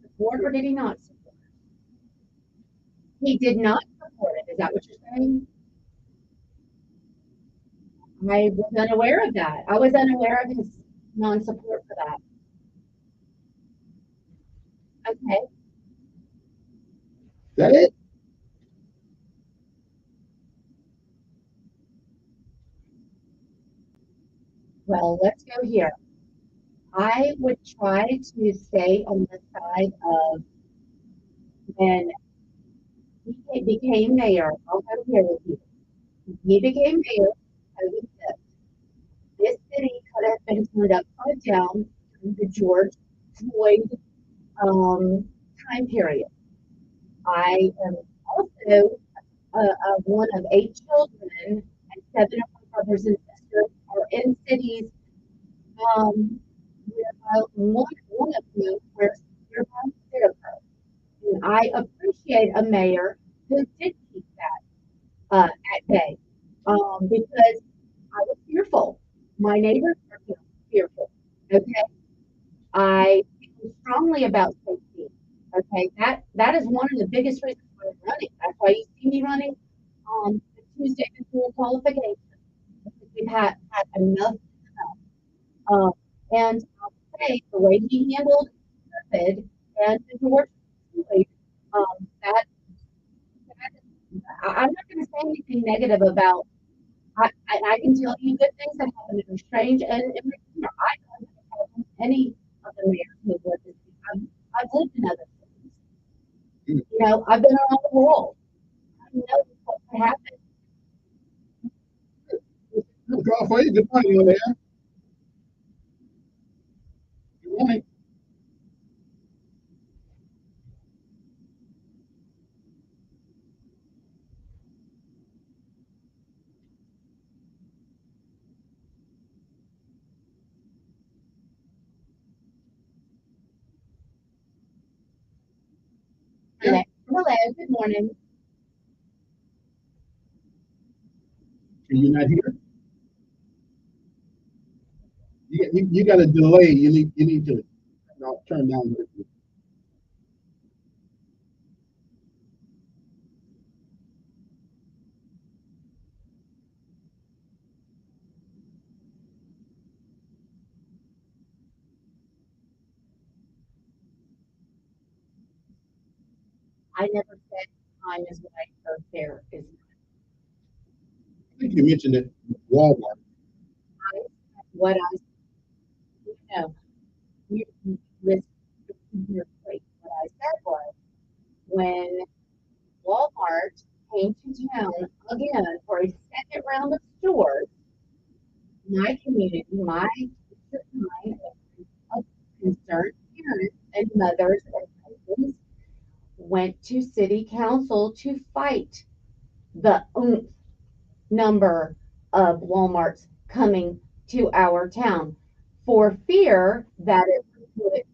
S11: Support or did he not support? He did not support it. Is that what you're saying? I was unaware of that. I was unaware of his non-support for that. Okay.
S3: Is that it?
S11: Well, let's go here. I would try to stay on the side of when he became mayor. I'll go here with you. He became mayor because this city could have been turned upside down during the George Floyd time period. I am also one of 8 children, and 7 of my brothers and sisters are in cities where one of them where severe harm did occur. And I appreciate a mayor who did keep that at bay because I was fearful. My neighbors were fearful. Okay. I feel strongly about safety. Okay, that is one of the biggest reasons why I'm running. That's why you see me running the Tuesday before qualification. Because we've had enough. And I'll say the way he handled COVID and the George Floyd, that I'm not going to say anything negative about. I can tell you good things that happened in Strange and in Redeemer. I don't have a problem with any of the mayors who lived in. I've lived in other cities. You know, I've been around the world. I know what could happen.
S3: Good call for you. Good morning, over there. Good morning.
S11: Hello, good morning.
S3: Can you not hear? You got a delay. You need to turn down.
S11: I never said time is right or fair is not.
S3: I think you mentioned it. Walmart.
S11: What I, you know, you listen to your place. What I said was when Walmart came to town again for a second round of stores, my community, my of concerned parents and mothers and husbands went to city council to fight the number of Walmarts coming to our town for fear that it would put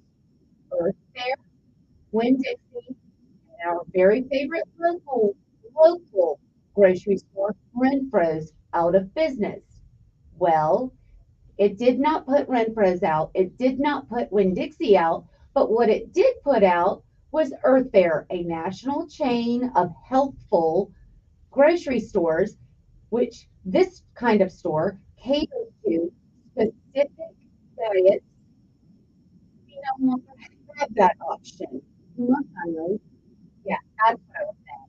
S11: Earth Fair, Winn-Dixie, and our very favorite local grocery store, Renfro's, out of business. Well, it did not put Renfro's out. It did not put Winn-Dixie out. But what it did put out was Earth Fare, a national chain of healthful grocery stores, which this kind of store caters to specific diets. We no longer have that option. Yeah, that's what I was saying.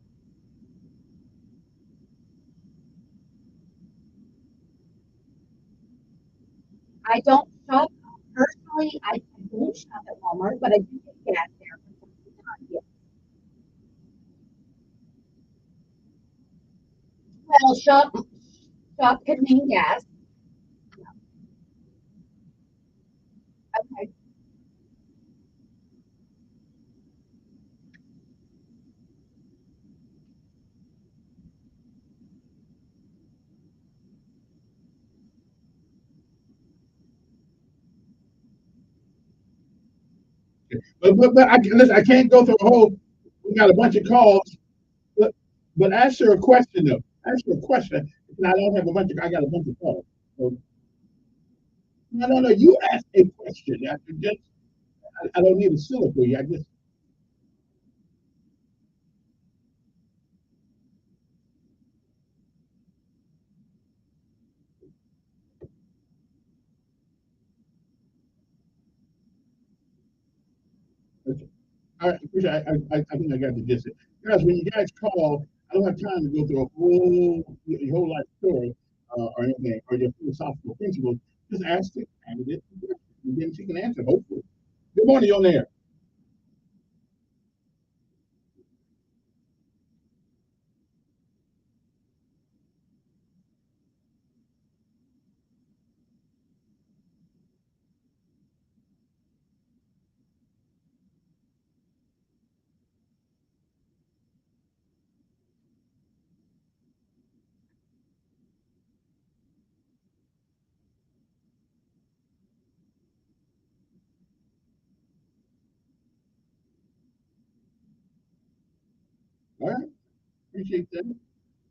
S11: I don't Personally, I don't shop at Walmart, but I do get gas there from time to time. Yes. Well, shop could mean gas. Okay.
S3: But listen, I can't go through a whole. We got a bunch of calls. But, but ask her a question though. Ask her a question. And I don't have a bunch of. I got a bunch of calls. So, no. You ask a question. I don't need a soliloquy. I just. Okay. All right, appreciate I think I got the gist. Guys, when you guys call, I don't have time to go through a whole life story or anything or your philosophical principles. Just ask the candidate the question, and then she can answer. Hopefully. Good morning, you're on there. All right, appreciate that.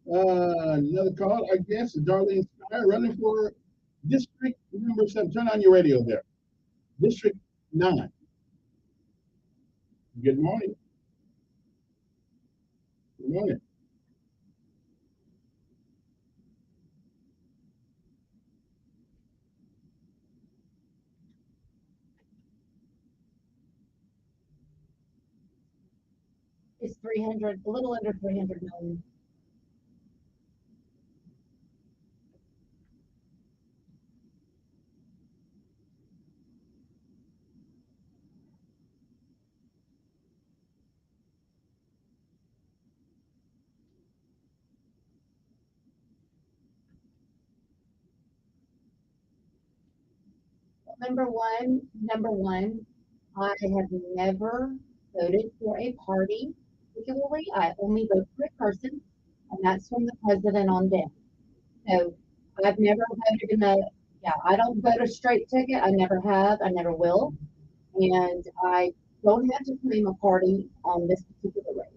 S3: Another call, I guess, Darlene Spire running for District Number 7. Turn on your radio there. District 9. Good morning. Good morning.
S11: It's 300, a little under 300 million. Number one, I have never voted for a party particularly. I only vote for a person, and that's from the president on down. So I've never voted yeah, I don't vote a straight ticket. I never have. I never will. And I don't have to claim a party on this particular race.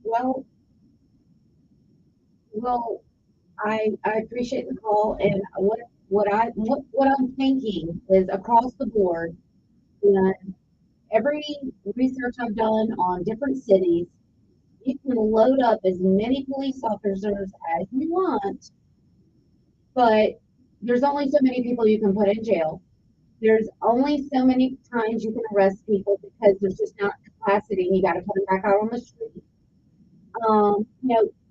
S11: Well, well, I appreciate the call, and what I'm thinking is across the board, and every research I've done on different cities, you can load up as many police officers as you want, but there's only so many people you can put in jail. There's only so many times you can arrest people because there's just not capacity, and you got to put them back out on the street.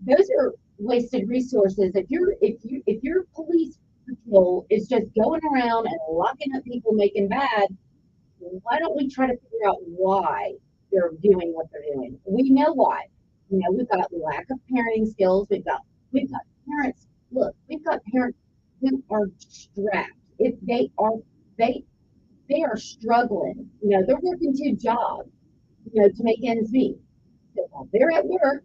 S11: Those are wasted resources. If your police patrol is just going around and locking up people making bad, why don't we try to figure out why they're doing what they're doing? We know why. We've got lack of parenting skills. We've got parents. Look, we've got parents who are strapped. If they are they are struggling. You know, they're working 2 jobs, you know, to make ends meet. So while they're at work,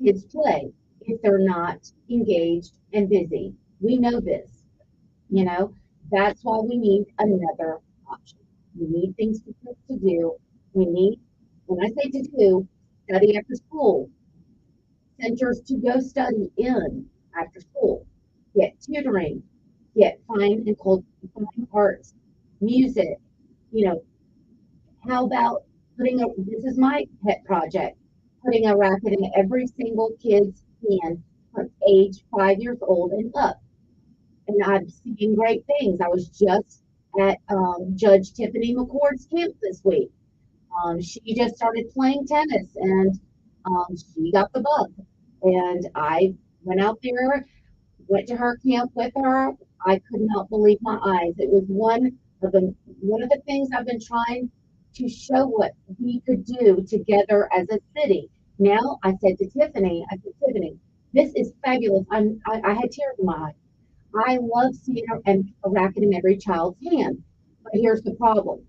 S11: kids play if they're not engaged and busy. We know this, you know. That's why we need another option. We need things for kids to do. We need, when I say to do, study after school, centers to go study in after school, get tutoring, get fine and cold fine arts, music, you know. How about putting a, this is my pet project, putting a racket in every single kid's hand from age 5 years old and up. And I'm seeing great things. I was just at Judge Tiffany McCord's camp this week. She just started playing tennis and she got the bug. And I went out there, went to her camp with her. I could not believe my eyes. It was one of the things I've been trying to show what we could do together as a city. Now I said to Tiffany, Tiffany, this is fabulous. I had tears in my eyes. I love seeing a racket in every child's hand. But here's the problem.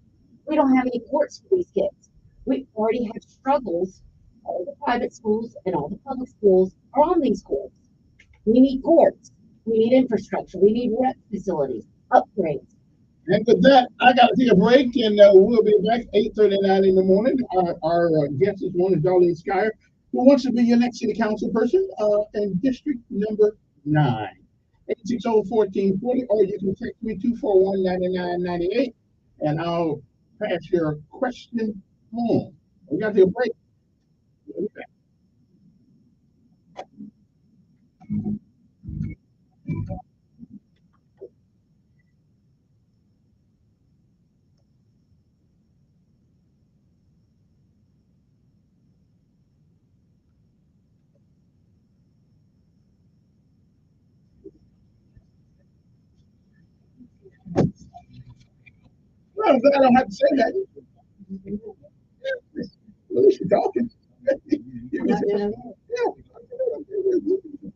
S11: We don't have any courts for these kids. We already have struggles. All the private schools and all the public schools are on these courts. We need courts. We need infrastructure. We need rec facilities, upgrades.
S3: And with that, I got to take a break, and we'll be back 8:39 in the morning. Our guest is one is Darlene Schreier, who wants to be your next city council person in District Number 9. 860-1440, or you can text me 241-9998, and I'll pass your question home. We got to take a break. We'll be back. Well, I don't have to say that. At least you're talking. Yeah.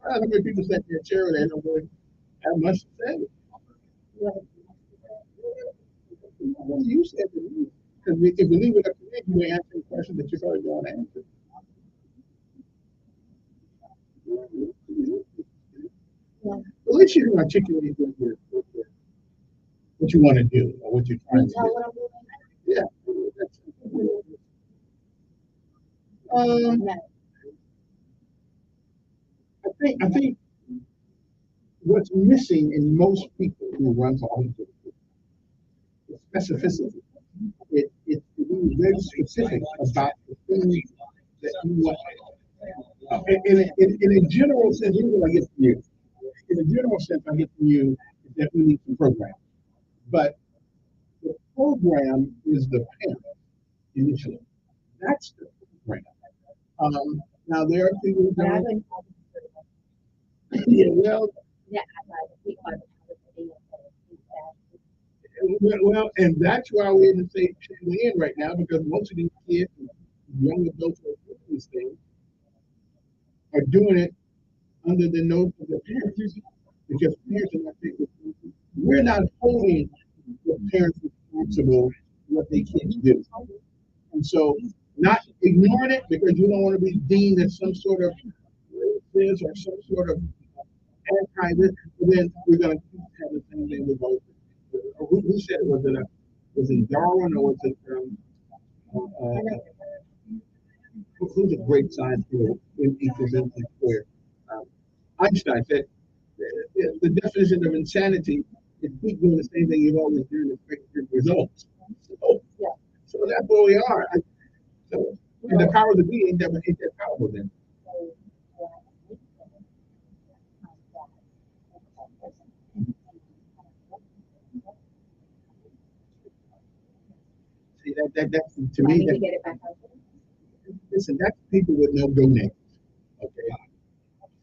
S3: I don't know if people sit there chair and they don't really have much to say. Well, you said to me, because if we leave it up to me, you may answer a question that you're probably going to answer. Well, at least you can articulate what you want to do or what you're trying to do. Yeah. I think what's missing in most people who run for office is specificity. It's being very specific about the things that you want. In a general sense, here's what I get from you. In a general sense, I get from you that we need some programs. But the program is the parent initially. That's the program. Now there are people who don't. Yeah, well, and that's why we're in the same chain we're in right now, because most of these kids, young adults who are doing these things, are doing it under the nose of their parents, because parents are not taking. We're not holding the parents responsible for what their kids do, and so not ignoring it because you don't want to be deemed as some sort of racist or some sort of anti-this, but then we're going to have the same thing with both. Who said it? Was it Darwin or was it who's a great science theorist in equals empty square? Einstein said the definition of insanity is keep doing the same thing you've always done and expect different results. So that's where we are. And the power of the be ain't that powerful then. See, that's to me. Listen, that's people with no domain. Okay,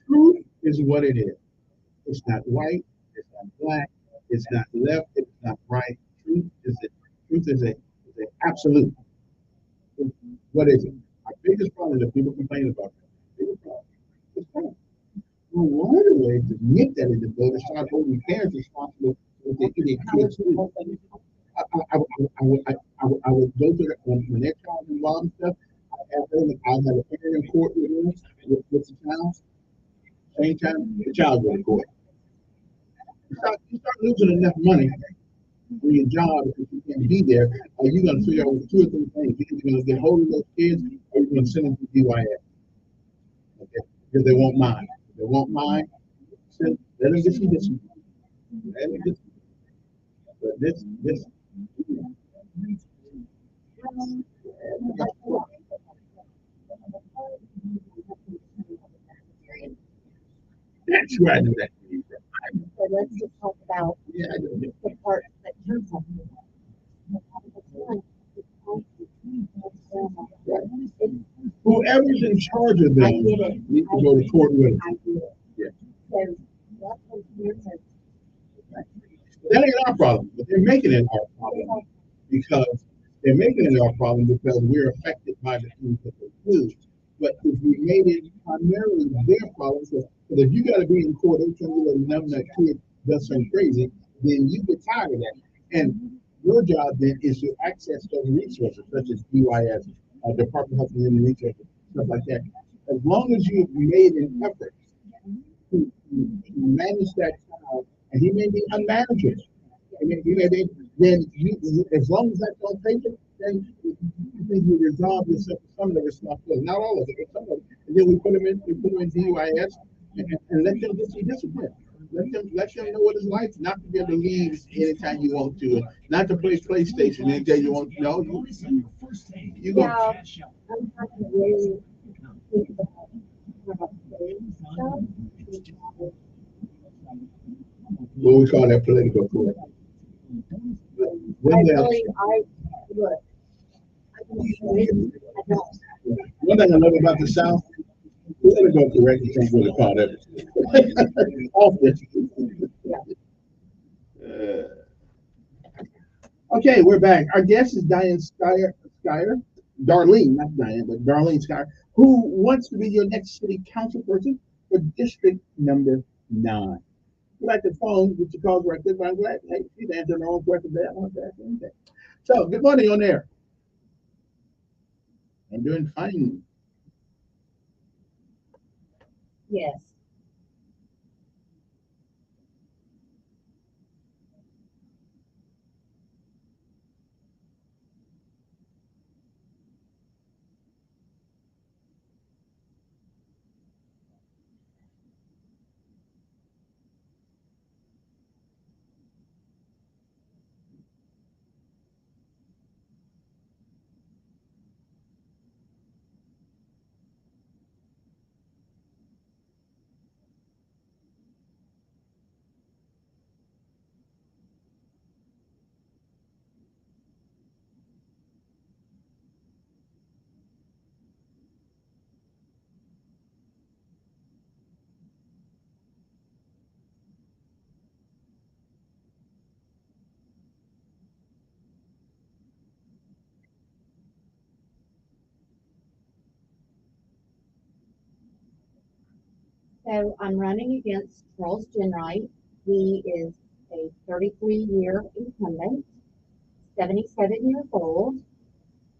S3: truth is what it is. It's not white. It's not black. It's not left. It's not right. Truth is it. Truth is an absolute. What is it? Our biggest problem is that people complain about that. Biggest problem. It's wrong. Well, one of the ways to make that is to start holding parents responsible for what their kids do. would go to the, when they're trying to involve and stuff. I have a parent in court with the child. Same time, the child go to court. You start losing enough money for your job if you can't be there. Are you going to figure out two or three things? You're going to get hold of those kids, or you're going to send them to DYS. Okay? Because they won't mind. If they won't mind, let them get some discipline. Let them get some. But this. That's where I knew that.
S11: So let's just talk about the parts that you're talking about.
S3: Whoever's in charge of them needs to go to court with them. Yeah. That ain't our problem, but they're making it our problem because we're affected by the things that they do. But if we made it primarily their problem, because if you got to be in court every time you let them know that kid does something crazy, then you get tired of that. And your job then is to access those resources, such as DYS, Department of Health and Human Resources, stuff like that. As long as you've made an effort to manage that child, and he may be unmanageable, then as long as that's on paper, then I think you resolve yourself some of the responsibility, not all of it, but some of it. And then we put them in DYS and let them get some discipline. Let them know what it's like not to be able to leave anytime you want to, and not to play PlayStation anytime you want to. No, you go.
S11: Yeah, I'm not really think about
S3: What we call that political correct. One thing I love about the South, political correct is what they call that. Often. Okay, we're back. Our guest is Diane Skyer, Darlene, not Diane, but Darlene Skyer, who wants to be your next city council person for District Number 9. You like the phone, get your calls right there, but I'm glad, hey, she's answering her own question there. I don't have to ask anything. So, good morning on there. I'm doing fine.
S11: Yes. So I'm running against Charles Jenright. He is a 33-year incumbent, 77 years old.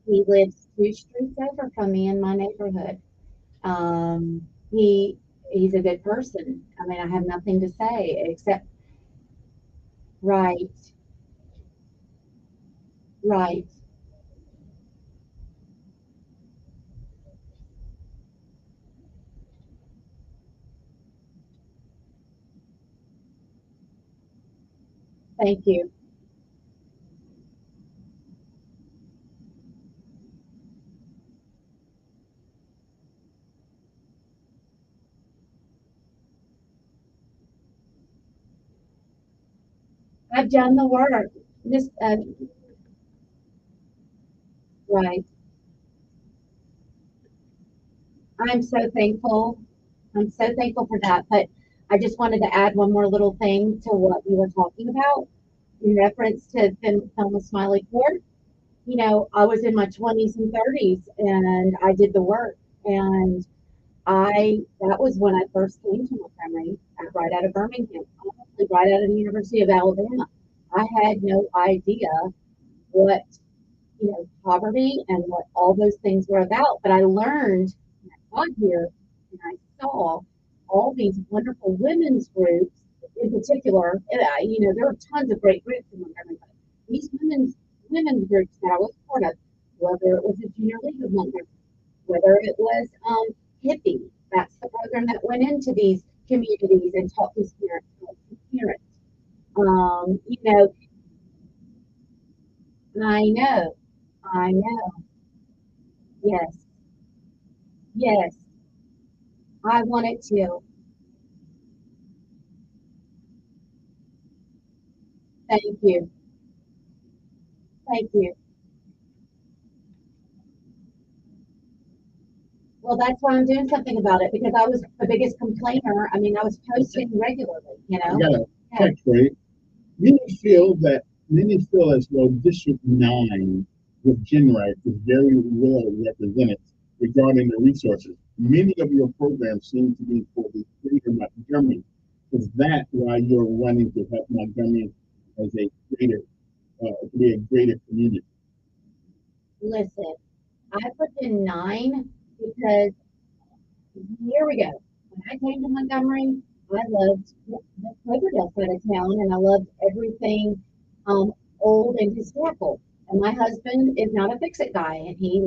S11: He lives 2 streets over from me in my neighborhood. He's a good person. I mean, I have nothing to say except right. Thank you. I've done the work. Right. I'm so thankful. I'm so thankful for that. But I just wanted to add one more little thing to what you were talking about in reference to Thelma Smiley Court. You know, I was in my 20s and 30s and I did the work. And that was when I first came to Montgomery, right out of Birmingham, honestly, right out of the University of Alabama. I had no idea what, poverty and what all those things were about. But I learned when I got here and I saw all these wonderful women's groups in particular. There were tons of great groups in Montgomery, but these women's groups that I was part of, whether it was the Junior League of Montgomery, whether it was Hippie, that's the program that went into these communities and taught these parents how to parent. I know, I know. Yes, yes, I want it to. Thank you, thank you. Well, that's why I'm doing something about it because I was the biggest complainer. I mean, I was posting regularly,
S3: I got a
S11: Yeah.
S3: text for you. Many feel as though District 9 with gender rights is very well represented regarding the resources. Many of your programs seem to be for the greater Montgomery. Is that why you're running to help Montgomery as a greater, to be a greater community?
S11: Listen, I put in 9 because here we go. When I came to Montgomery, I loved the Cloverdale side of town and I loved everything old and historical. And my husband is not a fix-it guy. And he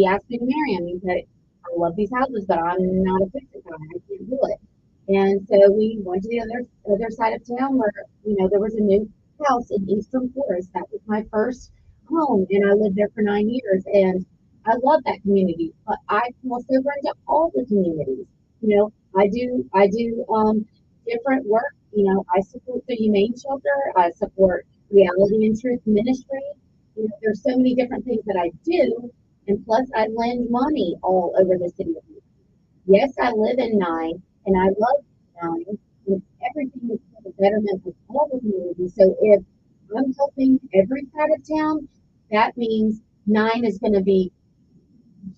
S11: asked me to marry him. He said, I love these houses, but I'm not a fix-it guy. I can't do it. And so we went to the other side of town where, there was a new house in Eastern Forest. That was my first home. And I lived there for 9 years. And I love that community, but I also run to all the communities. I do different work. I support the Humane Shelter. I support Reality and Truth Ministry. There's so many different things that I do, and plus I lend money all over the city of Houston. Yes, I live in 9, and I love 9, and everything is for the betterment of all the communities. So if I'm helping every side of town, that means 9 is going to be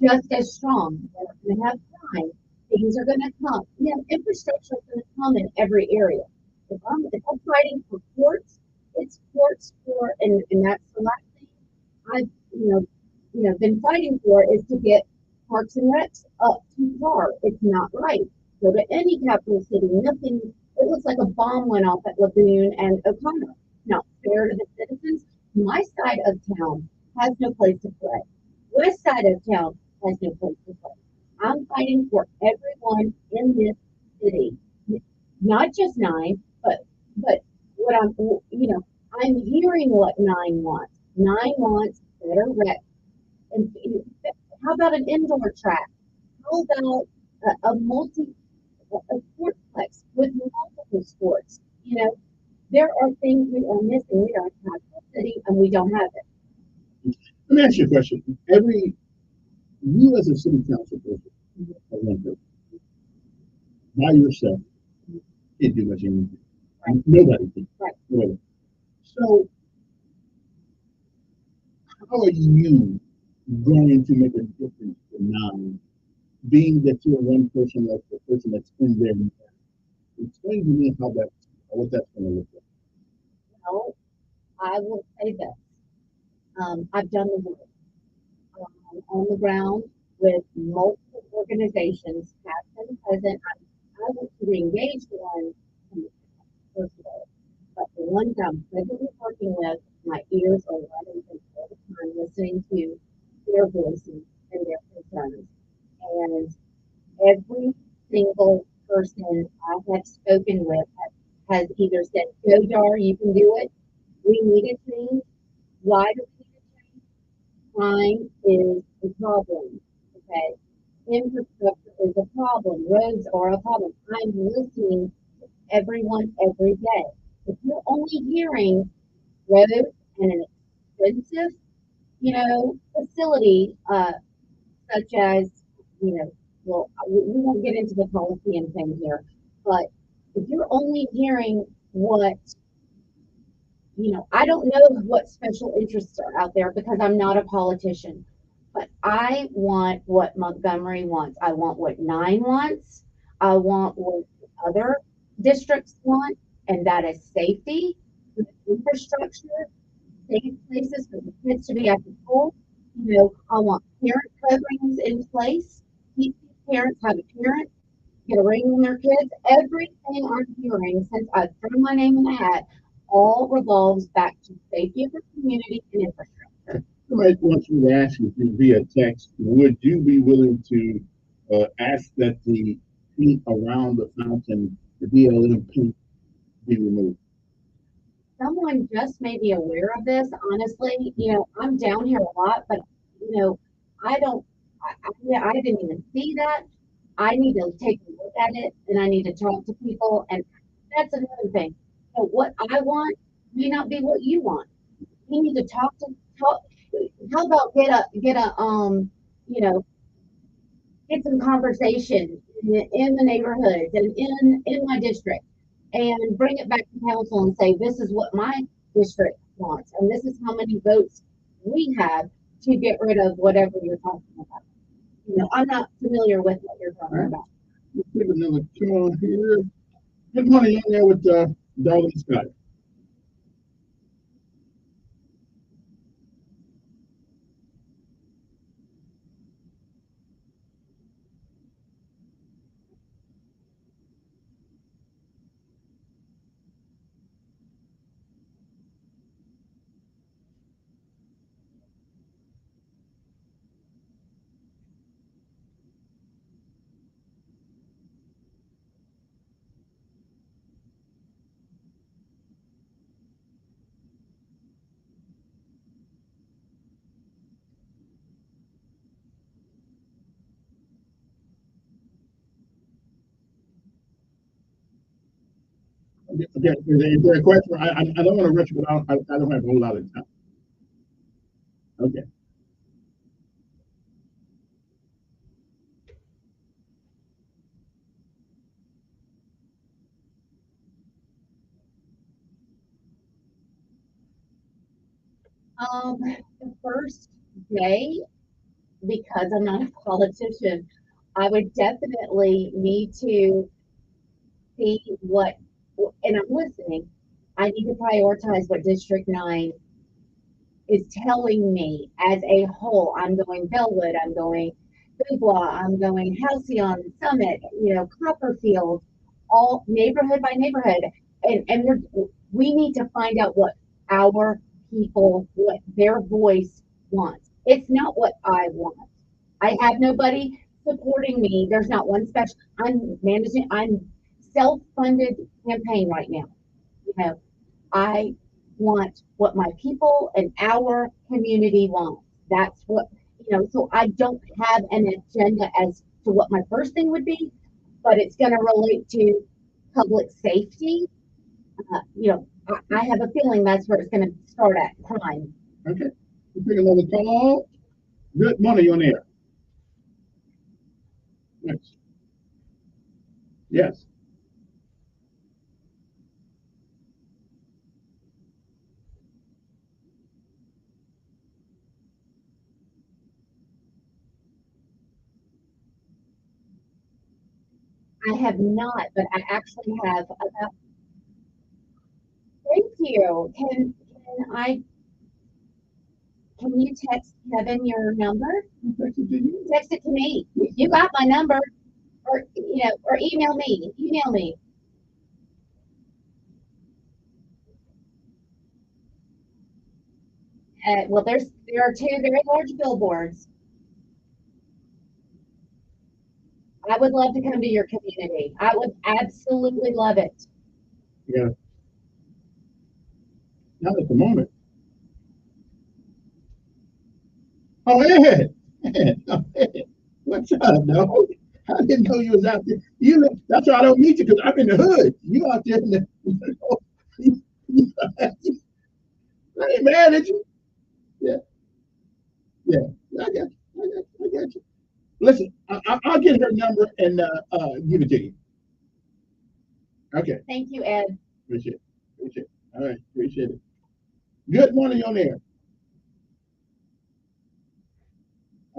S11: just as strong. We're going to have crime. Things are going to come. Infrastructure is going to come in every area. If I'm fighting for courts, it's courts for, and that's the last thing I've, been fighting for is to get Parks and Recs up to par. It's not right. Go to any capital city, nothing, it looks like a bomb went off at Lagoon and O'Connor. Not fair to the citizens. My side of town has no place to play. West side of town has no place to play. I'm fighting for everyone in this city, not just 9, but what I'm hearing what 9 wants. 9 wants better rec. And how about an indoor track? How about a sportsplex with multiple sports? There are things we are missing. We are a capital city and we don't have it.
S3: Let me ask you a question. You as a city council person, by yourself, can't do much anything. Right. Nobody can.
S11: Right.
S3: Nobody. So, how are you going to make a difference for 9, being that you're one person like the person that's in there? Explain to me what that's going to look like.
S11: Well, I will say this. I've done the work on the ground with multiple organizations, past and present. I want to re-engage the ones, first of all, but the ones I'm presently working with, my ears are wide open all the time, listening to their voices and their concerns. And every single person I have spoken with has either said, "Go Dar, you can do it. We need a change. Why do we need a change? Crime is a problem. Okay, infrastructure is a problem. Roads are a problem." I'm listening to everyone every day. If you're only hearing roads and an expensive, facility, such as, well, we won't get into the policy and things here, but if you're only hearing what, I don't know what special interests are out there because I'm not a politician, but I want what Montgomery wants. I want what 9 wants. I want what other districts want, and that is safety, infrastructure, safe places for the kids to be after school. You know, I want parent programs in place. Keep parents have a parent, get a ring on their kids. Everything I'm hearing since I've thrown my name in the hat all revolves back to safety of the community and infrastructure.
S3: Somebody wants me to ask you via text, would you be willing to ask that the paint around the fountain, the BLM paint, be removed?
S11: Someone just made me aware of this. Honestly, you know, I'm down here a lot, but you know, I don't, I didn't even see that. I need to take a look at it and I need to talk to people. And that's another thing. So what I want may not be what you want. We need to talk. How about you know, get some conversation in the neighborhoods and in my district and bring it back to council and say, this is what my district wants, and this is how many votes we have to get rid of whatever you're talking about. You know, I'm not familiar with what you're talking about.
S3: Let's take another call here. Good morning, in there with Darwin Scott. Okay, is there a question? I don't want to rush, but I don't have a whole lot of time. Okay.
S11: The first day, because I'm not a politician, I would definitely need to see what, and I'm listening. I need to prioritize what District 9 is telling me as a whole. I'm going Bellwood, I'm going Boudoir, I'm going Halcyon, Summit, you know, Copperfield, all neighborhood by neighborhood. And we need to find out what our people, what their voice wants. It's not what I want. I have nobody supporting me. There's not one special. I'm self-funded campaign right now. You know, I want what my people and our community wants. That's what, you know, so I don't have an agenda as to what my first thing would be, but it's going to relate to public safety. You know, I have a feeling that's where it's going to start at, crime.
S3: Okay. We'll take another call. Good morning, you're on air. Yes. Yes.
S11: I have not, but I actually have about. Thank you. Can you text Kevin your number? Text it to me. You got my number, or you know, or email me. Email me. Well, there are two very large billboards. I would love to come to your community. I would absolutely love it.
S3: Yeah. Not at the moment. Oh, Ed. Ed. Oh, Ed. What's up, dog? I didn't know you was out there. You know, that's why I don't meet you, because I'm in the hood. You out there in the, I ain't mad at you. Yeah. Yeah. I got you. I got you. Listen, I'll get her number and give it to you. Okay.
S11: Thank you, Ed.
S3: Appreciate it. Appreciate it. All right. Appreciate it. Good morning on air.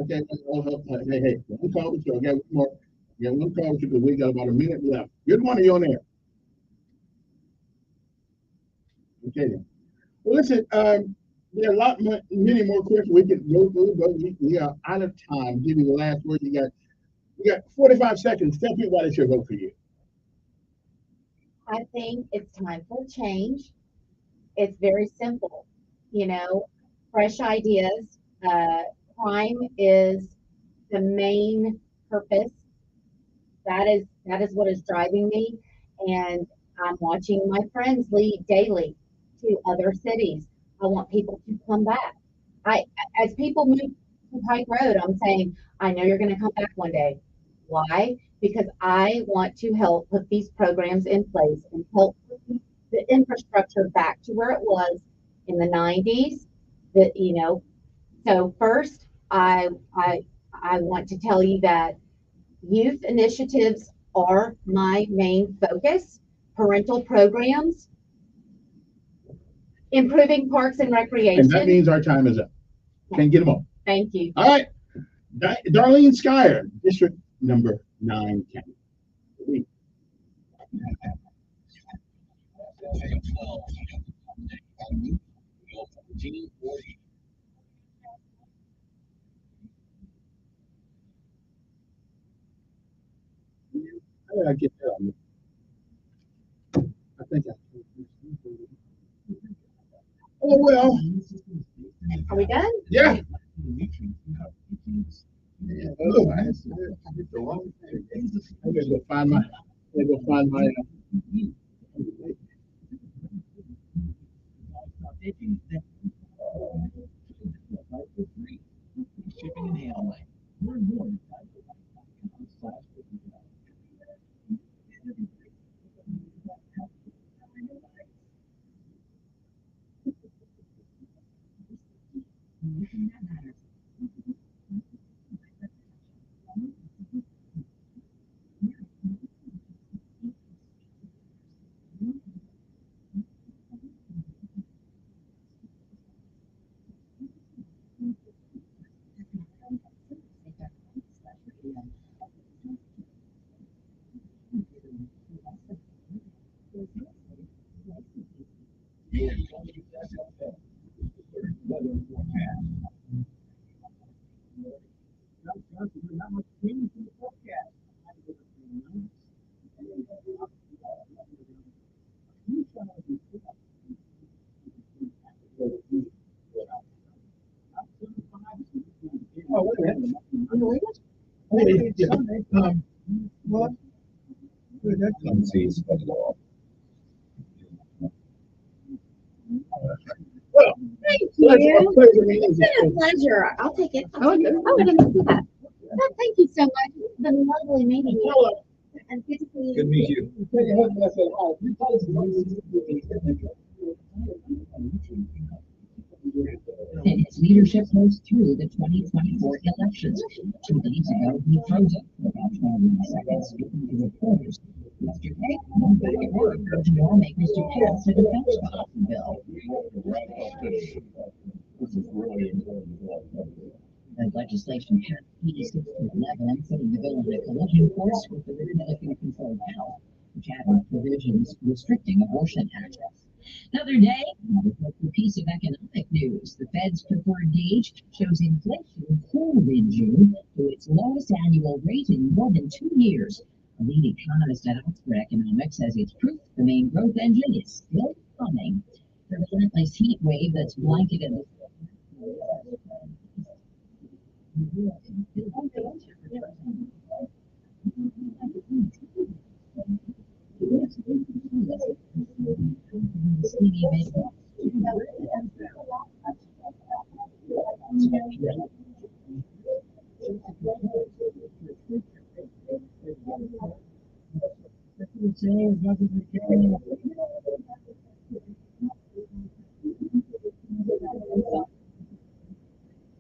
S3: Okay. Hey, one call with you. I got one more. I got one call with you because we got about a minute left. Good morning, you on air. Okay. Well, listen, There are many more questions we can go through, but we are out of time. Give you the last word. You got 45 seconds. Tell people why they should vote for you.
S11: I think it's time for change. It's very simple, you know, fresh ideas. Crime is the main purpose. That is what is driving me, and I'm watching my friends leave daily to other cities. I want people to come back. I, as people move to Pike Road, I'm saying, I know you're going to come back one day. Why? Because I want to help put these programs in place and help put the infrastructure back to where it was in the 90s. That so first, I want to tell you that youth initiatives are my main focus. Parental programs, improving parks and recreation.
S3: And that means our time is up. Can't get them all.
S11: Thank you.
S3: All right. Darlene Schreier, District number 910. How did I get that on? I think I. Oh well.
S11: Are we done?
S3: Yeah. Oh, I gotta go find my.
S10: Shipping and handling. Learn more at
S3: Oh, wait a minute. What? Well,
S11: Thank
S3: pleasure,
S11: you.
S3: pleasure meeting you.
S11: It's been a pleasure. I'll take it. Oh, I didn't see that. Well, thank you so much. It's been lovely meeting you. And good to see you.
S23: Good to meet you.
S1: Its leadership goes through the 2024 elections. 2 days ago, he froze up for about 20 seconds speaking to reporters. Yesterday, one back at work urged lawmakers to pass a defense policy bill. The legislation passed 86 to 11, putting the bill in a collision course with the Republican-controlled House, which added provisions restricting abortion access. Another day, another piece of economic news. The Fed's preferred gauge shows inflation cooled in June to its lowest annual rate in more than 2 years. A lead economist at Oxford Economics says it's proof the main growth engine is still coming. The relentless heat wave that's blanketed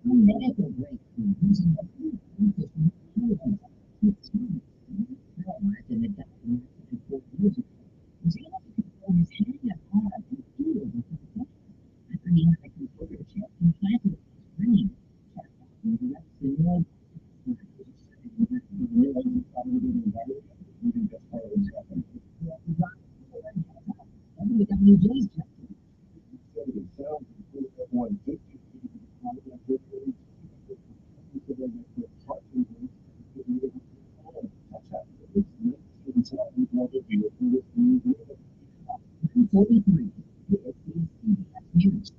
S1: the medical breakthroughs in the document was able to control his hand and arm and feel with the after he had a computer chip implanted in his brain. WWJ's
S2: 43. This is CBS News.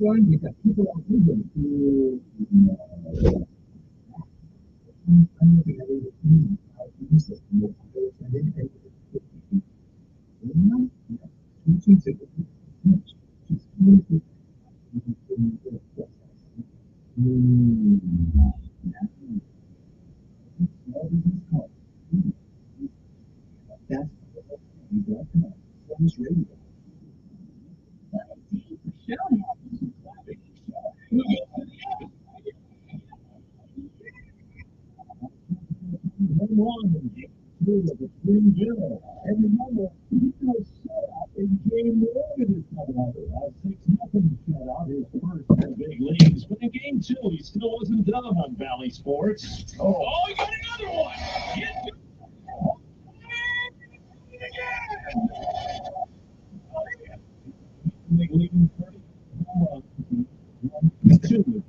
S2: You've got people all over who I'm looking at it how to use this. That's radio. And remember, he was shut out in game one of his comeback. A 6-0 shutout, his first in the big leagues. But in game two, he still wasn't done on Valley Sports. Oh, he got another one! Big leading 30. 2.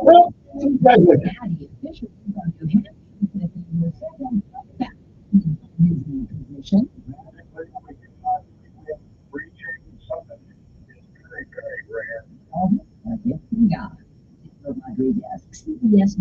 S2: Well, CBS